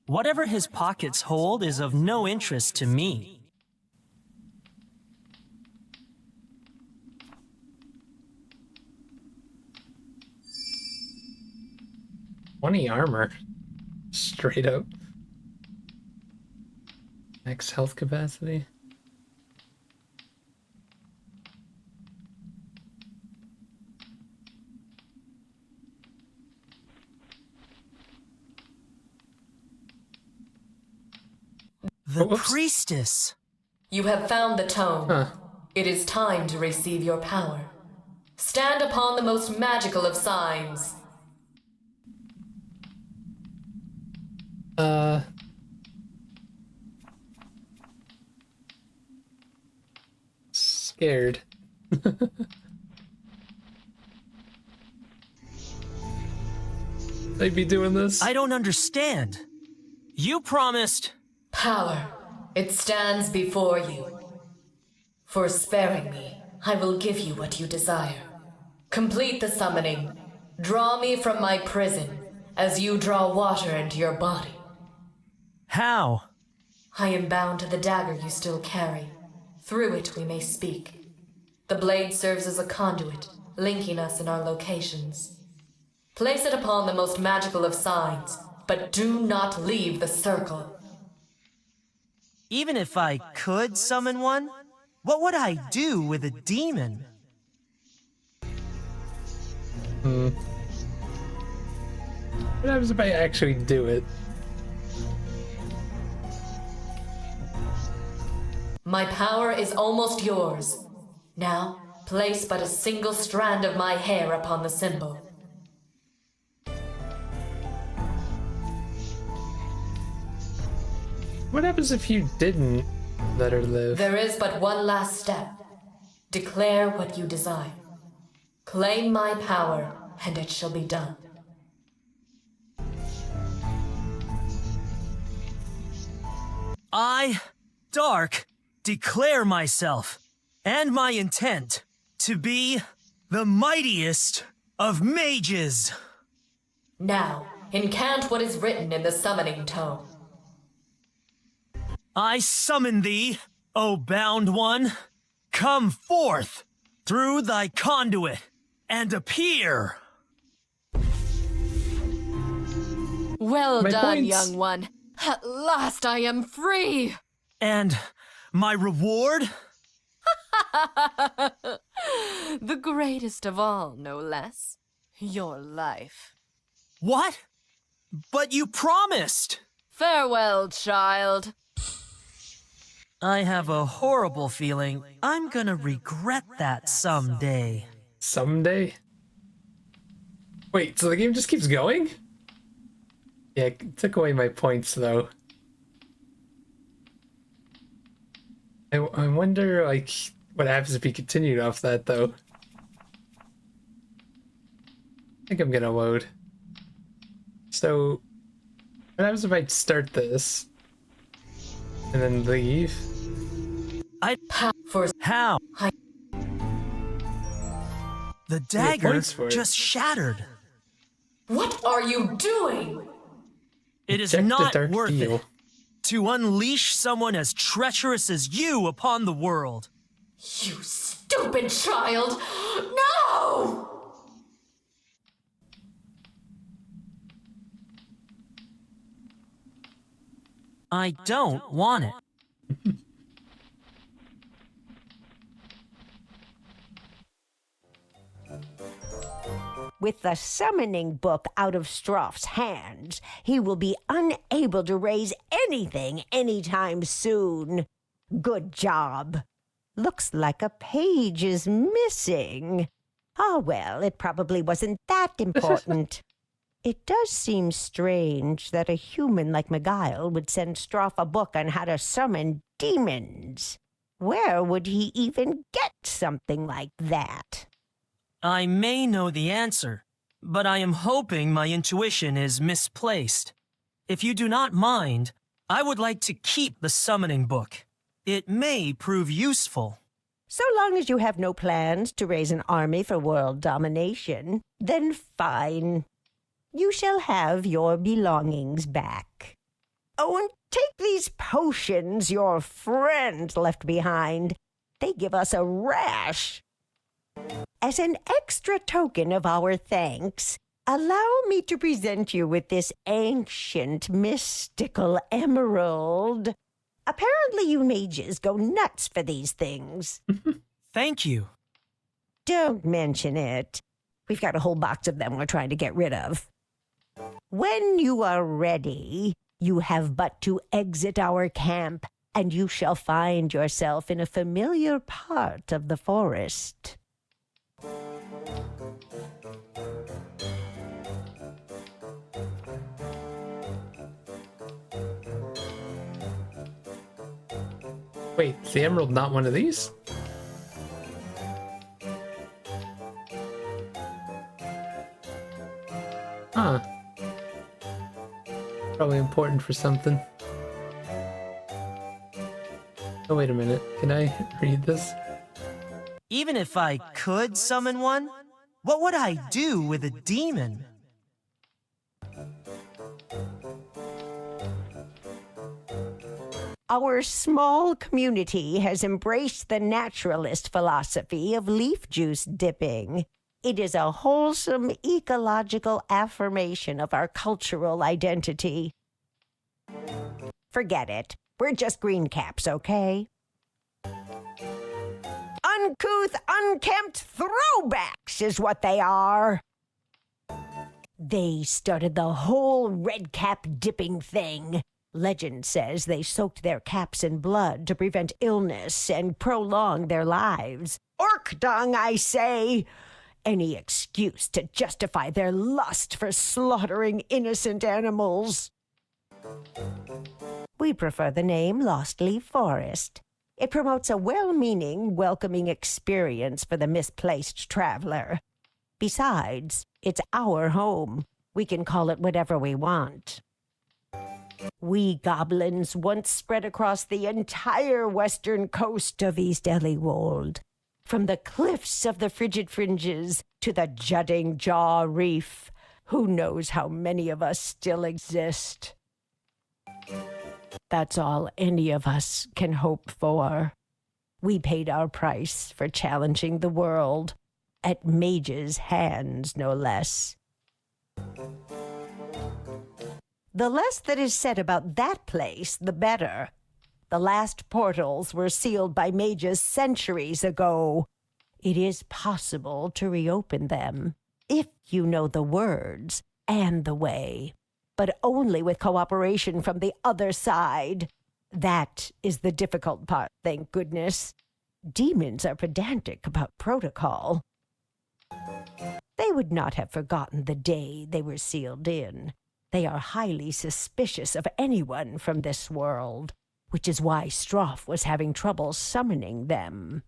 Speaker 2: Whatever his pockets hold is of no interest to me.
Speaker 1: $20 armor. Straight up. Max health capacity.
Speaker 2: The priestess.
Speaker 15: You have found the tome. It is time to receive your power. Stand upon the most magical of signs.
Speaker 1: Scared. they'd be doing this?
Speaker 2: I don't understand. You promised...
Speaker 15: Power. It stands before you. For sparing me, I will give you what you desire. Complete the summoning. Draw me from my prison, as you draw water into your body.
Speaker 2: How?
Speaker 15: I am bound to the dagger you still carry. Through it we may speak. The blade serves as a conduit, linking us in our locations. Place it upon the most magical of signs, but do not leave the circle.
Speaker 2: Even if I could summon one, what would I do with a demon?
Speaker 1: What happens if I actually do it?
Speaker 15: My power is almost yours. Now, place but a single strand of my hair upon the symbol.
Speaker 1: What happens if you didn't let her live?
Speaker 15: There is but one last step. Declare what you desire. Claim my power, and it shall be done.
Speaker 2: I, Dark, declare myself and my intent to be the mightiest of mages.
Speaker 15: Now, incant what is written in the summoning tome.
Speaker 2: I summon thee, O bound one. Come forth through thy conduit and appear.
Speaker 15: Well
Speaker 2: My
Speaker 15: done,
Speaker 2: points.
Speaker 15: young one. At last I am free.
Speaker 2: And my reward?
Speaker 15: The greatest of all, no less. Your life.
Speaker 2: What? But you promised.
Speaker 15: Farewell, child.
Speaker 2: I have a horrible feeling I'm gonna regret that someday.
Speaker 1: Someday? Wait, so the game just keeps going? Yeah, it took away my points though. I wonder, like, what happens if he continued off that though. I think I'm gonna load. So, what happens if I start this and then leave?
Speaker 2: How? The dagger
Speaker 1: points for it.
Speaker 2: just shattered.
Speaker 15: What are you doing?
Speaker 2: It is
Speaker 1: Reject the
Speaker 2: not
Speaker 1: dark
Speaker 2: worth
Speaker 1: deal.
Speaker 2: it to unleash someone as treacherous as you upon the world.
Speaker 15: You stupid child! No!
Speaker 2: I don't want it.
Speaker 17: With the summoning book out of Stroff's hands, he will be unable to raise anything anytime soon. Good job. Looks like a page is missing. Ah, well, it probably wasn't that important. It does seem strange that a human like Miguel would send Stroff a book on how to summon demons. Where would he even get something like that?
Speaker 2: I may know the answer, but I am hoping my intuition is misplaced. If you do not mind, I would like to keep the summoning book. It may prove useful.
Speaker 17: So long as you have no plans to raise an army for world domination, then fine. You shall have your belongings back. Oh, and take these potions your friend left behind. They give us a rash. As an extra token of our thanks, allow me to present you with this ancient, mystical emerald. Apparently you mages go nuts for these things.
Speaker 2: Thank you.
Speaker 17: Don't mention it. We've got a whole box of them we're trying to get rid of. When you are ready, you have but to exit our camp, and you shall find yourself in a familiar part of the forest.
Speaker 1: Wait, is the emerald not one of these? Huh. Probably important for something. Oh, wait a minute. Can I read this?
Speaker 2: Even if I could summon one, what would I do with a demon?
Speaker 17: Our small community has embraced the naturalist philosophy of leaf juice dipping. It is a wholesome ecological affirmation of our cultural identity. Forget it. We're just green caps, okay? Uncouth, unkempt throwbacks is what they are. They started the whole red cap dipping thing. Legend says they soaked their caps in blood to prevent illness and prolong their lives. Orc dung, I say! Any excuse to justify their lust for slaughtering innocent animals. We prefer the name Lost Leaf Forest. It promotes a well-meaning, welcoming experience for the misplaced traveler. Besides, it's our home. We can call it whatever we want. We goblins once spread across the entire western coast of East Elliewold, from the cliffs of the Frigid Fringes to the jutting Jaw Reef. Who knows how many of us still exist? That's all any of us can hope for. We paid our price for challenging the world, at Mage's hands, no less. The less that is said about that place, the better. The last portals were sealed by Mages centuries ago. It is possible to reopen them, if you know the words and the way, but only with cooperation from the other side. That is the difficult part, thank goodness. Demons are pedantic about protocol. They would not have forgotten the day they were sealed in. They are highly suspicious of anyone from this world, which is why Stroff was having trouble summoning them.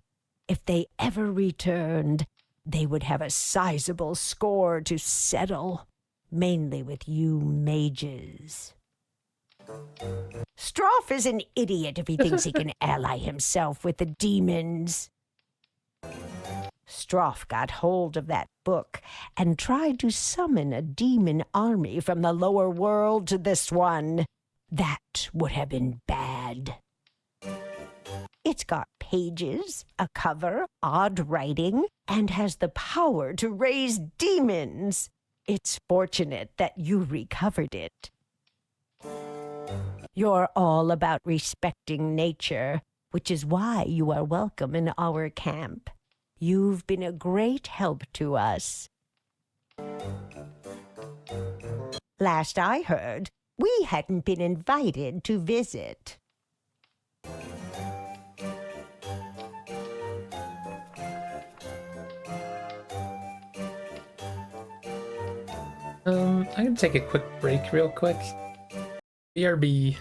Speaker 17: If they ever returned, they would have a sizable score to settle, mainly with you mages. Stroff is an idiot if he thinks he can ally himself with the demons. Stroff got hold of that book and tried to summon a demon army from the lower world to this one. That would have been bad. It's got pages, a cover, odd writing, and has the power to raise demons. It's fortunate that you recovered it. You're all about respecting nature, which is why you are welcome in our camp. You've been a great help to us. Last I heard, we hadn't been invited to visit.
Speaker 1: I'm gonna take a quick break real quick. BRB.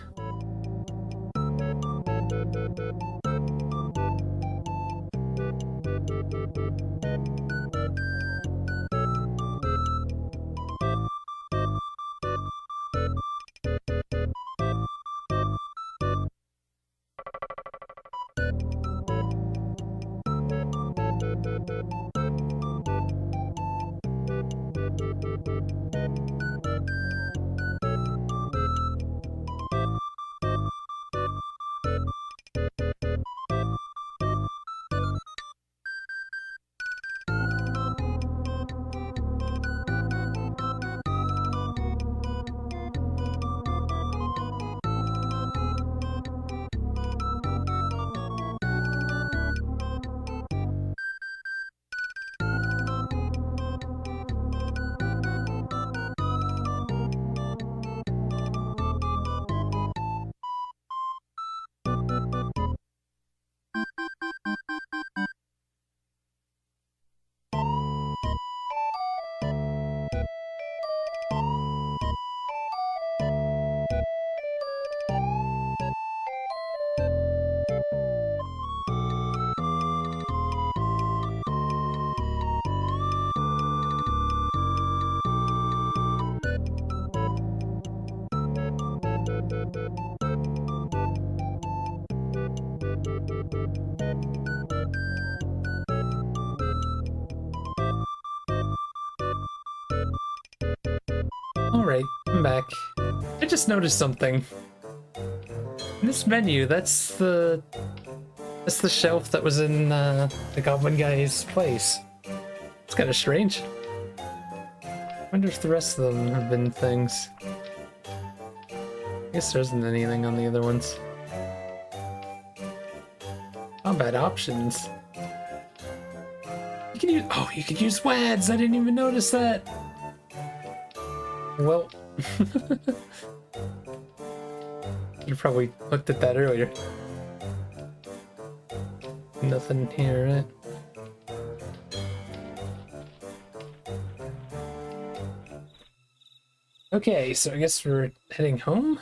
Speaker 1: Alright, I'm back. I just noticed something. In this menu, that's the shelf that was in the goblin guy's place. It's kind of strange. I wonder if the rest of them have been things. I guess there isn't anything on the other ones. Combat options. You can use— oh, you can use WADs! I didn't even notice that! Well... you probably looked at that earlier. Nothing here, right? Okay, so I guess we're heading home?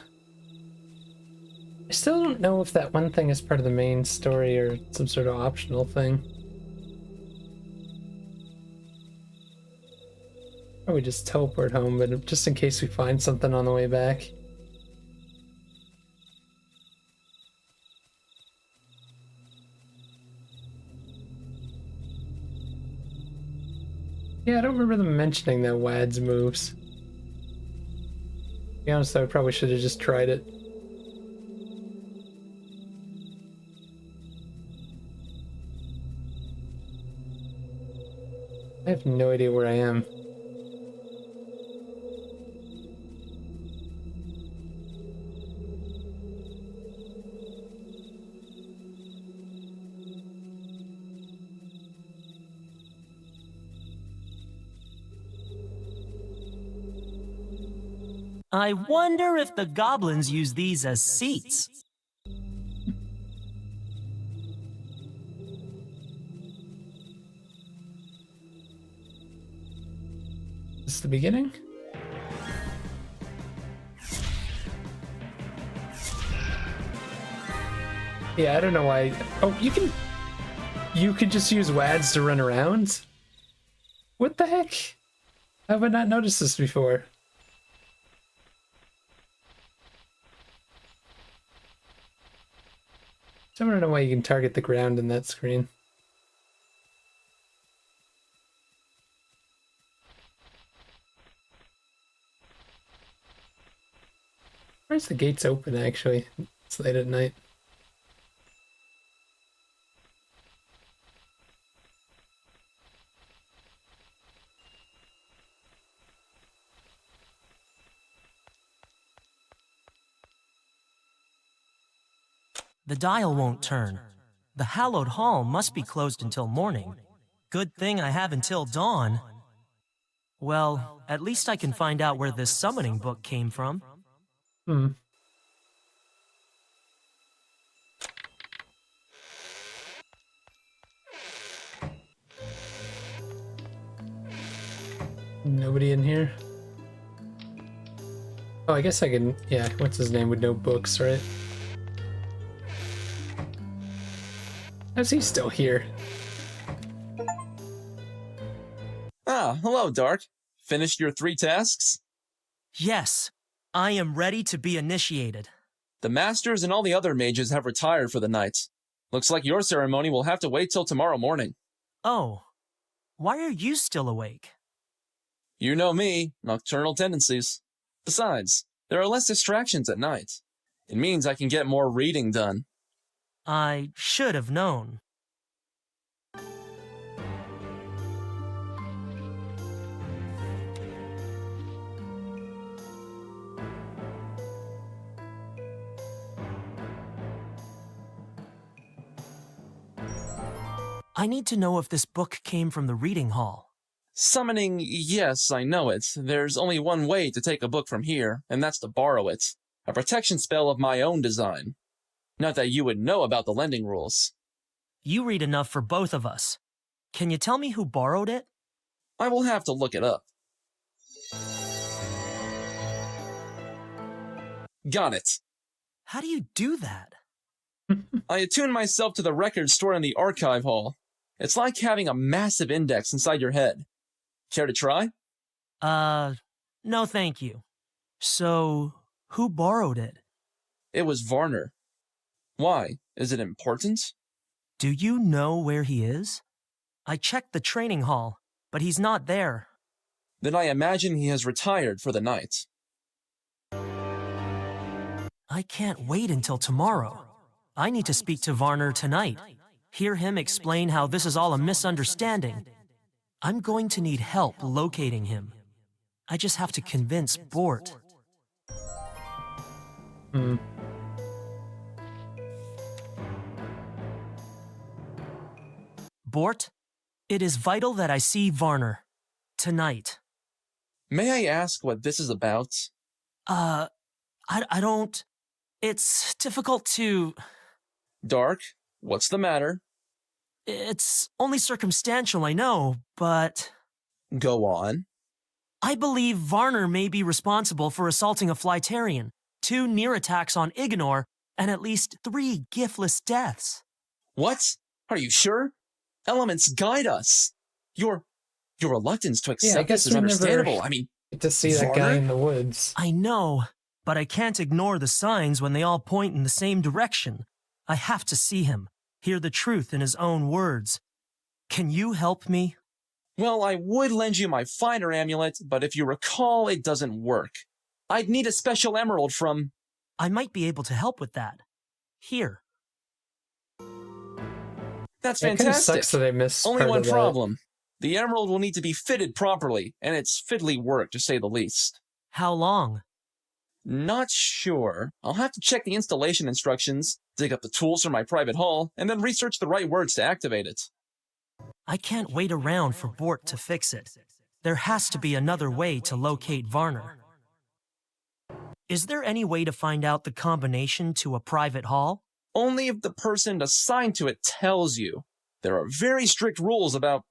Speaker 1: I still don't know if that one thing is part of the main story or some sort of optional thing. Probably just teleport home, but just in case we find something on the way back. Yeah, I don't remember them mentioning that WAD's moves. To be honest, I probably should have just tried it. I have no idea where I am.
Speaker 2: I wonder if the goblins use these as seats.
Speaker 1: Is this the beginning? Yeah, I don't know why. Oh, you could just use WADs to run around? What the heck? How have I not noticed this before? I don't know why you can target the ground in that screen. Where's the gates open, actually? It's late at night.
Speaker 2: The dial won't turn. The hallowed hall must be closed until morning. Good thing I have until dawn. Well, at least I can find out where this summoning book came from.
Speaker 1: Nobody in here? Oh, I guess I can... yeah, what's his name would know books, right? How's he still here?
Speaker 12: Ah, hello, Dark. Finished your 3 tasks?
Speaker 2: Yes, I am ready to be initiated.
Speaker 12: The masters and all the other mages have retired for the night. Looks like your ceremony will have to wait till tomorrow morning.
Speaker 2: Oh, why are you still awake?
Speaker 12: You know me, nocturnal tendencies. Besides, there are less distractions at night. It means I can get more reading done.
Speaker 2: I should have known. I need to know if this book came from the reading hall.
Speaker 12: Summoning, yes, I know it. There's only one way to take a book from here, and that's to borrow it. A protection spell of my own design. Not that you would know about the lending rules.
Speaker 2: You read enough for both of us. Can you tell me who borrowed it?
Speaker 12: I will have to look it up. Got it.
Speaker 2: How do you do that?
Speaker 12: I attune myself to the records stored in the archive hall. It's like having a massive index inside your head. Care to try?
Speaker 2: No thank you. So, who borrowed it?
Speaker 12: It was Varner. Why? Is it important?
Speaker 2: Do you know where he is? I checked the training hall, but he's not there.
Speaker 12: Then I imagine he has retired for the night.
Speaker 2: I can't wait until tomorrow. I need to speak to Varner tonight. Hear him explain how this is all a misunderstanding. I'm going to need help locating him. I just have to convince Bort. Bort, it is vital that I see Varner. Tonight.
Speaker 12: May I ask what this is about?
Speaker 2: I don't... It's difficult to...
Speaker 12: Dark, what's the matter?
Speaker 2: It's only circumstantial, I know, but...
Speaker 12: Go on.
Speaker 2: I believe Varner may be responsible for assaulting a Flytarian, 2 near attacks on Ignor, and at least 3 giftless deaths.
Speaker 12: What? Are you sure? Elements guide us. Your reluctance to accept this is understandable. I mean,
Speaker 1: get to see that guy in the woods.
Speaker 2: I know, but I can't ignore the signs when they all point in the same direction. I have to see him, hear the truth in his own words. Can you help me?
Speaker 12: Well, I would lend you my finder amulet, but if you recall, it doesn't work. I'd need a special emerald from...
Speaker 2: I might be able to help with that. Here.
Speaker 12: That's
Speaker 1: It kinda
Speaker 12: fantastic.
Speaker 1: sucks that I missed
Speaker 12: Only
Speaker 1: part
Speaker 12: one
Speaker 1: of that.
Speaker 12: problem. The emerald will need to be fitted properly, and it's fiddly work, to say the least.
Speaker 2: How long?
Speaker 12: Not sure. I'll have to check the installation instructions, dig up the tools from my private hall, and then research the right words to activate it.
Speaker 2: I can't wait around for Bort to fix it. There has to be another way to locate Varner. Is there any way to find out the combination to a private hall?
Speaker 12: Only if the person assigned to it tells you. There are very strict rules about...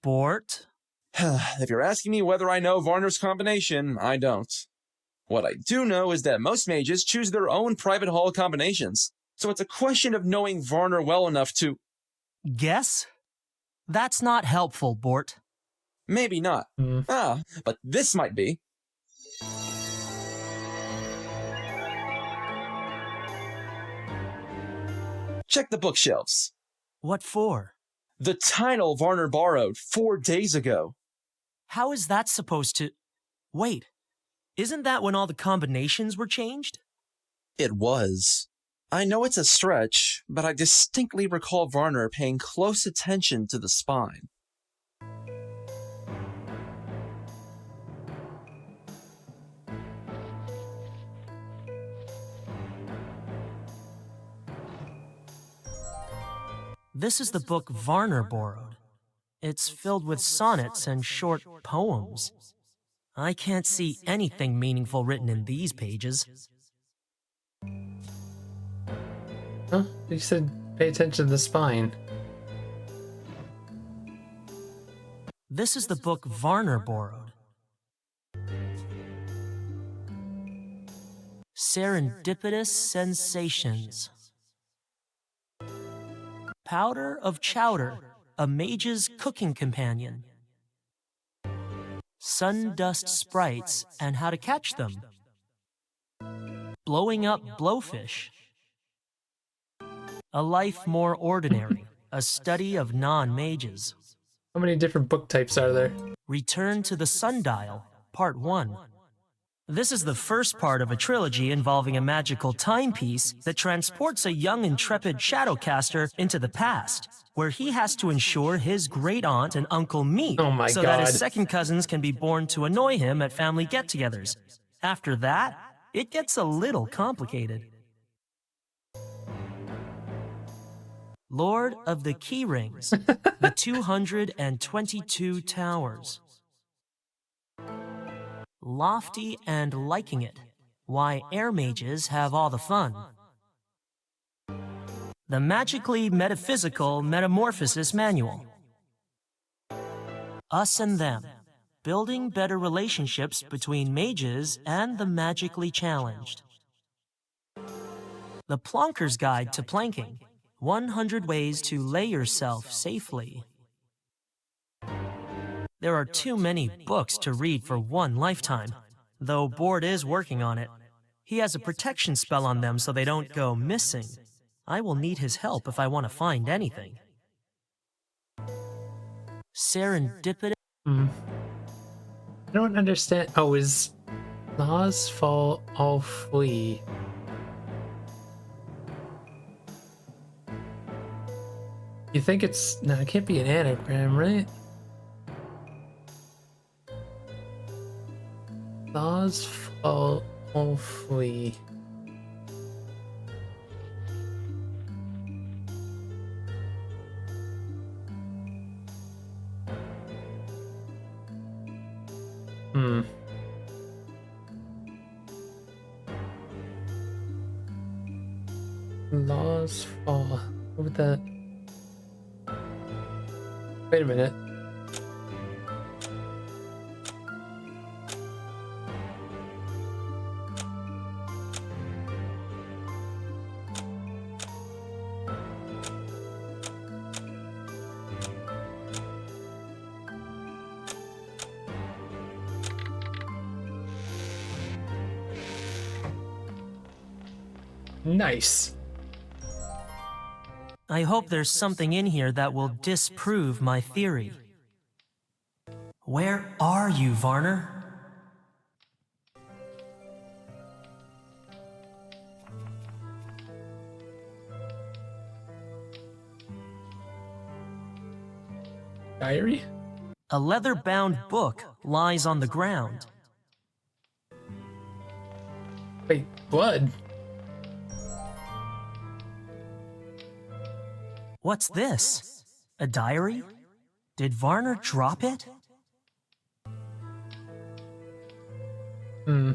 Speaker 2: Bort?
Speaker 12: If you're asking me whether I know Varner's combination, I don't. What I do know is that most mages choose their own private hall combinations, so it's a question of knowing Varner well enough to...
Speaker 2: Guess? That's not helpful, Bort.
Speaker 12: Maybe not. But this might be. Check the bookshelves.
Speaker 2: What for?
Speaker 12: The title Varner borrowed 4 days ago.
Speaker 2: How is that supposed to... Wait, isn't that when all the combinations were changed?
Speaker 12: It was. I know it's a stretch, but I distinctly recall Varner paying close attention to the spine.
Speaker 2: This is the book Varner borrowed. It's filled with sonnets and short poems. I can't see anything meaningful written in these pages.
Speaker 1: Huh? You said pay attention to the spine.
Speaker 2: This is the book Varner borrowed. Serendipitous Sensations. Powder of Chowder, a Mage's Cooking Companion. Sundust Sprites and How to Catch Them. Blowing Up Blowfish. A Life More Ordinary, a Study of Non-Mages.
Speaker 1: How many different book types are there?
Speaker 2: Return to the Sundial, Part 1. This is the first part of a trilogy involving a magical timepiece that transports a young intrepid shadowcaster into the past, where he has to ensure his great-aunt and uncle meet so that his second cousins can be born to annoy him at family get-togethers. After that, it gets a little complicated. Lord of the Keyrings, the 222 Towers. Lofty and Liking It, Why Air Mages Have All the Fun. The Magically Metaphysical Metamorphosis Manual. Us and Them, Building Better Relationships Between Mages and the Magically Challenged. The Plonker's Guide to Planking, 100 Ways to Lay Yourself Safely. There are too many books to read for one lifetime, though Bort is working on it. He has a protection spell on them so they don't go missing. I will need his help if I want to find anything. Serendipitous.
Speaker 1: I don't understand. Oh, is laws fall all flee? You think it's... No, it can't be an anagram, right? Laws fall all flee. Hmm. Laws fall. What would that... Wait a minute. Nice.
Speaker 2: I hope there's something in here that will disprove my theory. Where are you, Varner?
Speaker 1: Diary?
Speaker 2: A leather-bound book lies on the ground.
Speaker 1: Wait, blood?
Speaker 2: What's this? A diary? Did Varner drop it?
Speaker 1: Hmm.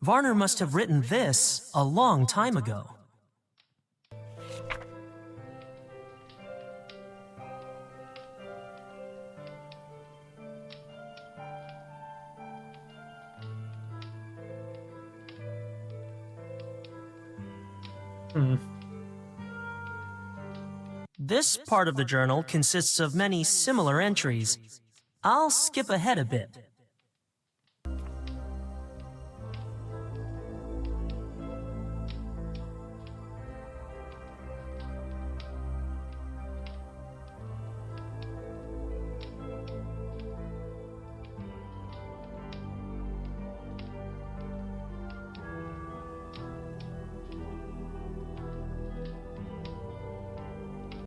Speaker 2: Varner must have written this a long time ago. This part of the journal consists of many similar entries. I'll skip ahead a bit.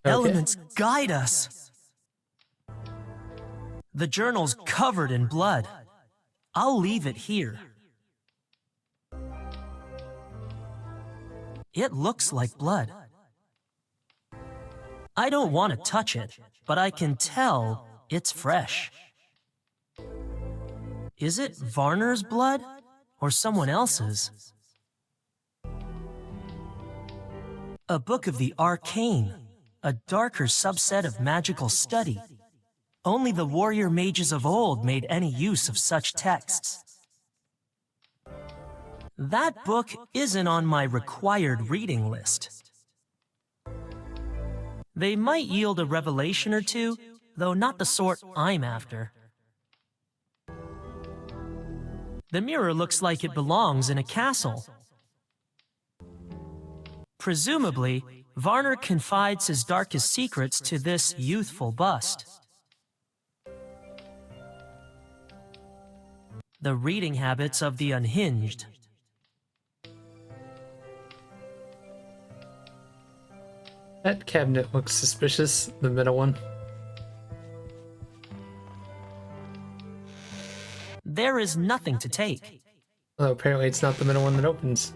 Speaker 2: Elements guide us. The journal's covered in blood. I'll leave it here. It looks like blood. I don't want to touch it, but I can tell it's fresh. Is it Varner's blood or someone else's? A book of the arcane. A darker subset of magical study. Only the warrior mages of old made any use of such texts. That book isn't on my required reading list. They might yield a revelation or two, though not the sort I'm after. The mirror looks like it belongs in a castle. Presumably, Varner confides his darkest secrets to this youthful bust. The reading habits of the unhinged.
Speaker 1: That cabinet looks suspicious, the middle one.
Speaker 2: There is nothing to take.
Speaker 1: Although apparently it's not the middle one that opens.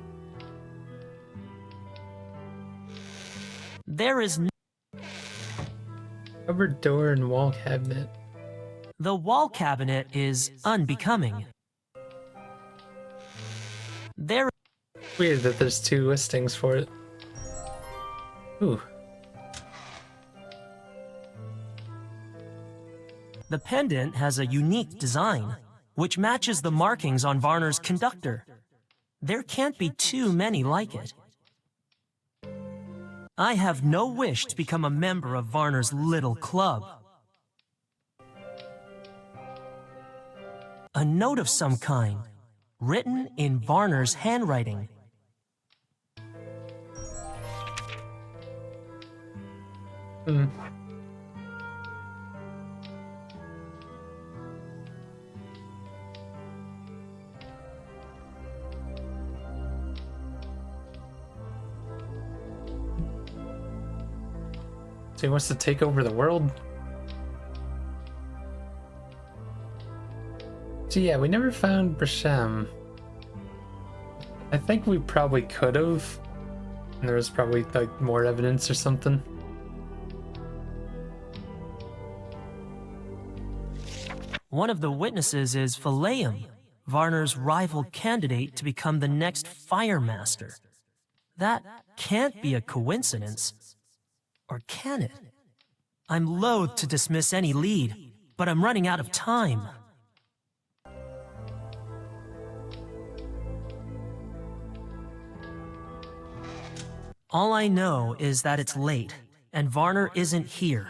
Speaker 2: There is
Speaker 1: Cupboard door and wall cabinet.
Speaker 2: The wall cabinet is unbecoming. There.
Speaker 1: Weird that there's two listings for it. Ooh.
Speaker 2: The pendant has a unique design, which matches the markings on Varner's conductor. There can't be too many like it. I have no wish to become a member of Varner's little club. A note of some kind, written in Varner's handwriting.
Speaker 1: Hmm. So he wants to take over the world? So yeah, we never found Brasham. I think we probably could have. And there was probably like more evidence or something.
Speaker 2: One of the witnesses is Phileum, Varner's rival candidate to become the next Fire Master. That can't be a coincidence. Or can it? I'm loath to dismiss any lead, but I'm running out of time. All I know is that it's late, and Varner isn't here.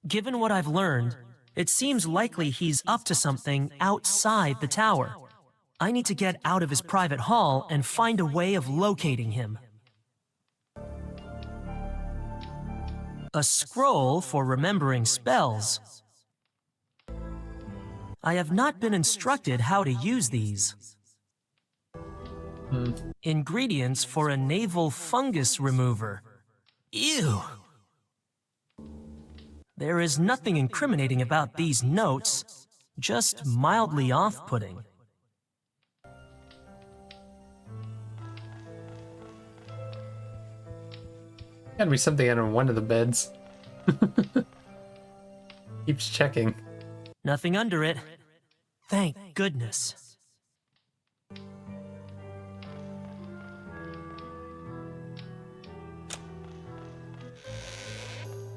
Speaker 2: Given what I've learned, it seems likely he's up to something outside the tower. I need to get out of his private hall and find a way of locating him. A scroll for remembering spells. I have not been instructed how to use these. Ingredients for a naval fungus remover. Ew! There is nothing incriminating about these notes, just mildly off-putting.
Speaker 1: Gotta be something under one of the beds. Keeps checking.
Speaker 2: Nothing under it. Thank goodness.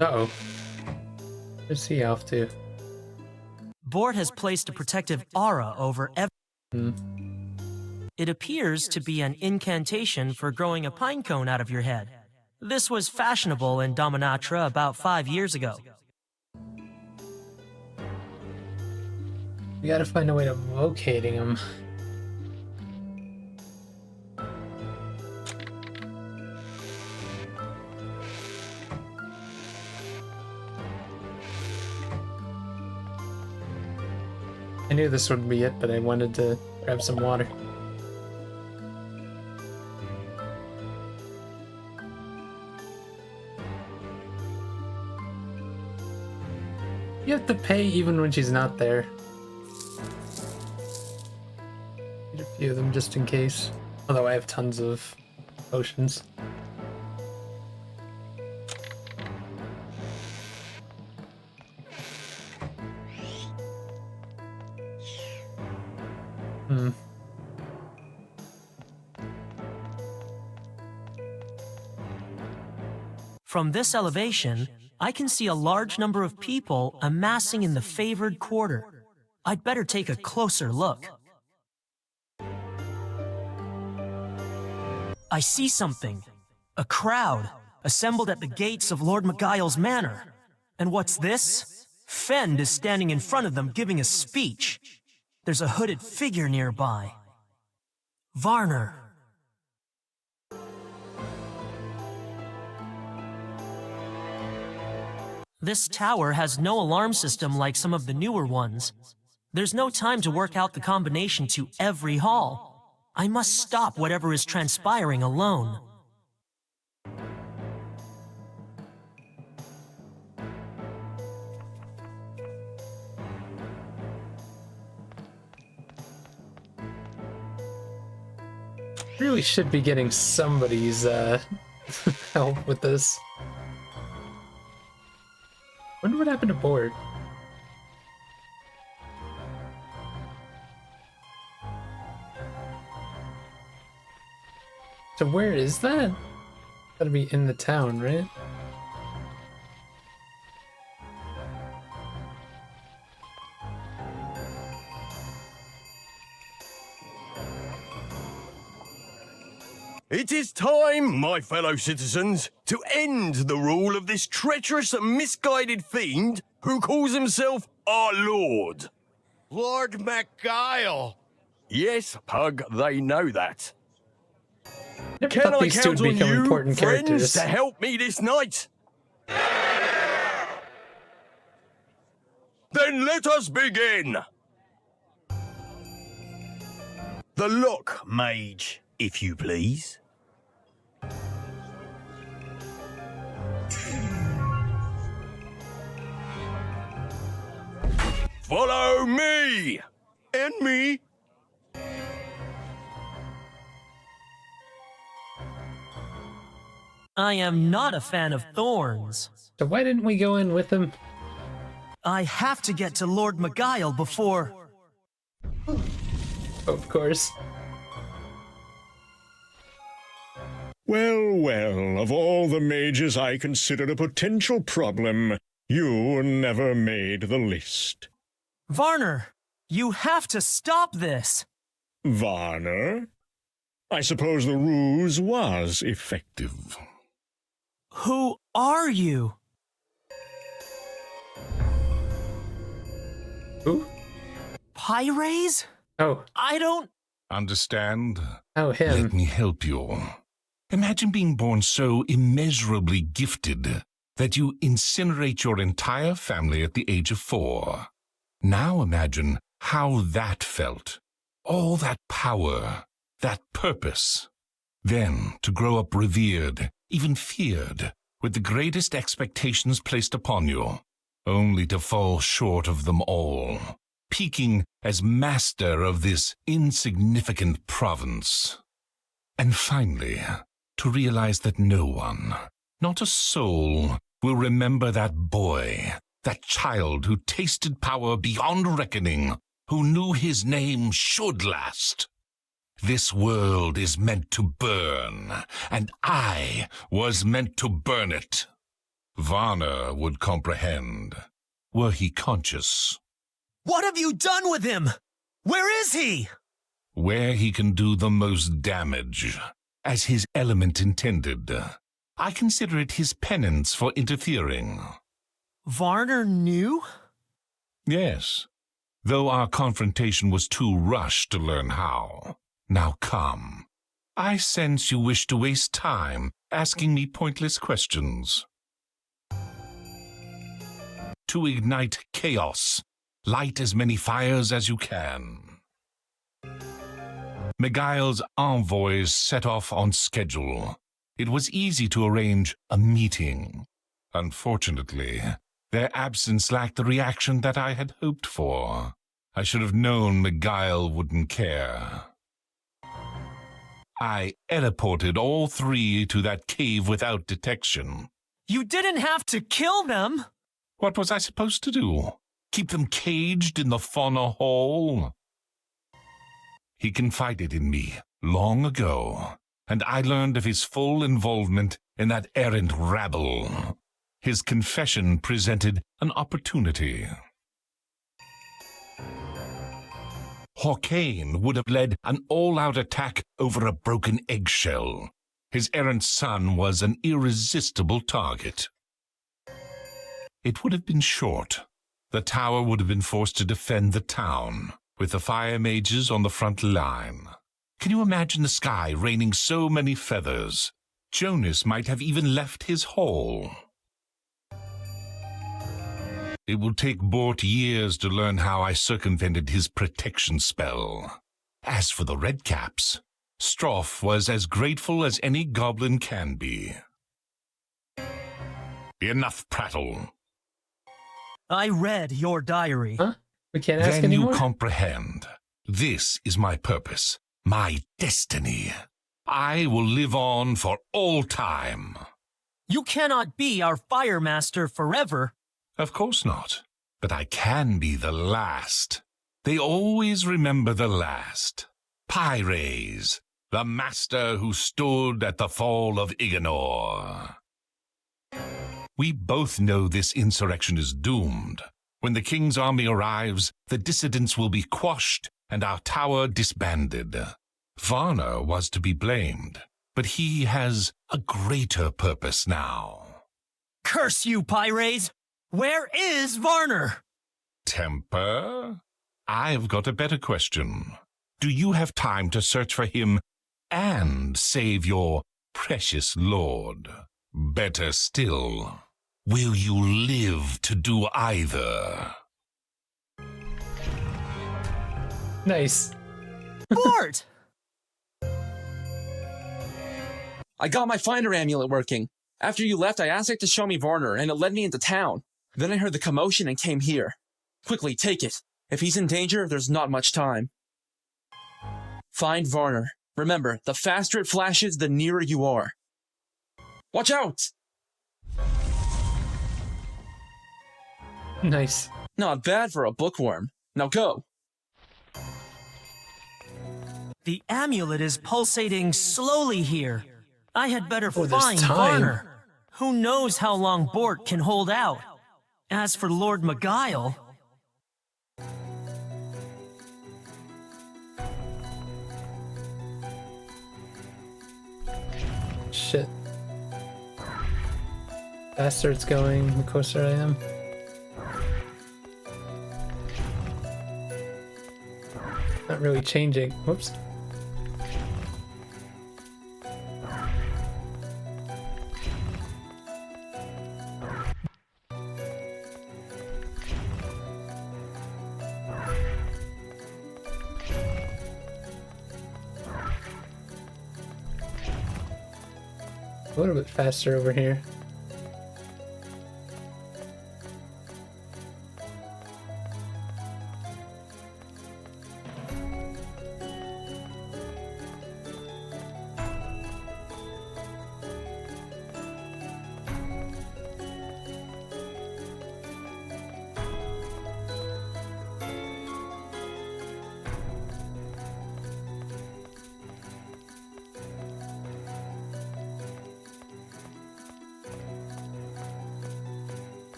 Speaker 1: Uh-oh. Where's he off to?
Speaker 2: Bort has placed a protective aura over everything. It appears to be an incantation for growing a pine cone out of your head. This was fashionable in Dominatra about 5 years ago.
Speaker 1: We gotta find a way of locating him. I knew this would be it, but I wanted to grab some water. You have to pay even when she's not there. Get a few of them just in case. Although I have tons of potions.
Speaker 2: From this elevation, I can see a large number of people amassing in the favored quarter. I'd better take a closer look. I see something. A crowd assembled at the gates of Lord Magail's manor. And what's this? Fend is standing in front of them giving a speech. There's a hooded figure nearby. Varner. This tower has no alarm system like some of the newer ones. There's no time to work out the combination to every hall. I must stop whatever is transpiring alone.
Speaker 1: Really should be getting somebody's help with this. Wonder what happened to Bort. So where is that? Gotta be in the town, right?
Speaker 5: It is time, my fellow citizens, to end the rule of this treacherous and misguided fiend who calls himself our lord.
Speaker 19: Lord MacGyle!
Speaker 5: Yes, Pug, they know that.
Speaker 1: Never
Speaker 5: Can
Speaker 1: thought
Speaker 5: I
Speaker 1: these two
Speaker 5: count
Speaker 1: would
Speaker 5: on
Speaker 1: become
Speaker 5: you,
Speaker 1: important
Speaker 5: friends,
Speaker 1: characters.
Speaker 5: to help me this night? Then let us begin! The lock, Mage, if you please. Follow me! And me!
Speaker 2: I am not a fan of thorns.
Speaker 1: So why didn't we go in with him?
Speaker 2: I have to get to Lord MacGyle before...
Speaker 1: Of course.
Speaker 10: Well, well, of all the mages I considered a potential problem, you never made the list.
Speaker 2: Varner, you have to stop this!
Speaker 10: Varner? I suppose the ruse was effective.
Speaker 2: Who are you?
Speaker 1: Who?
Speaker 2: Pyres?
Speaker 1: Oh.
Speaker 2: I don't...
Speaker 4: Understand?
Speaker 1: Oh, him.
Speaker 4: Let me help you. Imagine being born so immeasurably gifted that you incinerate your entire family at the age of 4. Now imagine how that felt. All that power, that purpose. Then to grow up revered, even feared, with the greatest expectations placed upon you, only to fall short of them all, peaking as master of this insignificant province. And finally, to realize that no one, not a soul, will remember that boy, that child who tasted power beyond reckoning, who knew his name should last. This world is meant to burn, and I was meant to burn it. Varner would comprehend, were he conscious.
Speaker 2: What have you done with him? Where is he?
Speaker 4: Where he can do the most damage, as his element intended. I consider it his penance for interfering.
Speaker 2: Varner knew?
Speaker 4: Yes, though our confrontation was too rushed to learn how. Now come. I sense you wish to waste time asking me pointless questions. To ignite chaos, light as many fires as you can. MacGyle's envoys set off on schedule. It was easy to arrange a meeting. Unfortunately, their absence lacked the reaction that I had hoped for. I should have known MacGyle wouldn't care. I teleported all 3 to that cave without detection.
Speaker 2: You didn't have to kill them!
Speaker 4: What was I supposed to do? Keep them caged in the fauna hall? He confided in me long ago, and I learned of his full involvement in that errant rabble. His confession presented an opportunity. Hawkane would have led an all-out attack over a broken eggshell. His errant son was an irresistible target. It would have been short. The tower would have been forced to defend the town, with the fire mages on the front line. Can you imagine the sky raining so many feathers? Jonas might have even left his hall. It will take Bort years to learn how I circumvented his protection spell. As for the Redcaps, Stroff was as grateful as any goblin can be. Enough prattle.
Speaker 2: I read your diary.
Speaker 1: Huh? We can't ask
Speaker 4: Then
Speaker 1: anymore?
Speaker 4: you comprehend. This is my purpose, my destiny. I will live on for all time.
Speaker 2: You cannot be our fire master forever.
Speaker 4: Of course not. But I can be the last. They always remember the last. Pyres, the master who stood at the fall of Ignor. We both know this insurrection is doomed. When the king's army arrives, the dissidents will be quashed and our tower disbanded. Varner was to be blamed, but he has a greater purpose now.
Speaker 2: Curse you, Pyres! Where is Varner?
Speaker 4: Temper? I've got a better question. Do you have time to search for him and save your precious lord? Better still, will you live to do either?
Speaker 1: Nice.
Speaker 2: Bort!
Speaker 12: I got my finder amulet working. After you left, I asked it to show me Varner, and it led me into town. Then I heard the commotion and came here. Quickly, take it. If he's in danger, there's not much time. Find Varner. Remember, the faster it flashes, the nearer you are. Watch out!
Speaker 1: Nice.
Speaker 12: Not bad for a bookworm. Now go.
Speaker 2: The amulet is pulsating slowly here. I had better
Speaker 1: there's
Speaker 2: find
Speaker 1: time.
Speaker 2: Varner. Who knows how long Bort can hold out? As for Lord Beguile...
Speaker 1: Shit. Faster it's going, the closer I am. Not really changing. Whoops. A little bit faster over here.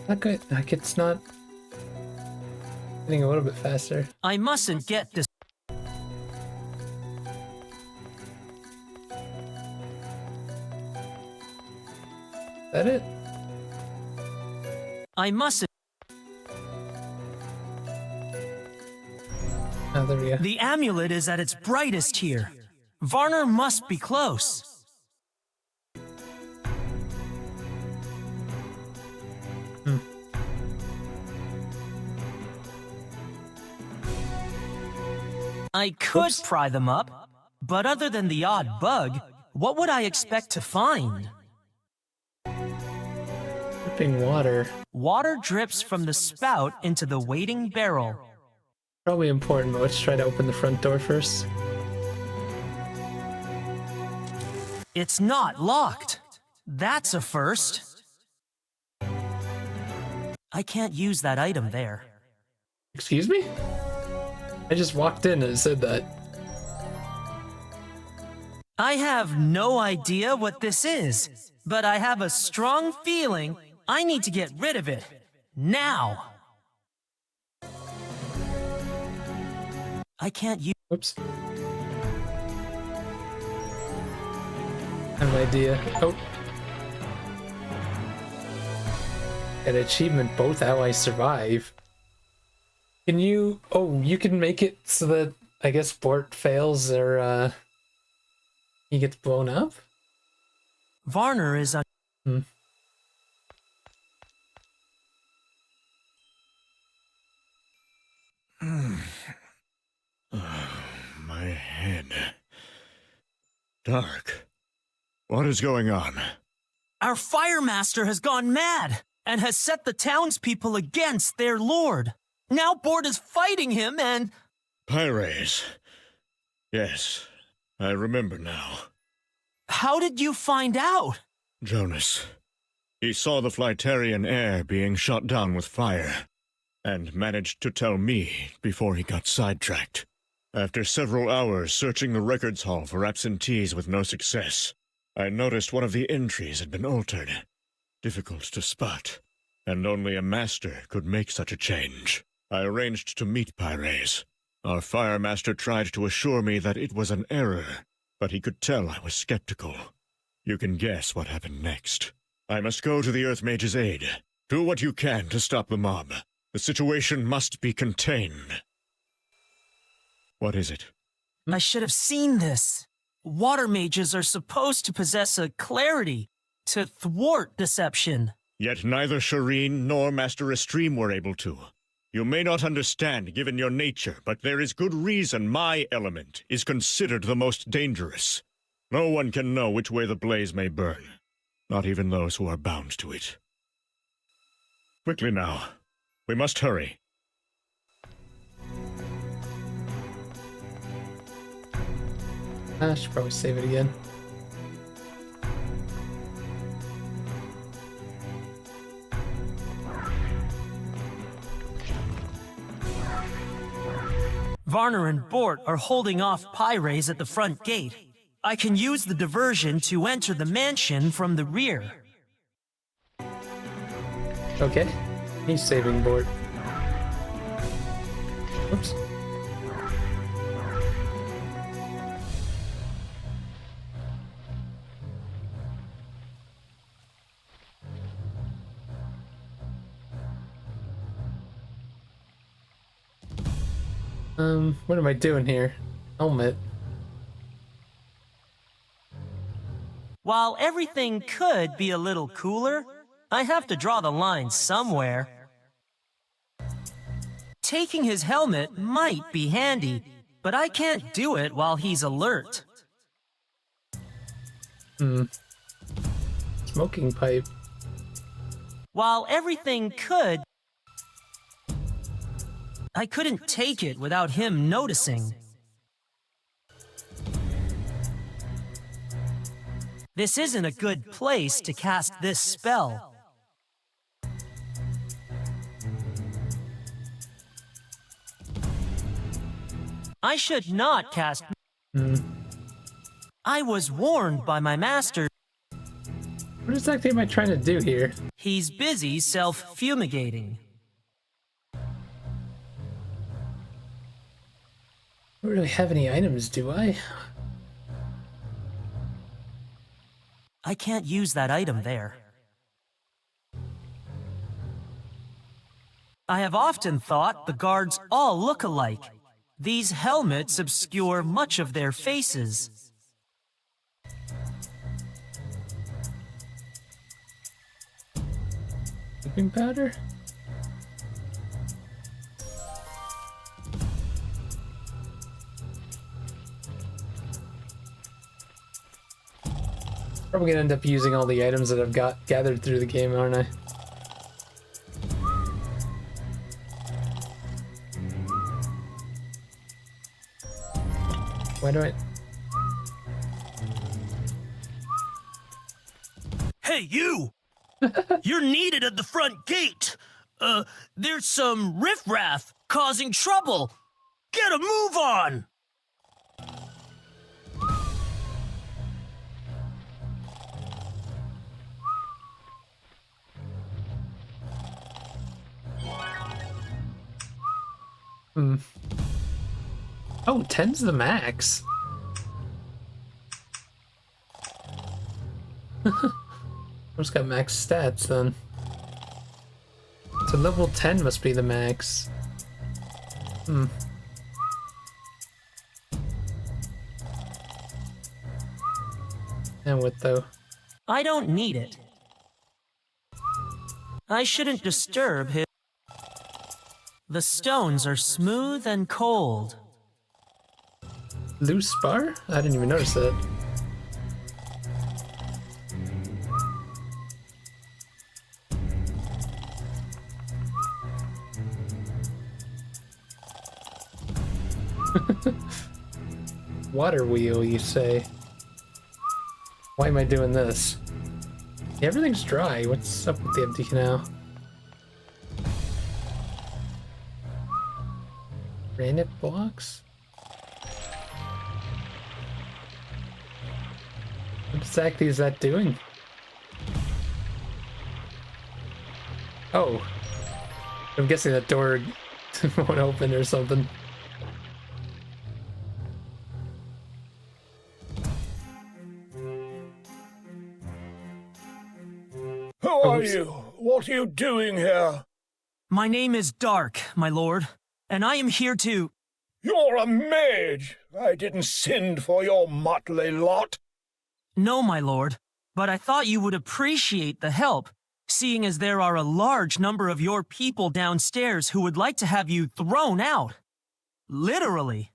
Speaker 1: Not good. Like it's not getting a little bit faster.
Speaker 2: I mustn't get this.
Speaker 1: Is that it?
Speaker 2: I mustn't.
Speaker 1: Oh, there we go.
Speaker 2: The amulet is at its brightest here. Varner must be close. I could pry them up, but other than the odd bug, what would I expect to find?
Speaker 1: Dripping water.
Speaker 2: Water drips from the spout into the waiting barrel.
Speaker 1: Probably important, but let's try to open the front door first.
Speaker 2: It's not locked. That's a first. I can't use that item there.
Speaker 1: Excuse me? I just walked in and it said that.
Speaker 2: I have no idea what this is, but I have a strong feeling I need to get rid of it. Now! I can't use...
Speaker 1: Oops. I have an idea. Oh. An achievement, both allies survive. Can you... Oh, you can make it so that, I guess, Bort fails or, he gets blown up?
Speaker 2: Varner is a...
Speaker 16: My head. Dark. What is going on?
Speaker 2: Our fire master has gone mad and has set the townspeople against their lord. Now Bort is fighting him and...
Speaker 16: Pyres. Yes, I remember now.
Speaker 2: How did you find out?
Speaker 16: Jonas. He saw the Flytarian heir being shot down with fire, and managed to tell me before he got sidetracked. After several hours searching the records hall for absentees with no success, I noticed one of the entries had been altered. Difficult to spot, and only a master could make such a change. I arranged to meet Pyres. Our fire master tried to assure me that it was an error, but he could tell I was skeptical. You can guess what happened next. I must go to the Earth Mage's aid. Do what you can to stop the mob. The situation must be contained. What is it?
Speaker 2: I should have seen this. Water mages are supposed to possess a clarity to thwart deception.
Speaker 16: Yet neither Shireen nor Master Estream were able to. You may not understand given your nature, but there is good reason my element is considered the most dangerous. No one can know which way the blaze may burn, not even those who are bound to it. Quickly now. We must hurry.
Speaker 1: I should probably save it again.
Speaker 2: Varner and Bort are holding off Pyres at the front gate. I can use the diversion to enter the mansion from the rear.
Speaker 1: Okay. He's saving Bort. Oops. What am I doing here? Helmet.
Speaker 2: While everything could be a little cooler, I have to draw the line somewhere. Taking his helmet might be handy, but I can't do it while he's alert.
Speaker 1: Smoking pipe.
Speaker 2: While everything could, I couldn't take it without him noticing. This isn't a good place to cast this spell. I should not cast. I was warned by my master.
Speaker 1: What exactly am I trying to do here?
Speaker 2: He's busy self-fumigating.
Speaker 1: I don't really have any items, do I?
Speaker 2: I can't use that item there. I have often thought the guards all look alike. These helmets obscure much of their faces.
Speaker 1: Sleeping powder? Probably gonna end up using all the items that I've got gathered through the game, aren't I? Why do I...
Speaker 2: Hey, you! You're needed at the front gate! There's some riffraff causing trouble! Get a move on!
Speaker 1: Oh, 10's the max. Who's got max stats then? So level 10 must be the max. And what though?
Speaker 2: I don't need it. I shouldn't disturb his... The stones are smooth and cold.
Speaker 1: Loose bar? I didn't even notice that. Water wheel, you say? Why am I doing this? Everything's dry. What's up with the empty canal? Granite blocks? What exactly is that doing? Oh. I'm guessing that door won't open or something.
Speaker 18: you? What are you doing here?
Speaker 2: My name is Dark, my lord, and I am here to...
Speaker 18: You're a mage! I didn't send for your motley lot.
Speaker 2: No, my lord, but I thought you would appreciate the help, seeing as there are a large number of your people downstairs who would like to have you thrown out. Literally.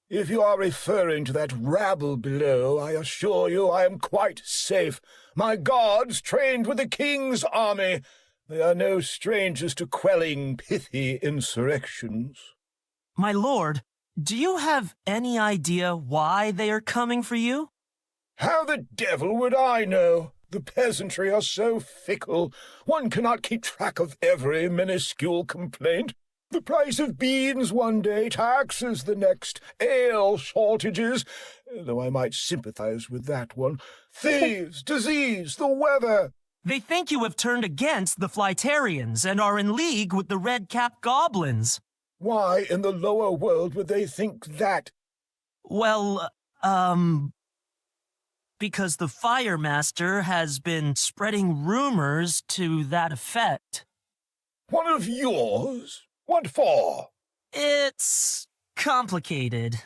Speaker 18: If you are referring to that rabble below, I assure you I am quite safe. My guards trained with the king's army. They are no strangers to quelling pithy insurrections.
Speaker 2: My lord, do you have any idea why they are coming for you?
Speaker 18: How the devil would I know? The peasantry are so fickle. One cannot keep track of every minuscule complaint. The price of beans one day, taxes the next, ale shortages, though I might sympathize with that one, thieves, disease, the weather.
Speaker 2: They think you have turned against the Flytarians and are in league with the red-capped goblins.
Speaker 18: Why in the lower world would they think that?
Speaker 2: Well, because the Fire Master has been spreading rumors to that effect.
Speaker 18: One of yours? What for?
Speaker 2: It's complicated.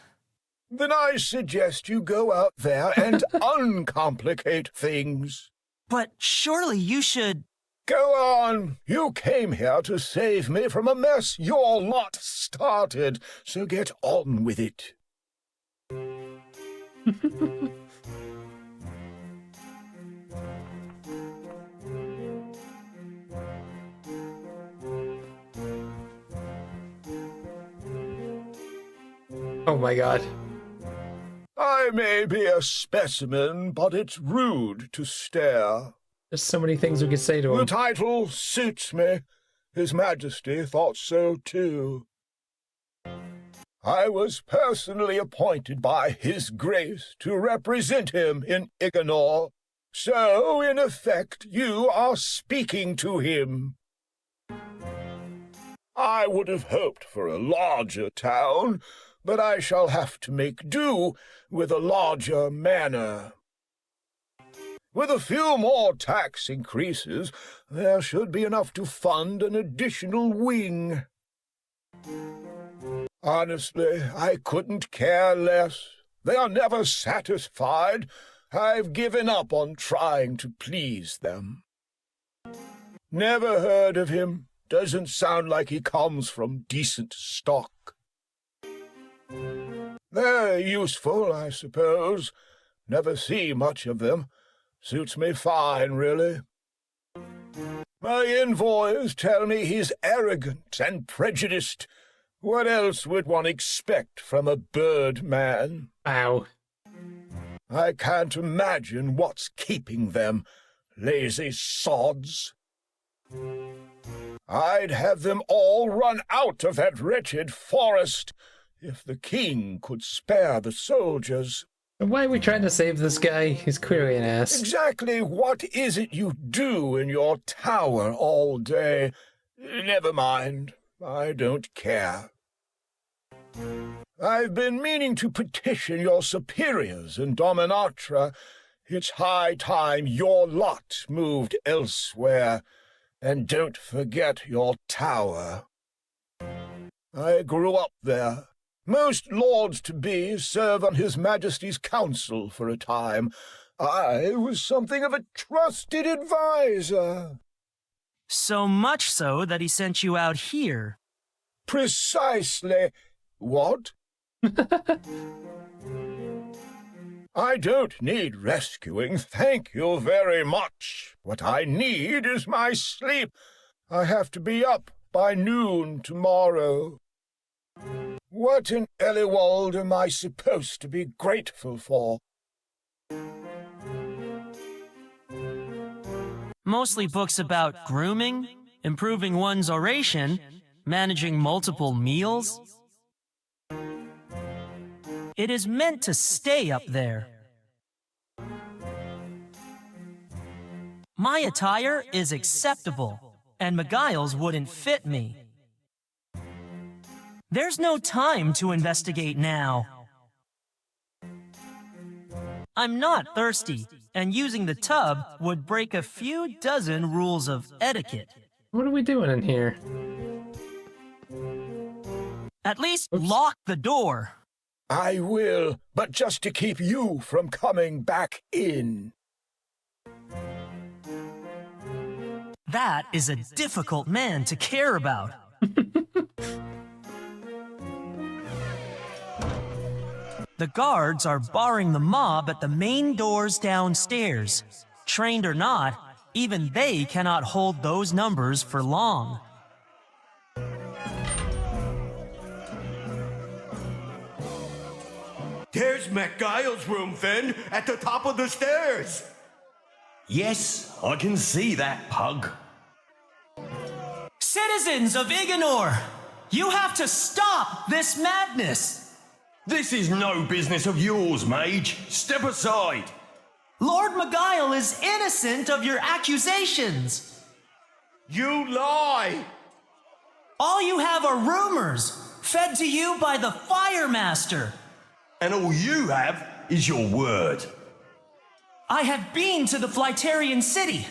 Speaker 18: Then I suggest you go out there and uncomplicate things.
Speaker 2: But surely you should...
Speaker 18: Go on. You came here to save me from a mess your lot started, so get on with it.
Speaker 1: Oh my god.
Speaker 18: I may be a specimen, but it's rude to stare.
Speaker 1: There's so many things we could say to him.
Speaker 18: The title suits me. His Majesty thought so too. I was personally appointed by His Grace to represent him in Iganor. So, in effect, you are speaking to him. I would have hoped for a larger town, but I shall have to make do with a larger manor. With a few more tax increases, there should be enough to fund an additional wing. Honestly, I couldn't care less. They are never satisfied. I've given up on trying to please them. Never heard of him. Doesn't sound like he comes from decent stock. They're useful, I suppose. Never see much of them. Suits me fine, really. My envoys tell me he's arrogant and prejudiced. What else would one expect from a bird man?
Speaker 1: Ow.
Speaker 18: I can't imagine what's keeping them, lazy sods. I'd have them all run out of that wretched forest, if the king could spare the soldiers.
Speaker 1: Why are we trying to save this guy? He's clearly an ass.
Speaker 18: Exactly what is it you do in your tower all day? Never mind. I don't care. I've been meaning to petition your superiors in Dominatra. It's high time your lot moved elsewhere. And don't forget your tower. I grew up there. Most lords-to-be serve on His Majesty's council for a time. I was something of a trusted advisor.
Speaker 2: So much so that he sent you out here.
Speaker 18: Precisely. What? I don't need rescuing, thank you very much. What I need is my sleep. I have to be up by noon tomorrow. What in Eliwald am I supposed to be grateful for?
Speaker 2: Mostly books about grooming, improving one's oration, managing multiple meals. It is meant to stay up there. My attire is acceptable, and Miguel's wouldn't fit me. There's no time to investigate now. I'm not thirsty, and using the tub would break a few dozen rules of etiquette.
Speaker 1: What are we doing in here?
Speaker 2: At least lock the door.
Speaker 18: I will, but just to keep you from coming back in.
Speaker 2: That is a difficult man to care about. The guards are barring the mob at the main doors downstairs. Trained or not, even they cannot hold those numbers for long.
Speaker 19: There's McGuile's room, Finn, at the top of the stairs.
Speaker 5: Yes, I can see that, Pug.
Speaker 2: Citizens of Ignor, you have to stop this madness.
Speaker 5: This is no business of yours, Mage. Step aside.
Speaker 2: Lord McGuile is innocent of your accusations.
Speaker 19: You lie.
Speaker 2: All you have are rumors, fed to you by the Fire Master.
Speaker 5: And all you have is your word.
Speaker 2: I have been to the Flytarian city.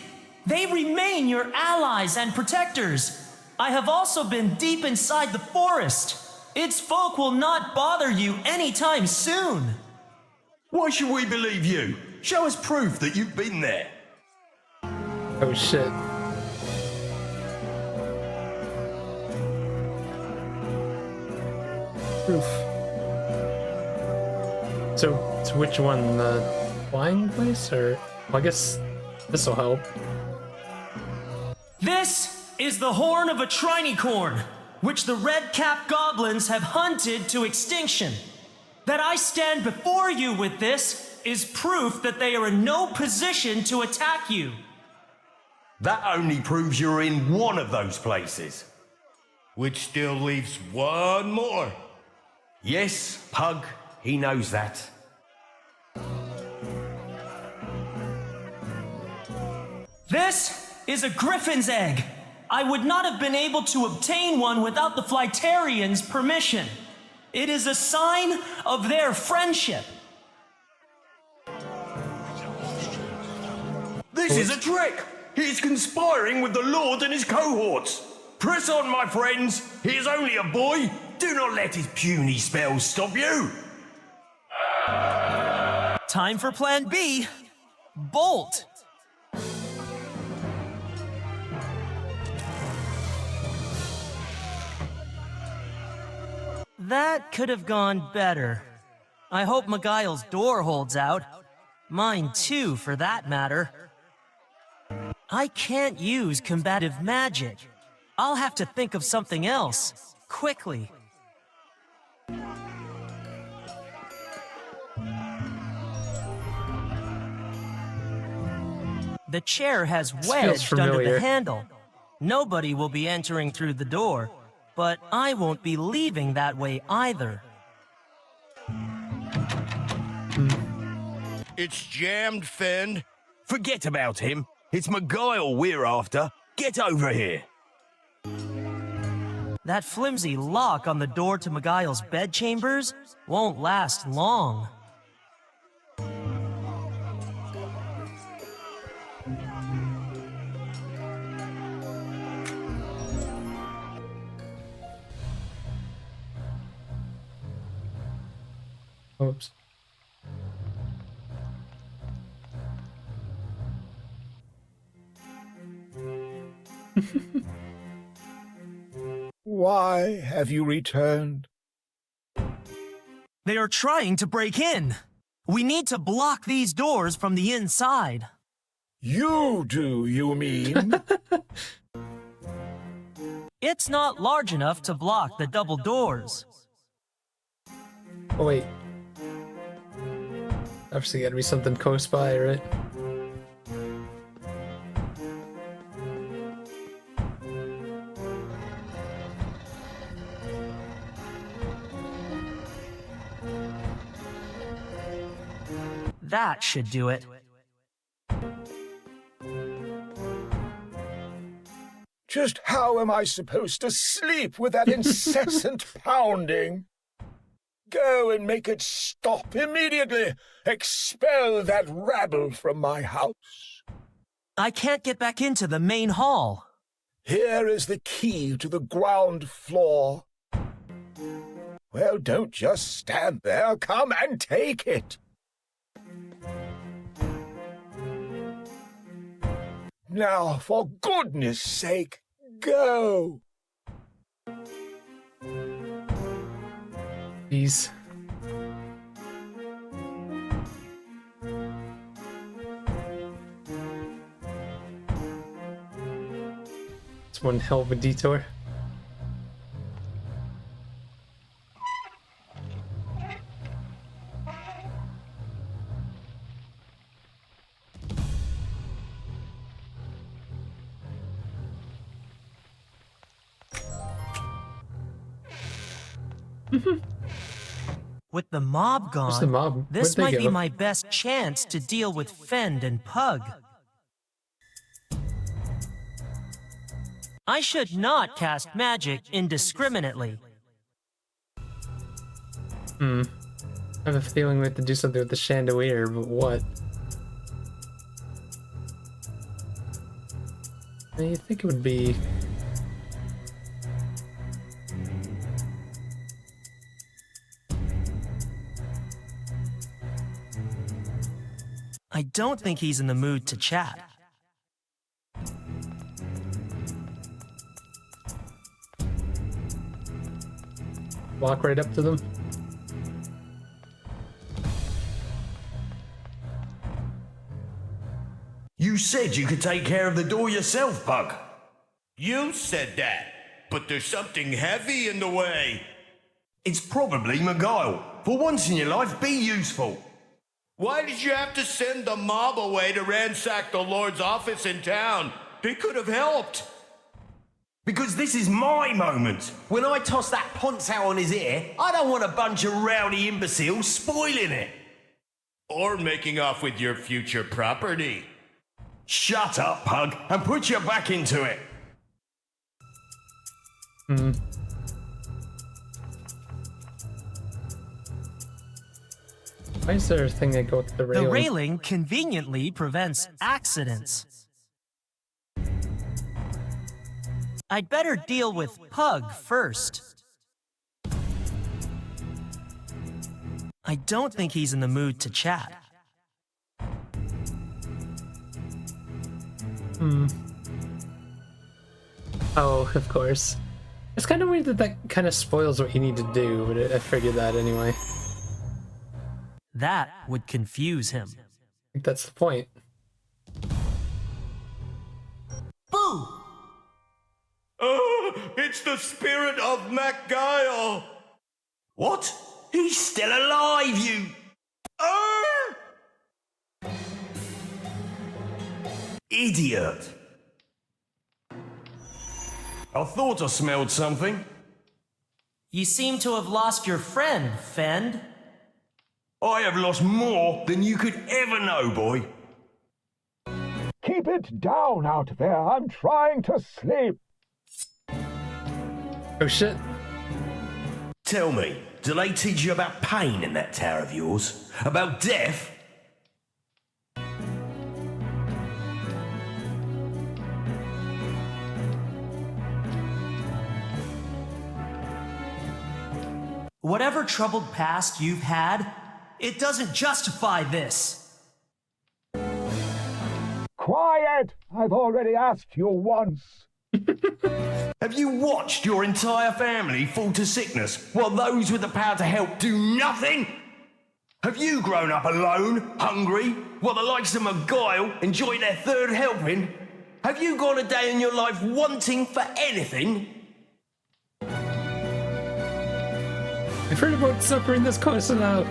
Speaker 2: They remain your allies and protectors. I have also been deep inside the forest. Its folk will not bother you anytime soon.
Speaker 5: Why should we believe you? Show us proof that you've been there.
Speaker 1: Oh shit. Proof. So which one? The flying place, or well, I guess this will help.
Speaker 2: This is the horn of a trinicorn, which the red-capped goblins have hunted to extinction. That I stand before you with this is proof that they are in no position to attack you.
Speaker 5: That only proves you're in one of those places.
Speaker 19: Which still leaves one more.
Speaker 5: Yes, Pug, he knows that.
Speaker 2: This is a griffin's egg. I would not have been able to obtain one without the Flytarians' permission. It is a sign of their friendship.
Speaker 5: This is a trick! He is conspiring with the Lord and his cohorts. Press on, my friends. He is only a boy. Do not let his puny spells stop you.
Speaker 2: Time for Plan B. Bolt. That could have gone better. I hope McGuile's door holds out. Mine too, for that matter. I can't use combative magic. I'll have to think of something else, quickly. The chair has wedged under the handle. Nobody will be entering through the door, but I won't be leaving that way either.
Speaker 19: It's jammed, Finn.
Speaker 5: Forget about him. It's McGuile we're after. Get over here.
Speaker 2: That flimsy lock on the door to McGuile's bedchambers won't last long.
Speaker 1: Oops.
Speaker 18: Why have you returned?
Speaker 2: They are trying to break in. We need to block these doors from the inside.
Speaker 18: You do, you mean?
Speaker 2: It's not large enough to block the double doors.
Speaker 1: Oh wait. Obviously gotta be something close by, right?
Speaker 2: That should do it.
Speaker 18: Just how am I supposed to sleep with that incessant pounding? Go and make it stop immediately. Expel that rabble from my house.
Speaker 2: I can't get back into the main hall.
Speaker 18: Here is the key to the ground floor. Well, don't just stand there. Come and take it. Now, for goodness sake, go.
Speaker 1: Jeez. It's one hell of a detour.
Speaker 2: With the mob gone,
Speaker 1: Where's the mob?
Speaker 2: this
Speaker 1: Where'd they
Speaker 2: might be
Speaker 1: go?
Speaker 2: my best chance to deal with Fend and Pug. I should not cast magic indiscriminately.
Speaker 1: I have a feeling we have to do something with the chandelier, but what? You think it would be...
Speaker 2: I don't think he's in the mood to chat.
Speaker 1: Walk right up to them?
Speaker 5: You said you could take care of the door yourself, Pug.
Speaker 19: You said that, but there's something heavy in the way.
Speaker 5: It's probably Miguel. For once in your life, be useful.
Speaker 19: Why did you have to send the mob away to ransack the Lord's office in town? They could have helped.
Speaker 5: Because this is my moment. When I toss that ponce out on his ear, I don't want a bunch of rowdy imbeciles spoiling it.
Speaker 19: Or making off with your future property.
Speaker 5: Shut up, Pug, and put your back into it.
Speaker 1: Why is there a thing that goes with the railing?
Speaker 2: The railing conveniently prevents accidents. I'd better deal with Pug first. I don't think he's in the mood to chat.
Speaker 1: Oh, of course. It's kind of weird that that kind of spoils what you need to do, but I figured that anyway.
Speaker 2: That would confuse him.
Speaker 1: I think that's the point.
Speaker 19: Boo! It's the spirit of MacGuile!
Speaker 5: What? He's still alive, you... Idiot! I thought I smelled something.
Speaker 2: You seem to have lost your friend, Fend.
Speaker 5: I have lost more than you could ever know, boy.
Speaker 18: Keep it down out there. I'm trying to sleep.
Speaker 1: Oh shit.
Speaker 5: Tell me, do they teach you about pain in that tower of yours? About death?
Speaker 2: Whatever troubled past you've had, it doesn't justify this.
Speaker 18: Quiet! I've already asked you once.
Speaker 5: Have you watched your entire family fall to sickness while those with the power to help do nothing? Have you grown up alone, hungry, while the likes of McGuile enjoy their third helping? Have you gone a day in your life wanting for anything?
Speaker 1: I've heard about suffering this close enough.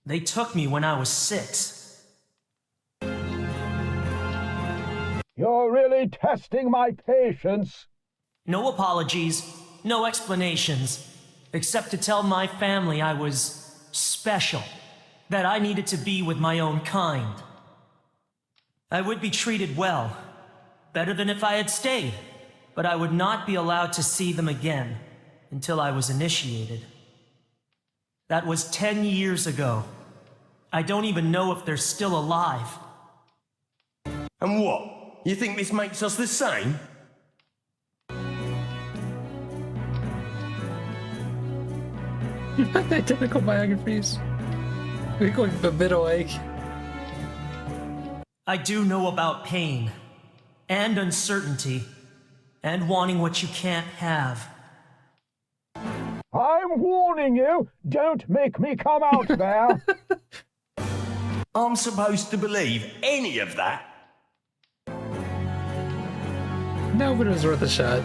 Speaker 2: They took me when I was 6.
Speaker 18: You're really testing my patience.
Speaker 2: No apologies, no explanations, except to tell my family I was special, that I needed to be with my own kind. I would be treated well, better than if I had stayed, but I would not be allowed to see them again. until I was initiated. That was 10 years ago. I don't even know if they're still alive.
Speaker 5: And what? You think this makes us the same?
Speaker 1: Identical biographies. We're going a bit awake.
Speaker 2: I do know about pain, and uncertainty, and wanting what you can't have.
Speaker 18: I'm warning you, don't make me come out there.
Speaker 5: I'm supposed to believe any of that?
Speaker 1: No, but it was worth a shot.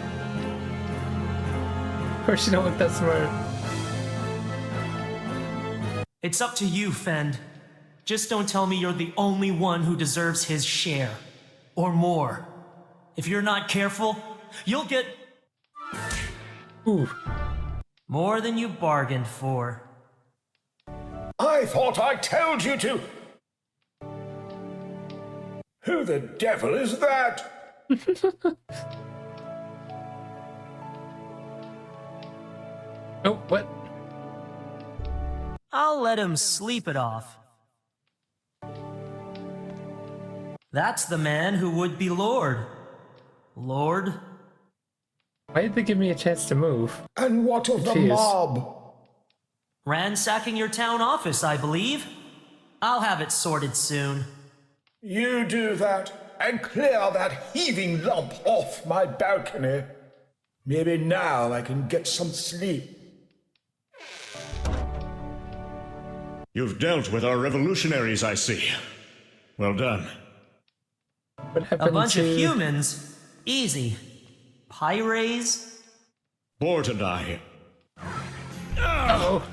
Speaker 1: Of course you don't look that smart.
Speaker 2: It's up to you, Fend. Just don't tell me you're the only one who deserves his share. Or more. If you're not careful, you'll get...
Speaker 1: Ooh.
Speaker 2: More than you bargained for.
Speaker 18: I thought I told you to... Who the devil is that?
Speaker 1: Oh, what?
Speaker 2: I'll let him sleep it off. That's the man who would be Lord. Lord?
Speaker 1: Why did they give me a chance to move?
Speaker 18: And what of the mob?
Speaker 2: Ransacking your town office, I believe. I'll have it sorted soon.
Speaker 18: You do that, and clear that heaving lump off my balcony. Maybe now I can get some sleep.
Speaker 16: You've dealt with our revolutionaries, I see. Well done.
Speaker 1: What happened
Speaker 2: A bunch
Speaker 1: to...
Speaker 2: of humans? Easy. Pyres?
Speaker 16: Bort and I.
Speaker 1: Uh-oh.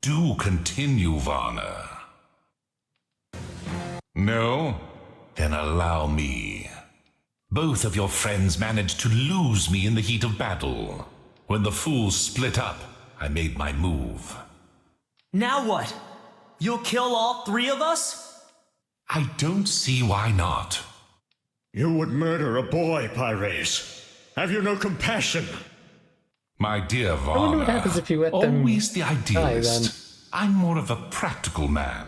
Speaker 4: Do continue, Varner. No? Then allow me. Both of your friends managed to lose me in the heat of battle. When the fools split up, I made my move.
Speaker 2: Now what? You'll kill all three of us?
Speaker 4: I don't see why not.
Speaker 16: You would murder a boy, Pyres. Have you no compassion?
Speaker 4: My dear Varner,
Speaker 1: I wonder what happens if you let them
Speaker 4: always the
Speaker 1: die,
Speaker 4: idealist. I'm more of a practical man.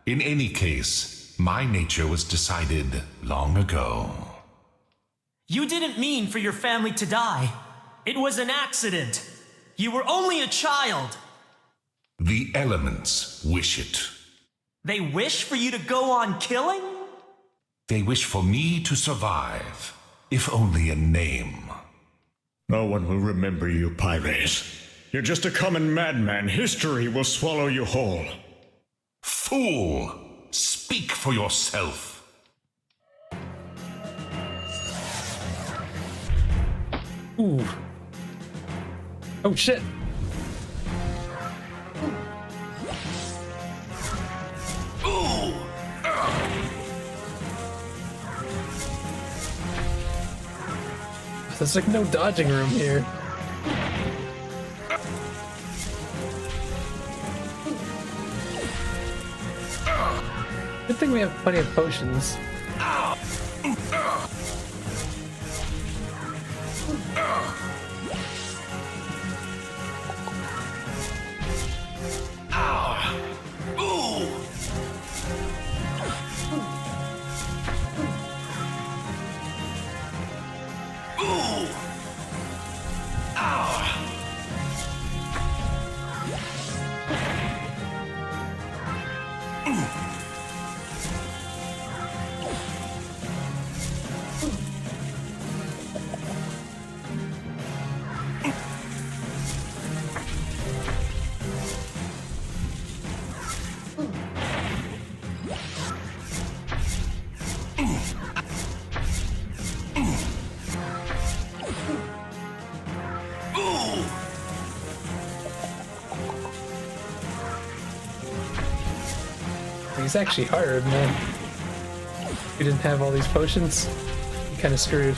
Speaker 4: In any case, my nature was decided long ago.
Speaker 2: You didn't mean for your family to die. It was an accident. You were only a child.
Speaker 4: The elements wish it.
Speaker 2: They wish for you to go on killing?
Speaker 4: They wish for me to survive, if only in name.
Speaker 16: No one will remember you, Pyres. You're just a common madman. History will swallow you whole.
Speaker 4: Fool! Speak for yourself.
Speaker 1: Ooh. Oh, shit.
Speaker 4: Ooh!
Speaker 1: There's like no dodging room here. Good thing we have plenty of potions. He's actually hard, man. If we didn't have all these potions, we kind of screwed.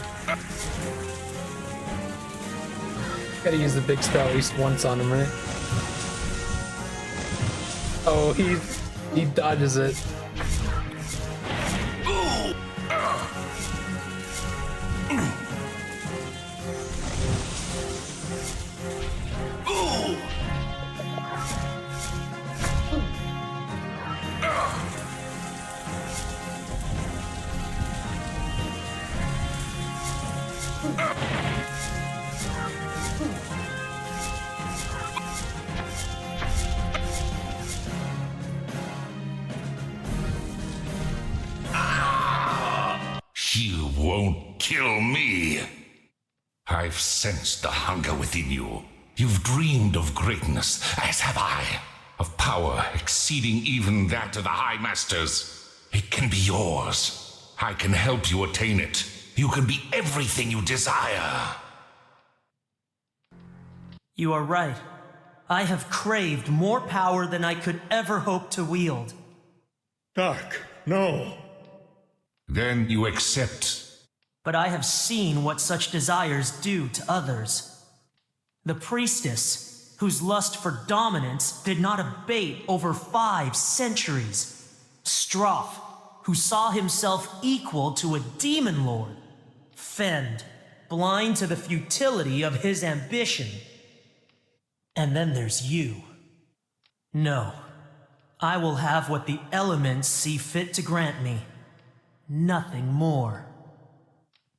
Speaker 1: Gotta use the big spell at least once on him, right? Oh, he dodges it.
Speaker 4: You won't kill me. I've sensed the hunger within you. You've dreamed of greatness, as have I. Of power exceeding even that of the High Masters. It can be yours. I can help you attain it. You can be everything you desire.
Speaker 2: You are right. I have craved more power than I could ever hope to wield.
Speaker 16: Dark, no.
Speaker 4: Then you accept.
Speaker 2: But I have seen what such desires do to others. The priestess, whose lust for dominance did not abate over 5 centuries. Stroff, who saw himself equal to a demon lord. Fend, blind to the futility of his ambition. And then there's you. No, I will have what the elements see fit to grant me. Nothing more.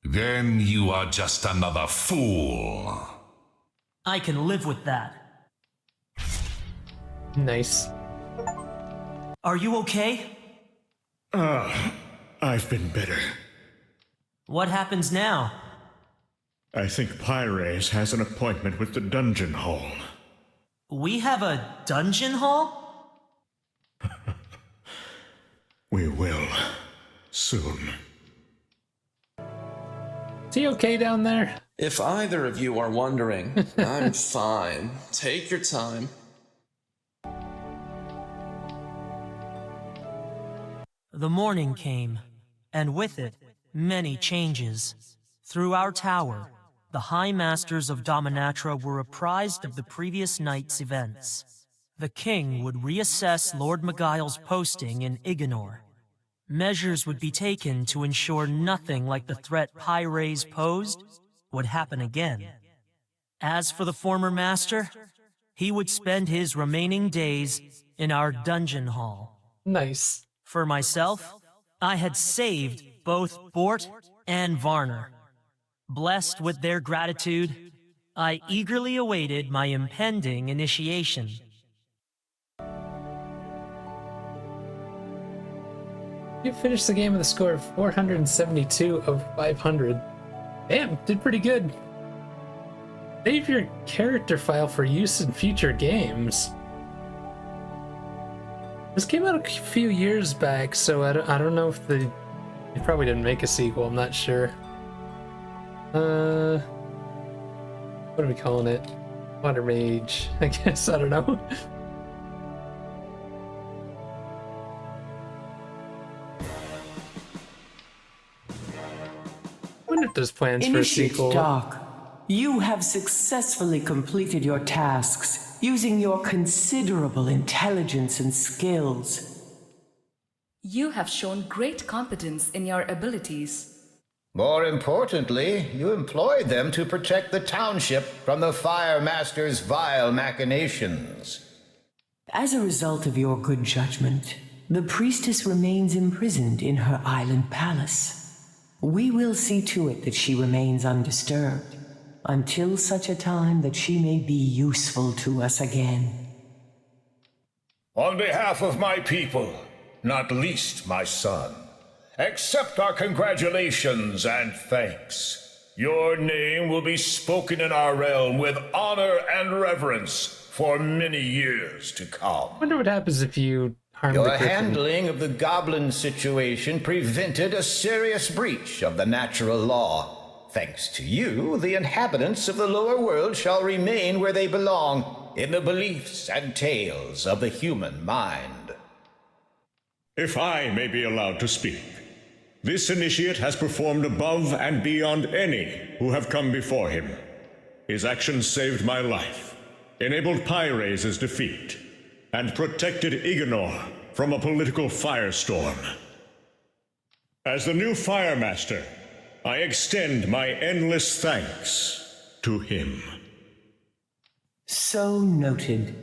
Speaker 4: Then you are just another fool.
Speaker 2: I can live with that.
Speaker 1: Nice.
Speaker 2: Are you okay?
Speaker 16: I've been better.
Speaker 2: What happens now?
Speaker 16: I think Pyres has an appointment with the dungeon hall.
Speaker 2: We have a dungeon hall?
Speaker 16: We will. Soon.
Speaker 1: Is he okay down there?
Speaker 12: If either of you are wondering, I'm fine. Take your time.
Speaker 2: The morning came, and with it, many changes. Through our tower, the High Masters of Dominatra were apprised of the previous night's events. The king would reassess Lord Miguel's posting in Ignor. Measures would be taken to ensure nothing like the threat Pyres posed would happen again. As for the former master, he would spend his remaining days in our dungeon hall.
Speaker 1: Nice.
Speaker 2: For myself, I had saved both Bort and Varner. Blessed with their gratitude, I eagerly awaited my impending initiation.
Speaker 1: You finished the game with a score of 472 of 500. Damn, did pretty good. Save your character file for use in future games. This came out a few years back, so I don't know if they probably didn't make a sequel, I'm not sure. What are we calling it? Water Mage, I guess, I don't know. I wonder if there's plans for a sequel.
Speaker 13: Dark. You have successfully completed your tasks using your considerable intelligence and skills.
Speaker 21: You have shown great competence in your abilities.
Speaker 22: More importantly, you employed them to protect the township from the Fire Master's vile machinations.
Speaker 13: As a result of your good judgment, the priestess remains imprisoned in her island palace. We will see to it that she remains undisturbed, until such a time that she may be useful to us again.
Speaker 18: On behalf of my people, not least my son, accept our congratulations and thanks. Your name will be spoken in our realm with honor and reverence for many years to come.
Speaker 1: I wonder what happens if you harm the
Speaker 22: Your
Speaker 1: griffin.
Speaker 22: handling of the goblin situation prevented a serious breach of the natural law. Thanks to you, the inhabitants of the lower world shall remain where they belong, in the beliefs and tales of the human mind.
Speaker 16: If I may be allowed to speak, this initiate has performed above and beyond any who have come before him. His actions saved my life, enabled Pyres' defeat, and protected Ignor from a political firestorm. As the new Fire Master, I extend my endless thanks to him.
Speaker 13: So noted.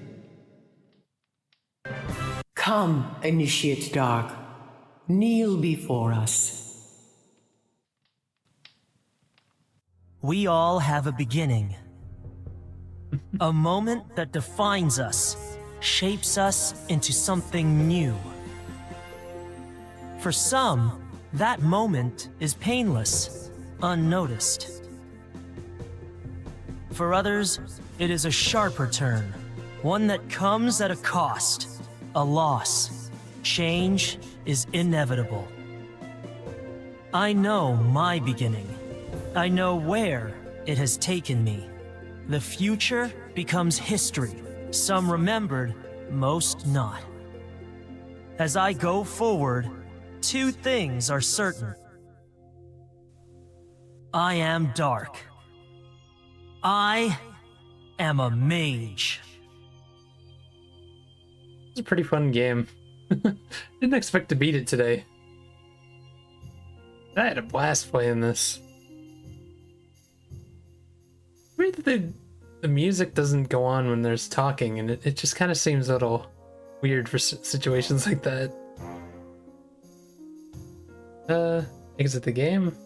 Speaker 13: Come, Initiate Dark. Kneel before us.
Speaker 2: we all have a beginning. A moment that defines us, shapes us into something new. For some, that moment is painless, unnoticed. For others, it is a sharper turn, one that comes at a cost, a loss. Change is inevitable. I know my beginning. I know where it has taken me. The future becomes history, some remembered, most not. As I go forward, two things are certain. I am dark. I am a mage.
Speaker 1: It's a pretty fun game. Didn't expect to beat it today. I had a blast playing this. Weird that the music doesn't go on when there's talking, and it just kind of seems a little weird for situations like that. Exit the game?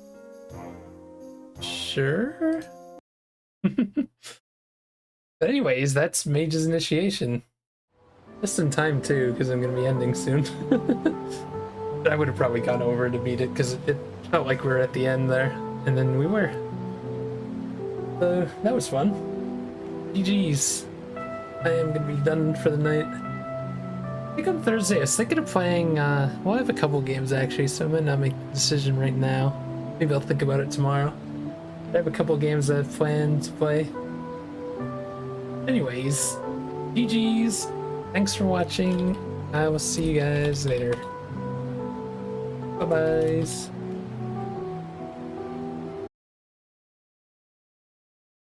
Speaker 1: Sure? But anyways, that's Mage's Initiation. Just in time too, because I'm going to be ending soon. I would have probably gone over to beat it, because it felt like we were at the end there. And then we were. So, that was fun. GG's. I am going to be done for the night. I think on Thursday, I was thinking of playing, well, I have a couple games actually, so I might not make the decision right now. Maybe I'll think about it tomorrow. I have a couple games that I've planned to play. Anyways, GG's. Thanks for watching. I will see you guys later. Bye-byes.